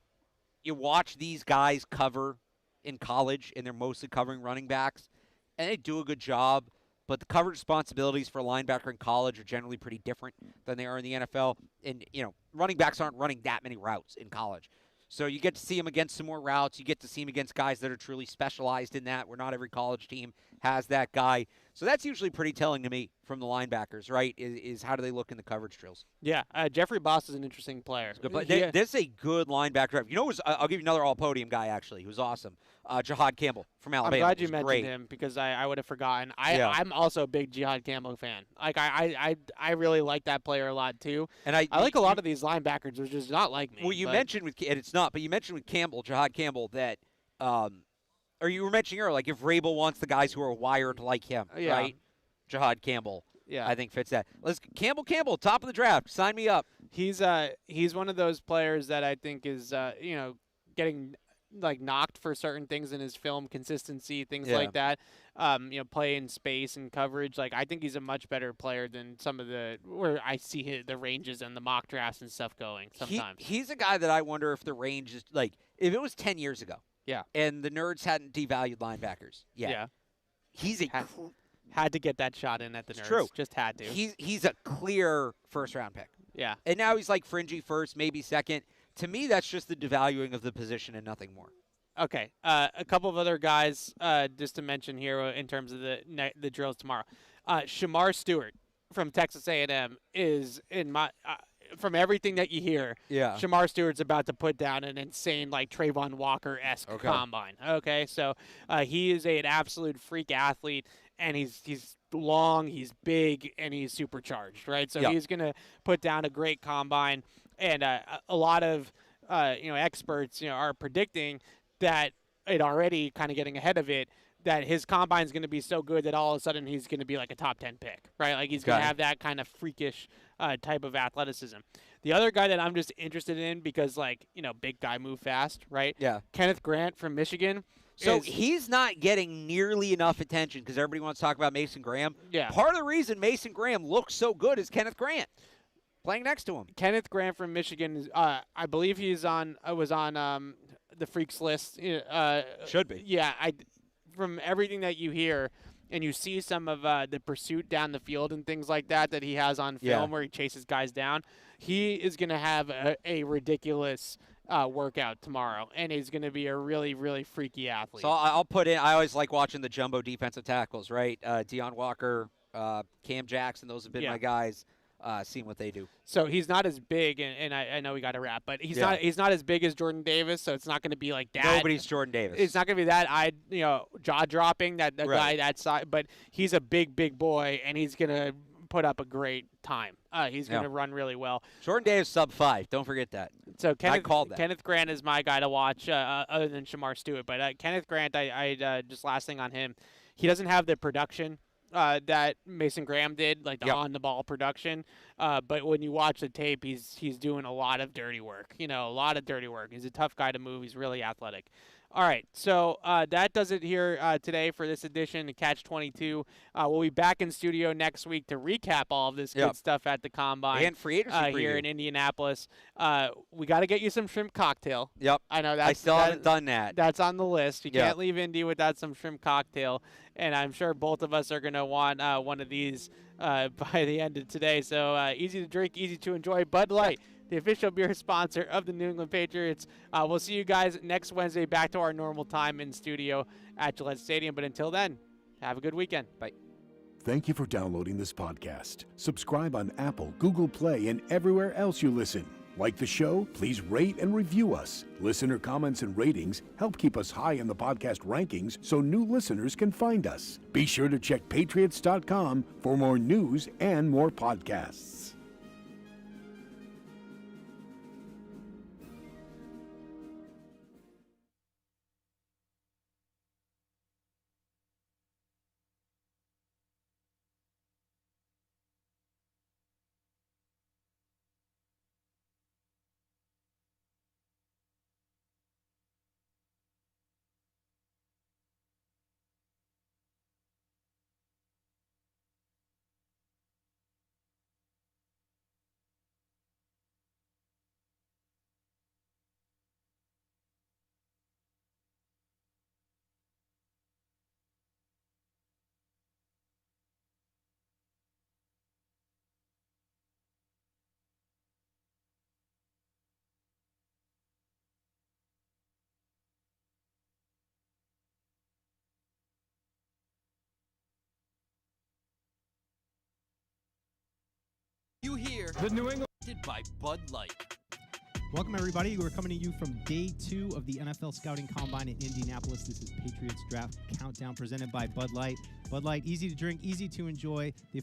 You watch these guys cover in college, and they're mostly covering running backs, and they do a good job. But the coverage responsibilities for a linebacker in college are generally pretty different than they are in the NFL. And, running backs aren't running that many routes in college. So you get to see them against some more routes. You get to see them against guys that are truly specialized in that, where not every college team has that guy. So that's usually pretty telling to me from the linebackers, right, is how do they look in the coverage drills. Yeah, Jeffrey Boss is an interesting player. This is a good linebacker. You know, I'll give you another all-podium guy, actually, who's awesome. Jihad Campbell from Alabama. I'm glad you mentioned great. him because I would have forgotten. I'm also a big Jihad Campbell fan. Like I really like that player a lot too. And I like a lot of these linebackers, which is not like me. Well, you mentioned and it's not, but you mentioned with Jihad Campbell, that, or you were mentioning earlier, like if Vrabel wants the guys who are wired like him, right? Jihad Campbell, I think fits that. Campbell, top of the draft. Sign me up. He's one of those players that I think is getting like knocked for certain things in his film consistency, things like that. Play in space and coverage. Like I think he's a much better player than some of where I see the ranges and the mock drafts and stuff going sometimes. He's a guy that I wonder if the range is like if it was 10 years ago. Yeah. And the nerds hadn't devalued linebackers. Yeah. He's had to get that shot in at the nerds. True. Just had to. He's a clear first-round pick. Yeah. And now he's like fringy first, maybe second. To me, that's just the devaluing of the position and nothing more. Okay. A couple of other guys just to mention here in terms of the drills tomorrow. Shamar Stewart from Texas A&M is in my from everything that you hear. Yeah. Shamar Stewart's about to put down an insane like Trayvon Walker-esque combine. Okay. So he is an absolute freak athlete, and he's long, he's big, and he's supercharged, right? So he's going to put down a great combine, and a lot of experts are predicting that it already kind of getting ahead of it, that his combine is going to be so good that all of a sudden he's going to be like a top 10 pick, right? Like he's going to have that kind of freakish type of athleticism. The other guy that I'm just interested in because big guy move fast, right? Yeah. Kenneth Grant from Michigan. So he's not getting nearly enough attention because everybody wants to talk about Mason Graham. Yeah. Part of the reason Mason Graham looks so good is Kenneth Grant playing next to him. Kenneth Grant from Michigan, I believe was on the freaks list. Should be. Yeah, from everything that you hear and you see some of the pursuit down the field and things like that he has on film where he chases guys down, he is going to have a ridiculous workout tomorrow, and he's going to be a really, really freaky athlete. So I'll put in, I always like watching the jumbo defensive tackles, right? Deion Walker, Cam Jackson, those have been my guys. Seeing what they do. So he's not as big, and I know we got to wrap, but he's not as big as Jordan Davis, so it's not going to be like that. Nobody's Jordan Davis. It's not going to be that jaw dropping that the guy that size, but he's a big boy, and he's going to put up a great time. He's going to run really well. Jordan Davis sub-5. Don't forget that. So I called that. Kenneth Grant is my guy to watch, other than Shamar Stewart. But Kenneth Grant, I just last thing on him, he doesn't have the production that Mason Graham did, like the on-the-ball production. But when you watch the tape, he's doing a lot of dirty work. A lot of dirty work. He's a tough guy to move. He's really athletic. All right, so that does it here today for this edition of Catch-22. We'll be back in studio next week to recap all of this good stuff at the Combine. And free agency here in Indianapolis. We got to get you some shrimp cocktail. Yep. I know I still haven't done that. That's on the list. You can't leave Indy without some shrimp cocktail, and I'm sure both of us are going to want one of these by the end of today. So easy to drink, easy to enjoy. Bud Light, the official beer sponsor of the New England Patriots. We'll see you guys next Wednesday back to our normal time in studio at Gillette Stadium. But until then, have a good weekend. Bye. Thank you for downloading this podcast. Subscribe on Apple, Google Play, and everywhere else you listen. Like the show? Please rate and review us. Listener comments and ratings help keep us high in the podcast rankings so new listeners can find us. Be sure to check patriots.com for more news and more podcasts. You hear The New England by Bud Light. Welcome, everybody. We're coming to you from day 2 of the NFL Scouting Combine in Indianapolis. This is Patriots Draft Countdown presented by Bud Light. Bud Light, easy to drink, easy to enjoy. The